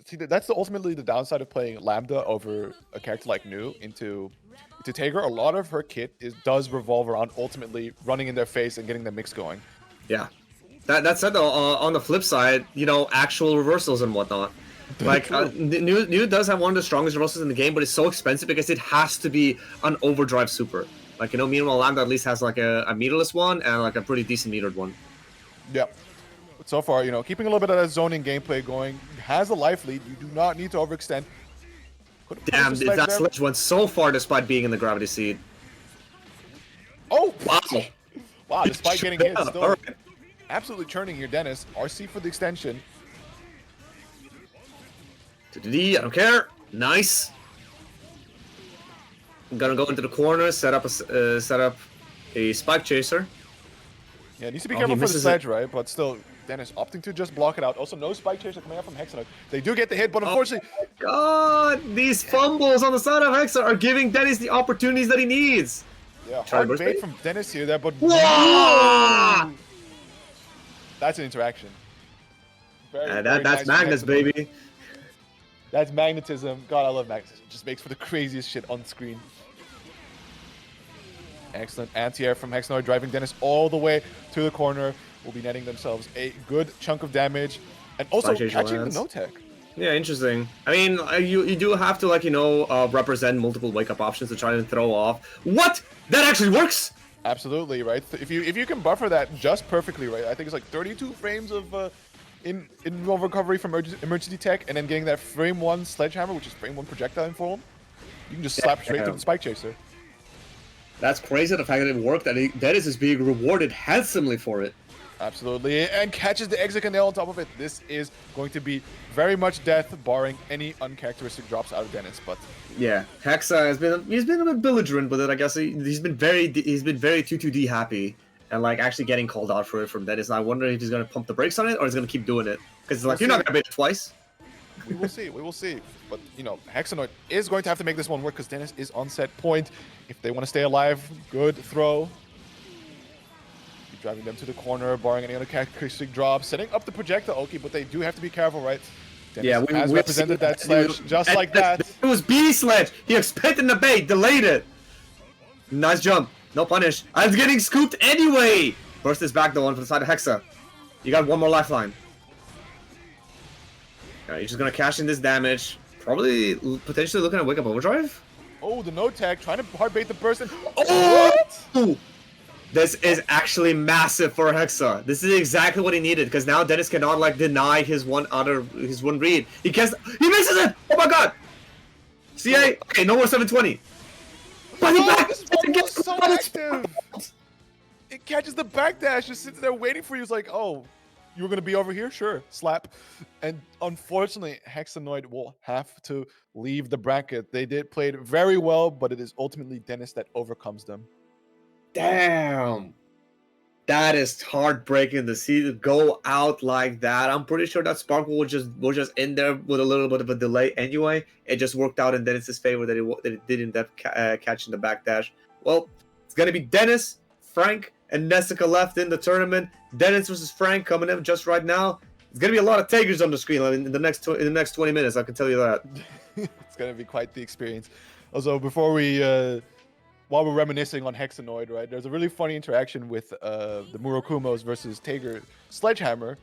see that's ultimately the downside of playing Lambda over a character like Nu into Tager. A lot of her kit does revolve around ultimately running in their face and getting the mix going. Yeah. That said, though, on the flip side, you know, actual reversals and whatnot. Like, Nu does have one of the strongest reversals in the game, but it's so expensive because it has to be an overdrive super. Like, you know, meanwhile, Lambda at least has, like, a meterless one and, like, a pretty decent metered one. Yep. But so far, you know, keeping a little bit of that zoning gameplay going, has a life lead. You do not need to overextend. Damn, that sledge went so far despite being in the Gravity Seed. Oh! Wow. Wow, despite getting hit, still right. Absolutely churning here, Dennis. RC for the extension. I don't care. Nice. I'm gonna go into the corner, set up a Spike Chaser. Yeah, needs to be Oh, careful he for the misses sledge, right? But still, Dennis opting to just block it out. Also, no spike chaser coming out from Hexanoid. They do get the hit, but unfortunately, God, these fumbles on the side of Hexa are giving Dennis the opportunities that he needs. yeah, Try to hard burst bait bait? from Dennis here there, but Whoa! that's an interaction. Very, That's nice from Magnus, Hexanoid. baby. That's magnetism. God, I love magnetism. Just makes for the craziest shit on screen. Excellent anti-air from Hexanoid, driving Dennis all the way to the corner. Will be netting themselves a good chunk of damage, and also Spike chaser catching the lands. no-tech. Yeah, interesting. I mean, you do have to, like, you know, represent multiple wake-up options to try and throw off. What? That actually works? Absolutely, right? If you can buffer that just perfectly, right? I think it's like 32 frames of in recovery from emergency tech, and then getting that frame 1 sledgehammer, which is frame 1 projectile in form. You can just slap straight through the spike chaser. That's crazy, the fact that it worked, that Dennis is being rewarded handsomely for it. Absolutely, and catches the exit nail on top of it. This is going to be very much death, barring any uncharacteristic drops out of Dennis. But yeah, Hexa has been a bit belligerent with it. I guess he's been very 2-2D happy and like actually getting called out for it from Dennis. And I wonder if he's gonna pump the brakes on it or he's gonna keep doing it because like you're not gonna bait it twice. We will see. We will see. But, you know, Hexanoid is going to have to make this one work because Dennis is on set point. If they want to stay alive, good throw. Keep driving them to the corner, barring any other characteristic drops. Setting up the projectile, okay, but they do have to be careful, right? Dennis Yeah, has represented that sledge just like that. It was B sledge. He expected the bait, delayed it. Nice jump. No punish. I was getting scooped anyway. Burst this back, the one from the side of Hexa. You got one more lifeline. Alright, you're just gonna cash in this damage. Probably potentially looking at Wake Up Overdrive. Oh, the no tag, trying to hard bait the person. Oh! What? This is actually massive for Hexa. This is exactly what he needed because now Dennis cannot like deny his one read. He misses it. Oh my god. CA. Okay, no more 720. But he back. This one was so active. It catches the backdash, just sits there waiting for you. It's like, oh, you were gonna be over here? Sure, slap. And unfortunately, Hexanoid will have to leave the bracket. They did play it very well, but it is ultimately Dennis that overcomes them. Damn. That is heartbreaking to see it go out like that. I'm pretty sure that Sparkle was just in there with a little bit of a delay anyway. It just worked out in Dennis's favor that it did end up catching the backdash. Well, it's gonna be Dennis, Frank, and Nessica left in the tournament. Dennis versus Frank coming in just right now. It's gonna be a lot of Tigers on the screen in the next 20 minutes. I can tell you that. It's gonna be quite the experience. Also, before we while we're reminiscing on Hexanoid, right? There's a really funny interaction with the Murokumos versus Tager Sledgehammer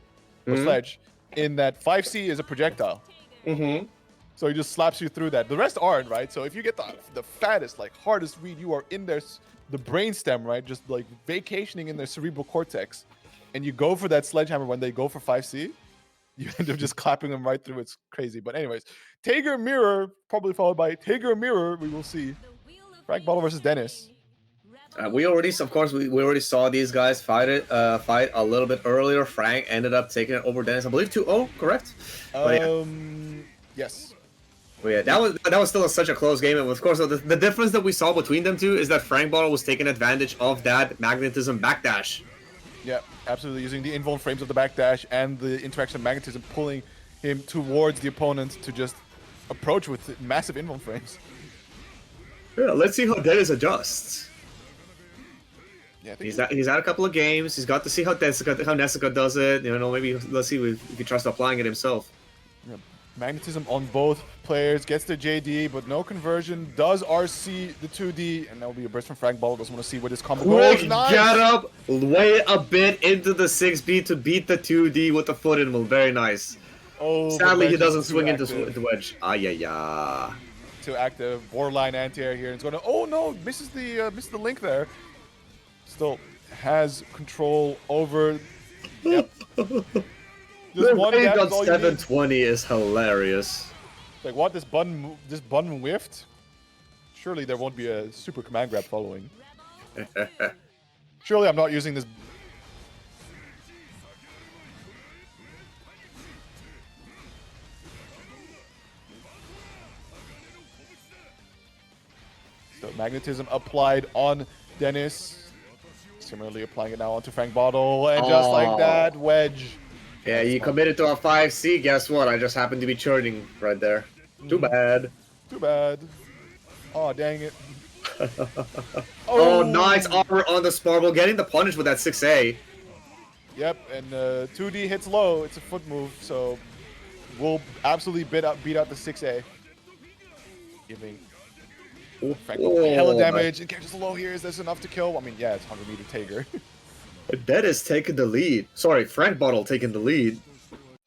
or Sledge in that 5C is a projectile. So he just slaps you through that. The rest aren't, right? So if you get the fattest, like hardest read, you are in there, the brainstem, right? Just like vacationing in their cerebral cortex, and you go for that Sledgehammer when they go for 5C, you end up just clapping them right through. It's crazy. But anyways, Tager Mirror, probably followed by Tager Mirror, we will see. Frank Bottle versus Dennis. We already saw these guys fight a little bit earlier. Frank ended up taking it over Dennis, I believe 2-0, correct? Yes. Well, yeah, that was still such a close game, and of course the difference that we saw between them two is that Frank Bottle was taking advantage of that magnetism backdash. Yeah, absolutely, using the invuln frames of the backdash and the interaction of magnetism, pulling him towards the opponent to just approach with massive invuln frames. Yeah, let's see how Dennis adjusts. Yeah, he's had a couple of games. He's got to see how Nessica does it. You know, maybe let's see if he tries applying it himself. Yeah, magnetism on both players, gets the JD, but no conversion. Does RC the 2D, and that will be a burst from Frank Ball. Doesn't want to see where this combo goes. Nice. Get up, way a bit into the 6B to beat the 2D with the foot in. Very nice. Oh, sadly he doesn't swing into the wedge. Yeah. Too active, borderline anti-air here. It's going to, oh no, misses the link there. Still has control over. Yep. The way on 720 is hilarious. Like what, this button whiffed? Surely there won't be a super command grab following. Surely I'm not using this. So magnetism applied on Dennis. Similarly, applying it now onto Frank Bottle, and just like that, wedge. Yeah, you committed to a 5C. Guess what? I just happened to be churning right there. Too bad. Too bad. Oh, dang it. Oh, nice armor on the Sparble, getting the punish with that 6A. Yep, and 2D hits low. It's a foot move, so we'll absolutely beat out the 6A. Giving Frank hella damage. And character's low here. Is this enough to kill? I mean, yeah, it's 100 meter Tager. That is taking the lead. Sorry, Frank Bottle taking the lead.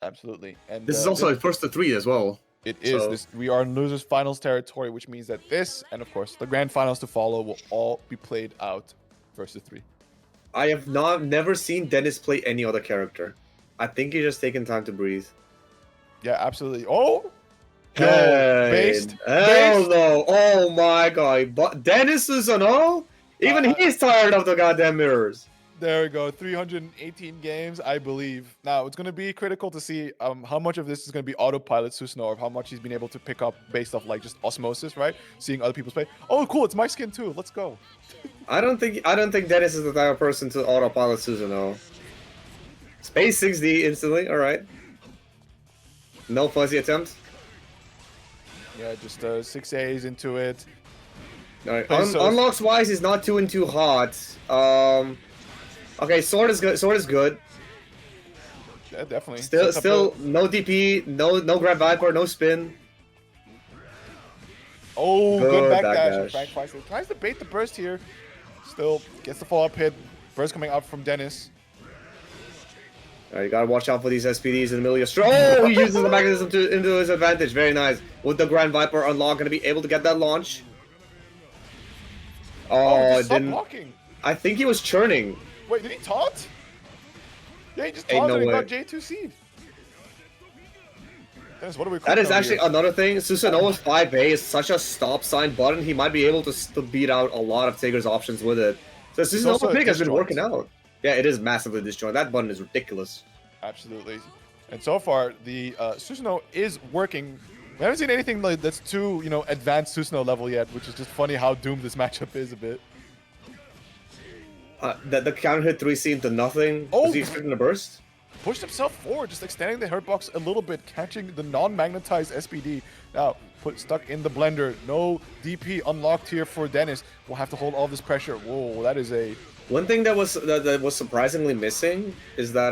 Absolutely. And this is also a first to 3 as well. It is. We are in losers finals territory, which means that this and of course the grand finals to follow will all be played out versus 3. I have never seen Dennis play any other character. I think he's just taking time to breathe. Yeah, absolutely. Oh, based. Hell no! Oh my god! But Dennis is an O. Even he's tired of the goddamn mirrors. There we go. 318 games, I believe. Now, it's going to be critical to see how much of this is going to be autopilot Susanoo, or how much he's been able to pick up based off like just osmosis, right? Seeing other people's play. Oh, cool. It's my skin too. Let's go. I don't think Dennis is the type of person to autopilot Susanoo. Space 6D instantly. All right. No fuzzy attempt. Yeah, just 6As into it. All right. Unlocks wise, he's not too hot. Okay, sword is good. Sword is good. Yeah, definitely. Still no DP, no grab viper, no spin. Oh, good backdash. Frank Feisler tries to bait the burst here. Still gets the follow-up hit. Burst coming out from Dennis. Alright, you gotta watch out for these SPDs in the middle of your string. Oh, he uses the mechanism into his advantage. Very nice. With the Grand Viper unlock, gonna be able to get that launch. Oh, didn't. Blocking. I think he was churning. Wait, did he taunt? Yeah, he just taunted and got J2 seed. Dennis, what are we? That is actually another thing. Susanoo's 5A is such a stop sign button. He might be able to beat out a lot of Tager's options with it. So Susanoo's pick has been working out. Yeah, it is massively disjointed. That button is ridiculous. Absolutely. And so far, the Susanoo is working. We haven't seen anything like that's too, advanced Susanoo level yet, which is just funny how doomed this matchup is a bit. The counter hit 3C into nothing. Oh, was he expecting a burst? Pushed himself forward, just extending the hurt box a little bit, catching the non-magnetized SPD. Now, stuck in the blender. No DP unlocked here for Dennis. We'll have to hold all this pressure. Whoa, that is a... One thing that was surprisingly missing is that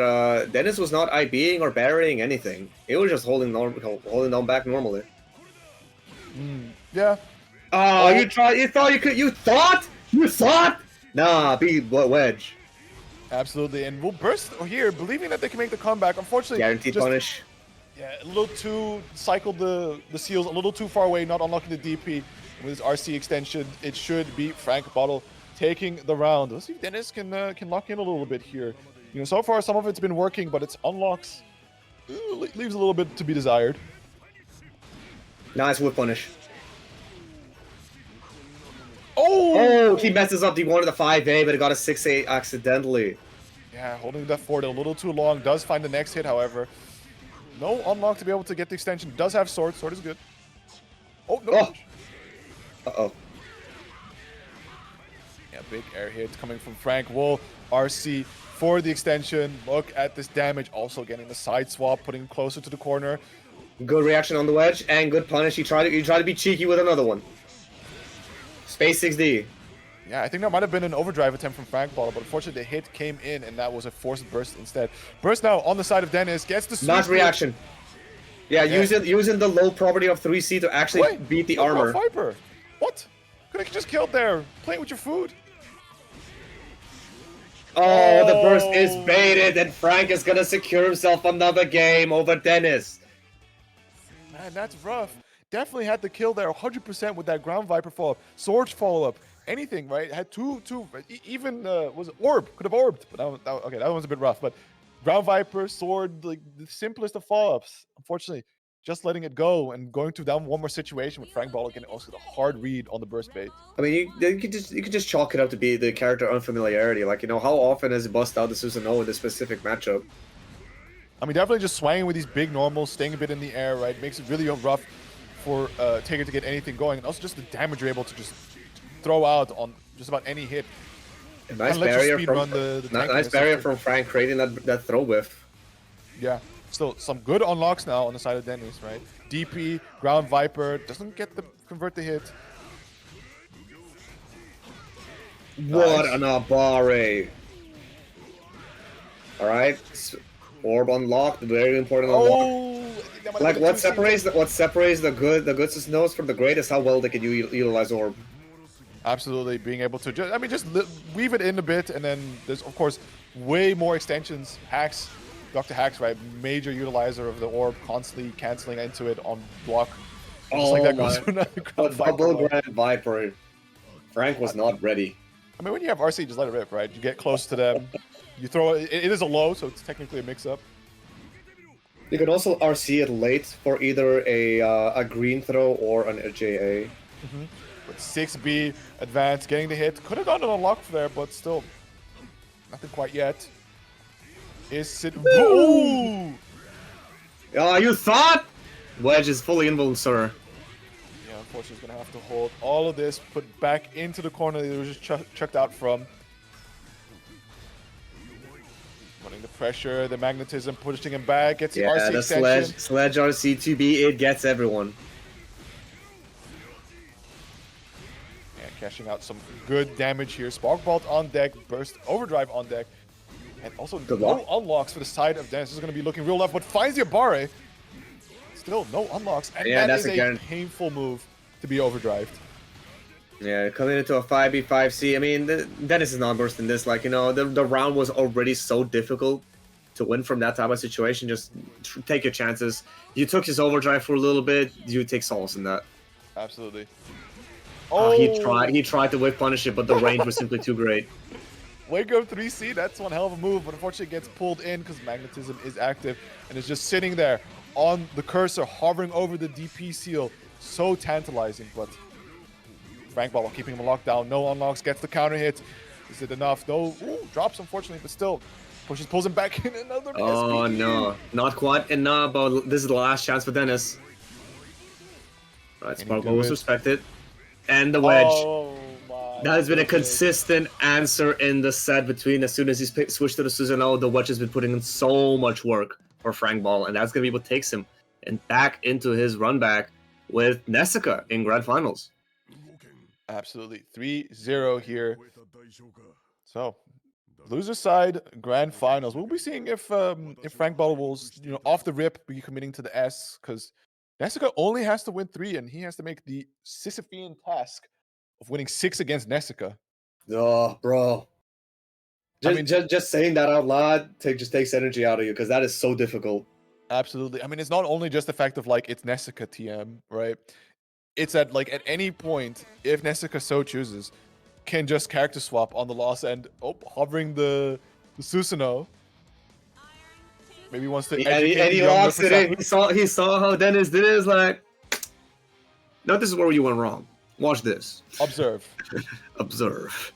Dennis was not IBing or burying anything. He was just holding down back normally. Yeah. Oh, you thought? Nah, be wedge. Absolutely, and we'll burst here, believing that they can make the comeback. Unfortunately, guaranteed punish. Yeah, a little too cycled the seals a little too far away, not unlocking the DP with his RC extension. It should be Frank Bottle taking the round. Let's see if Dennis can lock in a little bit here. So far some of it's been working, but its unlocks leaves a little bit to be desired. Nice whip punish. Oh, he messes up. He wanted a 5A, but he got a 6A accidentally. Yeah, holding that forward a little too long. Does find the next hit, however. No unlock to be able to get the extension. Does have sword. Sword is good. Oh, no. Uh-oh. Yeah, big air hit coming from Frank. Will RC for the extension. Look at this damage. Also getting the side swap, putting him closer to the corner. Good reaction on the wedge and good punish. He tried to be cheeky with another one. Space 6D. Yeah, I think that might have been an overdrive attempt from Frank Bottle, but unfortunately the hit came in and that was a forced burst instead. Burst now on the side of Dennis, gets the sweep. Not reaction. Yeah, using the low property of 3C to actually beat the armor. Viper. What? Could have just killed there. Playing with your food. Oh, the burst is baited and Frank is gonna secure himself another game over Dennis. Man, that's rough. Definitely had the kill there 100% with that ground viper follow-up. Sword follow-up. Anything, right? Had two even was it orb? Could have orbed, but that one's a bit rough. But ground viper, sword, like the simplest of follow-ups. Unfortunately, just letting it go and going to down one more situation with Frank Bottle getting also the hard read on the burst bait. I mean, you could just chalk it up to be the character unfamiliarity. Like, how often has he bust out the Susanoo in this specific matchup? I mean, definitely just swinging with these big normals, staying a bit in the air, right? Makes it really rough for Tager to get anything going, and also just the damage you're able to just throw out on just about any hit. Nice And let you barrier speed from run the nice tankiness barrier of the- from Frank creating that throw whiff. Yeah. Still, some good unlocks now on the side of Dennis, right? DP, Ground Viper, doesn't get the convert the hit. What Nice. an abare! Alright. Orb unlocked, very important unlock. Oh, I think that might have Like been a 2C. what separates the good Susanoes from the great is how well they can utilize orb. Absolutely, being able to just weave it in a bit, and then there's of course way more extensions. Hacks, Dr. Hacks, right? Major utilizer of the orb, constantly canceling into it on block. Just like that goes for another Ground Viper Double block. Grand Viper. Frank was not ready. I mean, when you have RC, just let it rip, right? You get close to them, you throw it. It is a low, so it's technically a mix-up. You can also RC it late for either a green throw or an JA. With 6B advance, getting the hit. Could have gotten an unlock there, but still nothing quite yet. Is it? Ooh! You thought? Wedge is fully invulnerable, sir. Yeah, unfortunately, he's gonna have to hold all of this, put back into the corner that he was just chucked out from. Running the pressure, the magnetism, pushing him back, gets the RC the extension. sledge RC 2B, it gets everyone. Yeah, cashing out some good damage here. Spark Bolt on deck, Burst Overdrive on deck. And also no unlocks for the side of Dennis. This is going to be looking real left, but finds the Abare. Still no unlocks, and Yeah, that that's is a painful move to be overdrived. Yeah, coming into a 5B, 5C. I mean, Dennis is not worse than this. Like, you know, the round was already so difficult to win from that type of situation. Just take your chances. You took his overdrive for a little bit. You take solace in that. Absolutely. Oh, he tried to whip punish it, but the range was simply too great. Wake up 3C, that's one hell of a move, but unfortunately it gets pulled in because magnetism is active and is just sitting there on the cursor, hovering over the DP seal. So tantalizing, but Frank Bottle keeping him locked down. No unlocks, gets the counter hit. Is it enough? No. Ooh, drops unfortunately, but still. Pulls him back in another Oh SPD. no, not quite enough, but this is the last chance for Dennis. Right, Sparkle was respected. And the wedge. Oh my. That has been a consistent answer in the set between as soon as he's switched to the Susanoo, the wedge has been putting in so much work for Frank Ball, and that's going to be what takes him and back into his run back with Nessica in Grand Finals. Absolutely. 3-0 here. So, loser side, Grand Finals. We'll be seeing if Frank Ball will, off the rip be committing to the S, because Nessica only has to win 3, and he has to make the Sisyphean task of winning 6 against Nessica. Oh, bro. Just saying that out loud just takes energy out of you, because that is so difficult. Absolutely. I mean, it's not only just the fact of, like, it's Nessica TM, right? It's at, like, at any point, if Nessica so chooses, can just character swap on the loss end. Oh, hovering the Susanoo. Maybe he wants to educate and he locks it in. He saw how Dennis did it. It's like, no, this is where you went wrong. Watch this. Observe. Observe.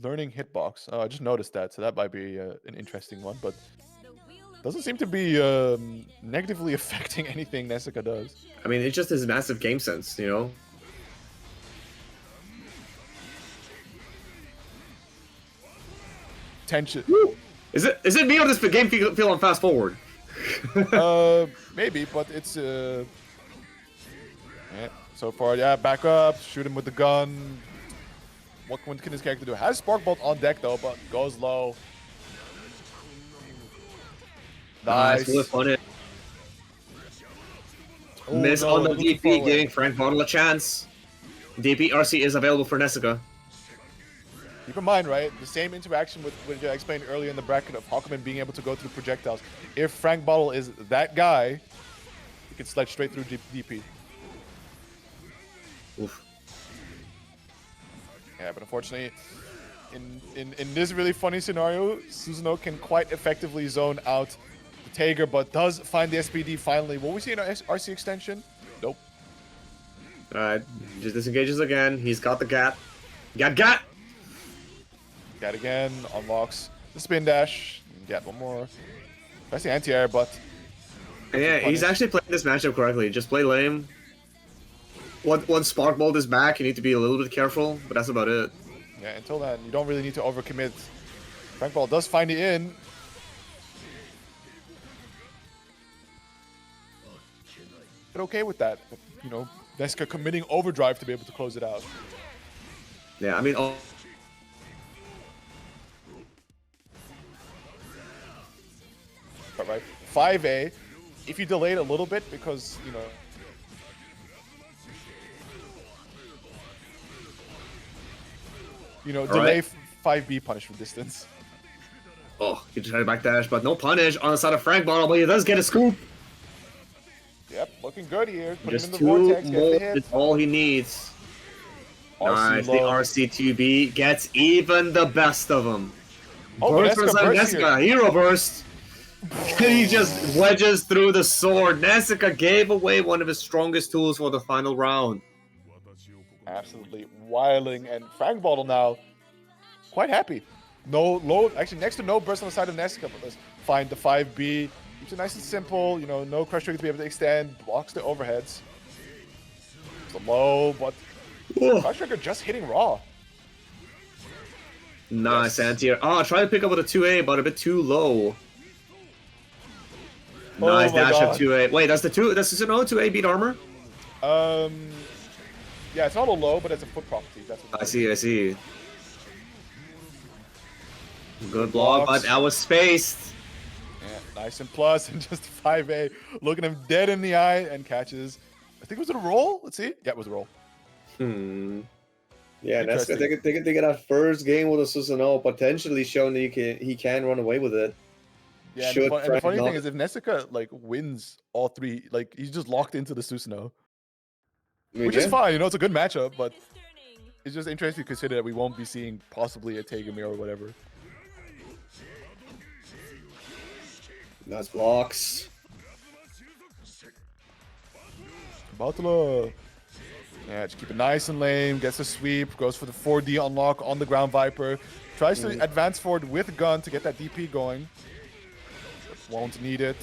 Learning hitbox. Oh, I just noticed that, so that might be an interesting one, but doesn't seem to be negatively affecting anything Nessica does. I mean, it's just his massive game sense, you know? Tension. Woo. Is it me or this game feel on fast forward? Maybe, but it's yeah, so far, yeah, back up, shoot him with the gun. What can his character do? Has Spark Bolt on deck though, but goes low. Nice. On it. Ooh, Miss no, on the looking DP, giving Frank Bottle a chance. DP RC is available for Nessica. Keep in mind, right, the same interaction with what I explained earlier in the bracket of Hawkman being able to go through projectiles. If Frank Bottle is that guy, he can slide straight through DP. Oof. Yeah, but unfortunately, in this really funny scenario, Susanoo can quite effectively zone out the Tager, but does find the SPD finally. Will we see an RC extension? Nope. Alright, just disengages again. He's got the gap. Got! Got again, unlocks the spin dash. Get one more. That's the anti-air, but... Yeah, he's actually playing this matchup correctly. Just play lame. Once Spark Bolt is back, you need to be a little bit careful, but that's about it. Yeah, until then, you don't really need to overcommit. Frank Ball does find it in. But okay with that. But, you know, Neska committing overdrive to be able to close it out. Yeah, I mean, all Right. 5A. If you delay it a little bit because, delay 5B punish from distance. oh, he tried to backdash, but no punish on the side of Frank Bottle, but he does get a scoop. Yep, looking good here. Put Just him in the two vortex, get more the hit. is all he needs. Nice, the low. RC2B gets even the best of him. Oh, Burst Neska from burst here. Neska, hero burst. He just wedges through the sword. Neska gave away one of his strongest tools for the final round. Absolutely wiling, and Frank Bottle now quite happy. No low, actually next to no burst on the side of Neska, but let's find the 5B. Keeps it nice and simple, no crush trigger to be able to extend, blocks the overheads. It's a low, but crush trigger just hitting raw. Nice, Yes. anti-air. Oh, try to pick up with a 2A, but a bit too low. Oh Nice my dash God. of 2A. Wait, that's the 2A beat armor? Yeah, it's not a low, but it's a foot property. That's what I see. Good block, blocks. but that was spaced. Yeah, nice and plus, and just 5A looking him dead in the eye and catches. I think it was a roll. Let's see. Yeah, it was a roll. Yeah, Neska Interesting. taking that first game with a Susanoo, potentially showing that he can run away with it. Yeah, Should and the funny Frank thing is, if Nessica wins all three, he's just locked into the Susanoo, which is fine. It's a good matchup, but it's just interesting to consider that we won't be seeing possibly a Tegami or whatever. Nice blocks. Battle. Yeah, just keep it nice and lame. Gets a sweep. Goes for the 4D unlock on the ground Viper. Tries to advance forward with gun to get that DP going. But won't need it.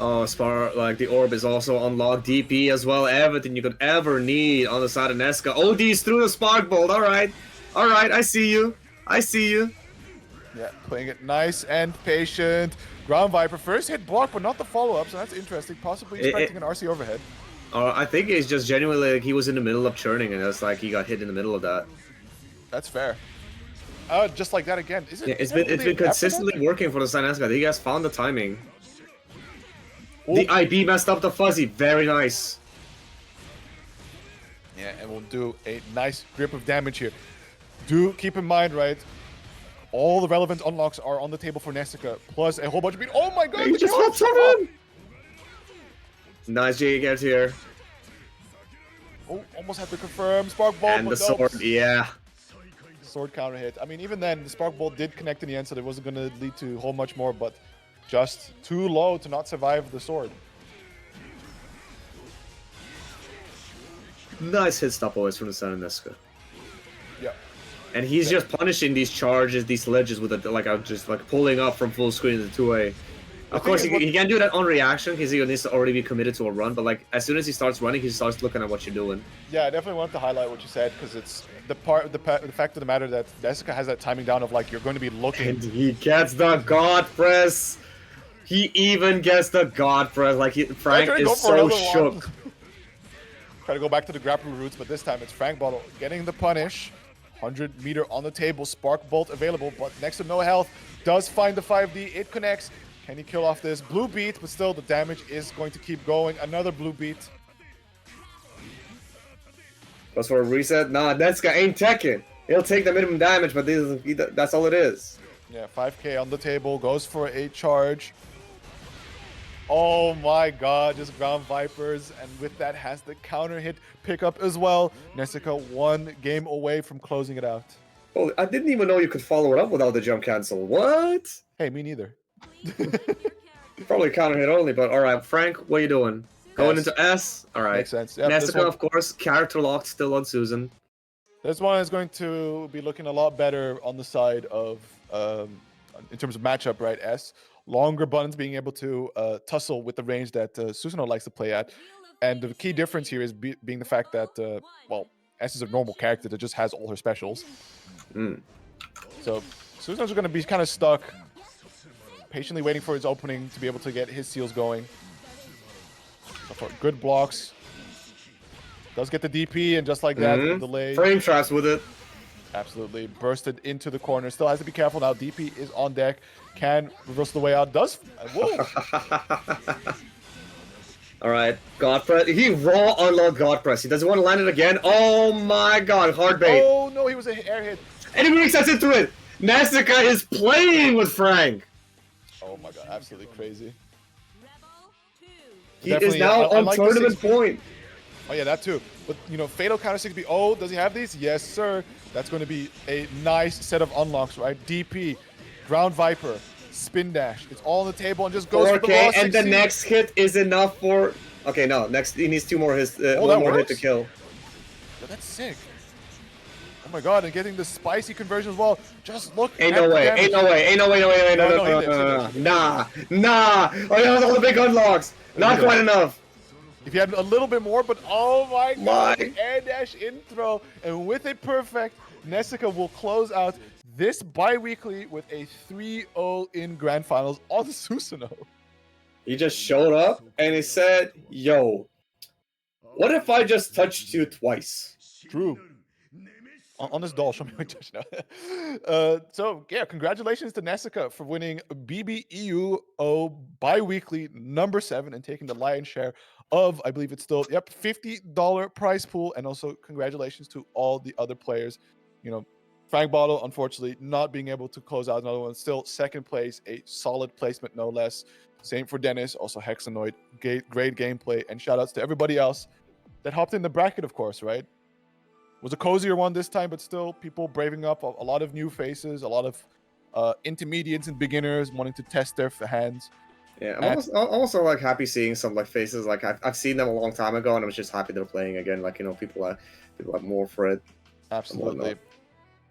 Oh, the orb is also unlocked. DP as well. Everything you could ever need on the side of Neska. OD's through the Spark Bolt. Alright, I see you. Yeah, playing it nice and patient. Ground Viper, first hit block, but not the follow-up, so that's interesting. Possibly expecting an RC overhead. I think it's just genuinely like he was in the middle of churning and it's like he got hit in the middle of that. That's fair. Just like that again. It's been consistently working for the Sineska. He has found the timing. The IB messed up the fuzzy. Very nice. Yeah, and we'll do a nice grip of damage here. Do keep in mind, right? All the relevant unlocks are on the table for Nessica, plus a whole bunch of beat. Oh my god! He just hopped on him! Nice J gets here. Oh, almost had to confirm. Spark Bolt. And the sword, yeah. Sword counter hit. I mean, even then, the Spark Bolt did connect in the end, so it wasn't going to lead to a whole much more, but just too low to not survive the sword. Nice hit stop always from the Sun and Neska. Yeah. And he's just punishing these charges, these ledges with just pulling up from full screen into 2A. Of course, he can't do that on reaction because he needs to already be committed to a run. But as soon as he starts running, he starts looking at what you're doing. Yeah, I definitely wanted to highlight what you said because it's the fact of the matter that Nessica has that timing down of you're going to be looking. And he gets the God Press. He even gets the God Press. Frank is so shook. Try to go back to the grappler roots, but this time it's Frank Bottle getting the punish. 100 meter on the table, Spark Bolt available, but next to no health. Does find the 5D, it connects. Can he kill off this blue beat? But still, the damage is going to keep going. Another blue beat. Goes for a reset. Nah, Neska ain't teching. He'll take the minimum damage, but that's all it is. Yeah, 5k on the table. Goes for a charge. Oh my god, just ground Vipers. And with that, has the counter hit pickup as well. Nessica 1 game away from closing it out. Oh, I didn't even know you could follow it up without the jump cancel. What? Hey, me neither. Probably counter hit only, but alright, Frank, what are you doing? Going into S? Alright. Makes sense. Yep, Nessica, of course, character locked still on Susan. This one is going to be looking a lot better on the side of, in terms of matchup, right? S. Longer buttons being able to tussle with the range that Susanoo likes to play at. And the key difference here is being the fact that, well, S is a normal character that just has all her specials. Mm. So Susanoo's going to be kind of stuck, patiently waiting for his opening to be able to get his seals going. So for good blocks. Does get the DP, and just like that, the delay. Frame traps with it. Absolutely. Bursted into the corner. Still has to be careful now. DP is on deck. Can reverse the way out. Does. Whoa. All right. God press. He raw unlocked God press. He doesn't want to land it again. Oh my god. Hard bait. Oh, no. He was an air hit. And he makes sense into it. Nasica is playing with Frank. Oh my god. Absolutely crazy. He is now on tournament point. Oh yeah, that too. But you know, Fatal counter 6B. Oh, does he have these? Yes, sir. That's going to be a nice set of unlocks, right? DP, Ground Viper, Spin Dash. It's all on the table and just goes for the raw 16. And the next hit is enough for. Okay, no. Next, he needs 2 more hits. One more hit to kill. Yeah, that's sick. Oh my god, and getting the spicy conversion as well. Just look. Ain't no way. Ain't no way. Ain't no way. No way. No. Nah. Nah. Oh yeah, all the big unlocks. Not quite enough. If you had a little bit more, but oh my god, air dash in throw, and with it perfect, Nesica will close out this bi-weekly with a 3-0 in grand finals on Susanoo. He just showed up and he said, yo, what if I just touched you twice? True. On this doll, show me my touch now. So yeah, congratulations to Nesica for winning EUO Bi-Weekly number 7 and taking the lion's share of, I believe it's still, $50 prize pool. And also congratulations to all the other players. You know, Frank Bottle, unfortunately, not being able to close out another one. Still second place, a solid placement, no less. Same for Dennis, also Hexanoid. Great gameplay. And shout outs to everybody else that hopped in the bracket, of course, right? Was a cozier one this time, but still people braving up. A lot of new faces, a lot of intermediates and beginners wanting to test their hands. Yeah, I'm also like happy seeing some like faces like I've seen them a long time ago, and I was just happy they're playing again. Like, you know, people are more for it. Absolutely.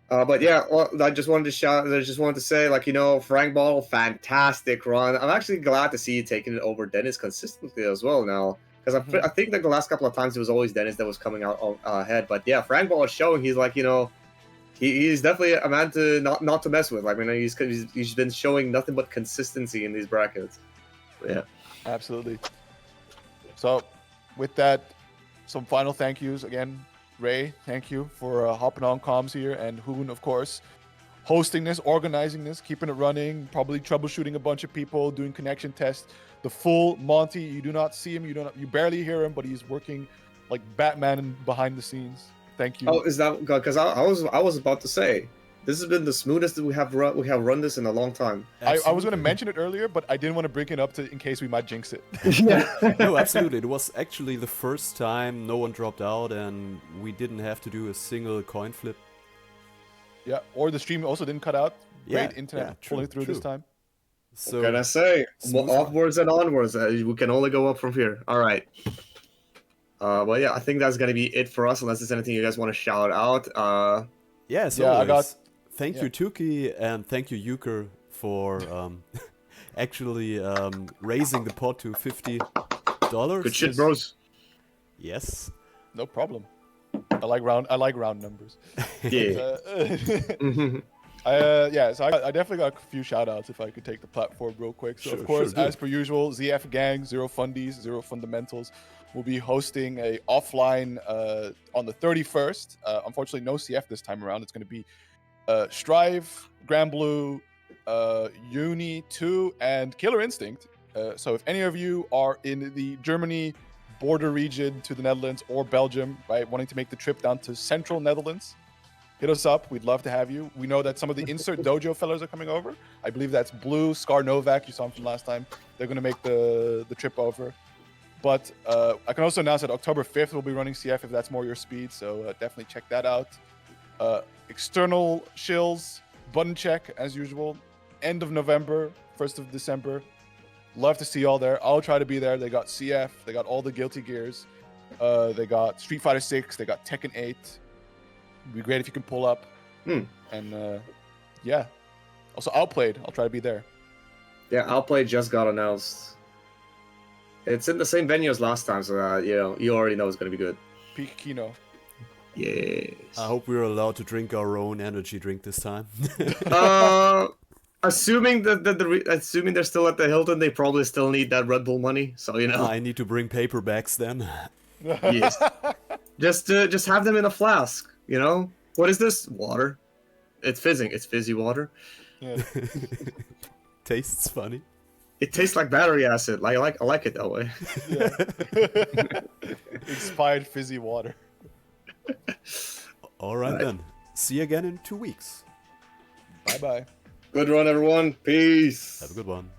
But yeah, well, I just wanted to say, like, you know, Frank Bottle, fantastic run. I'm actually glad to see you taking it over Dennis consistently as well now. Because I think that the last couple of times it was always Dennis that was coming out ahead. But yeah, Frank Ball is showing he's like, you know, he's definitely a man to not to mess with. Like, I mean, he's been showing nothing but consistency in these brackets. Yeah, absolutely. So with that, some final thank yous again. Ray, thank you for hopping on comms here, and Hoon, of course, hosting this, organizing this, keeping it running, probably troubleshooting a bunch of people, doing connection tests. The full Monty, you do not see him, you barely hear him, but he's working like Batman behind the scenes. Thank you. Oh, is that because I was about to say this has been the smoothest that we have run this in a long time. I was going to mention it earlier, but I didn't want to bring it up in case we might jinx it. No, absolutely. It was actually the first time no one dropped out and we didn't have to do a single coin flip. Yeah, or the stream also didn't cut out. Great internet pulling through this time. So, what can I say? Offwards and onwards. We can only go up from here. All right. Well, yeah, I think that's going to be it for us, unless there's anything you guys want to shout out. Yes, always. Thank you, Tuki, and thank you, Euchre, for actually raising the pot to $50. Good shit, bros. Yes. No problem. I like round numbers. Yeah. So I definitely got a few shout outs if I could take the platform real quick. So, of course, as per usual, ZF Gang, Zero Fundies, Zero Fundamentals will be hosting a offline on the 31st. Unfortunately, no CF this time around. It's going to be Strive, Grand Blue, Uni 2, and Killer Instinct. So if any of you are in the Germany border region to the Netherlands or Belgium, right, wanting to make the trip down to central Netherlands, hit us up. We'd love to have you. We know that some of the Insert Dojo fellas are coming over. I believe that's Blue, Scar Novak. You saw him from last time. They're going to make the trip over. But I can also announce that October 5th we'll be running CF if that's more your speed. So definitely check that out. External shills, button check as usual. End of November, 1st of December. Love to see y'all there. I'll try to be there. They got CF. They got all the Guilty Gears. They got Street Fighter 6. They got Tekken 8. It'd be great if you can pull up. And yeah. Also, Outplayed. I'll try to be there. Yeah, Outplayed just got announced. It's in the same venue as last time, so you know, you already know it's going to be good. Peak Kino. Yes. I hope we're allowed to drink our own energy drink this time. Assuming assuming they're still at the Hilton, they probably still need that Red Bull money. So you know. I need to bring paper bags then. Yes. Just have them in a flask. You know. What is this? Water. It's fizzing. It's fizzy water. Yeah. Tastes funny. It tastes like battery acid. I like it that way. Yeah. Expired fizzy water. Alright then. See you again in 2 weeks. Bye bye. Good run, everyone. Peace. Have a good one.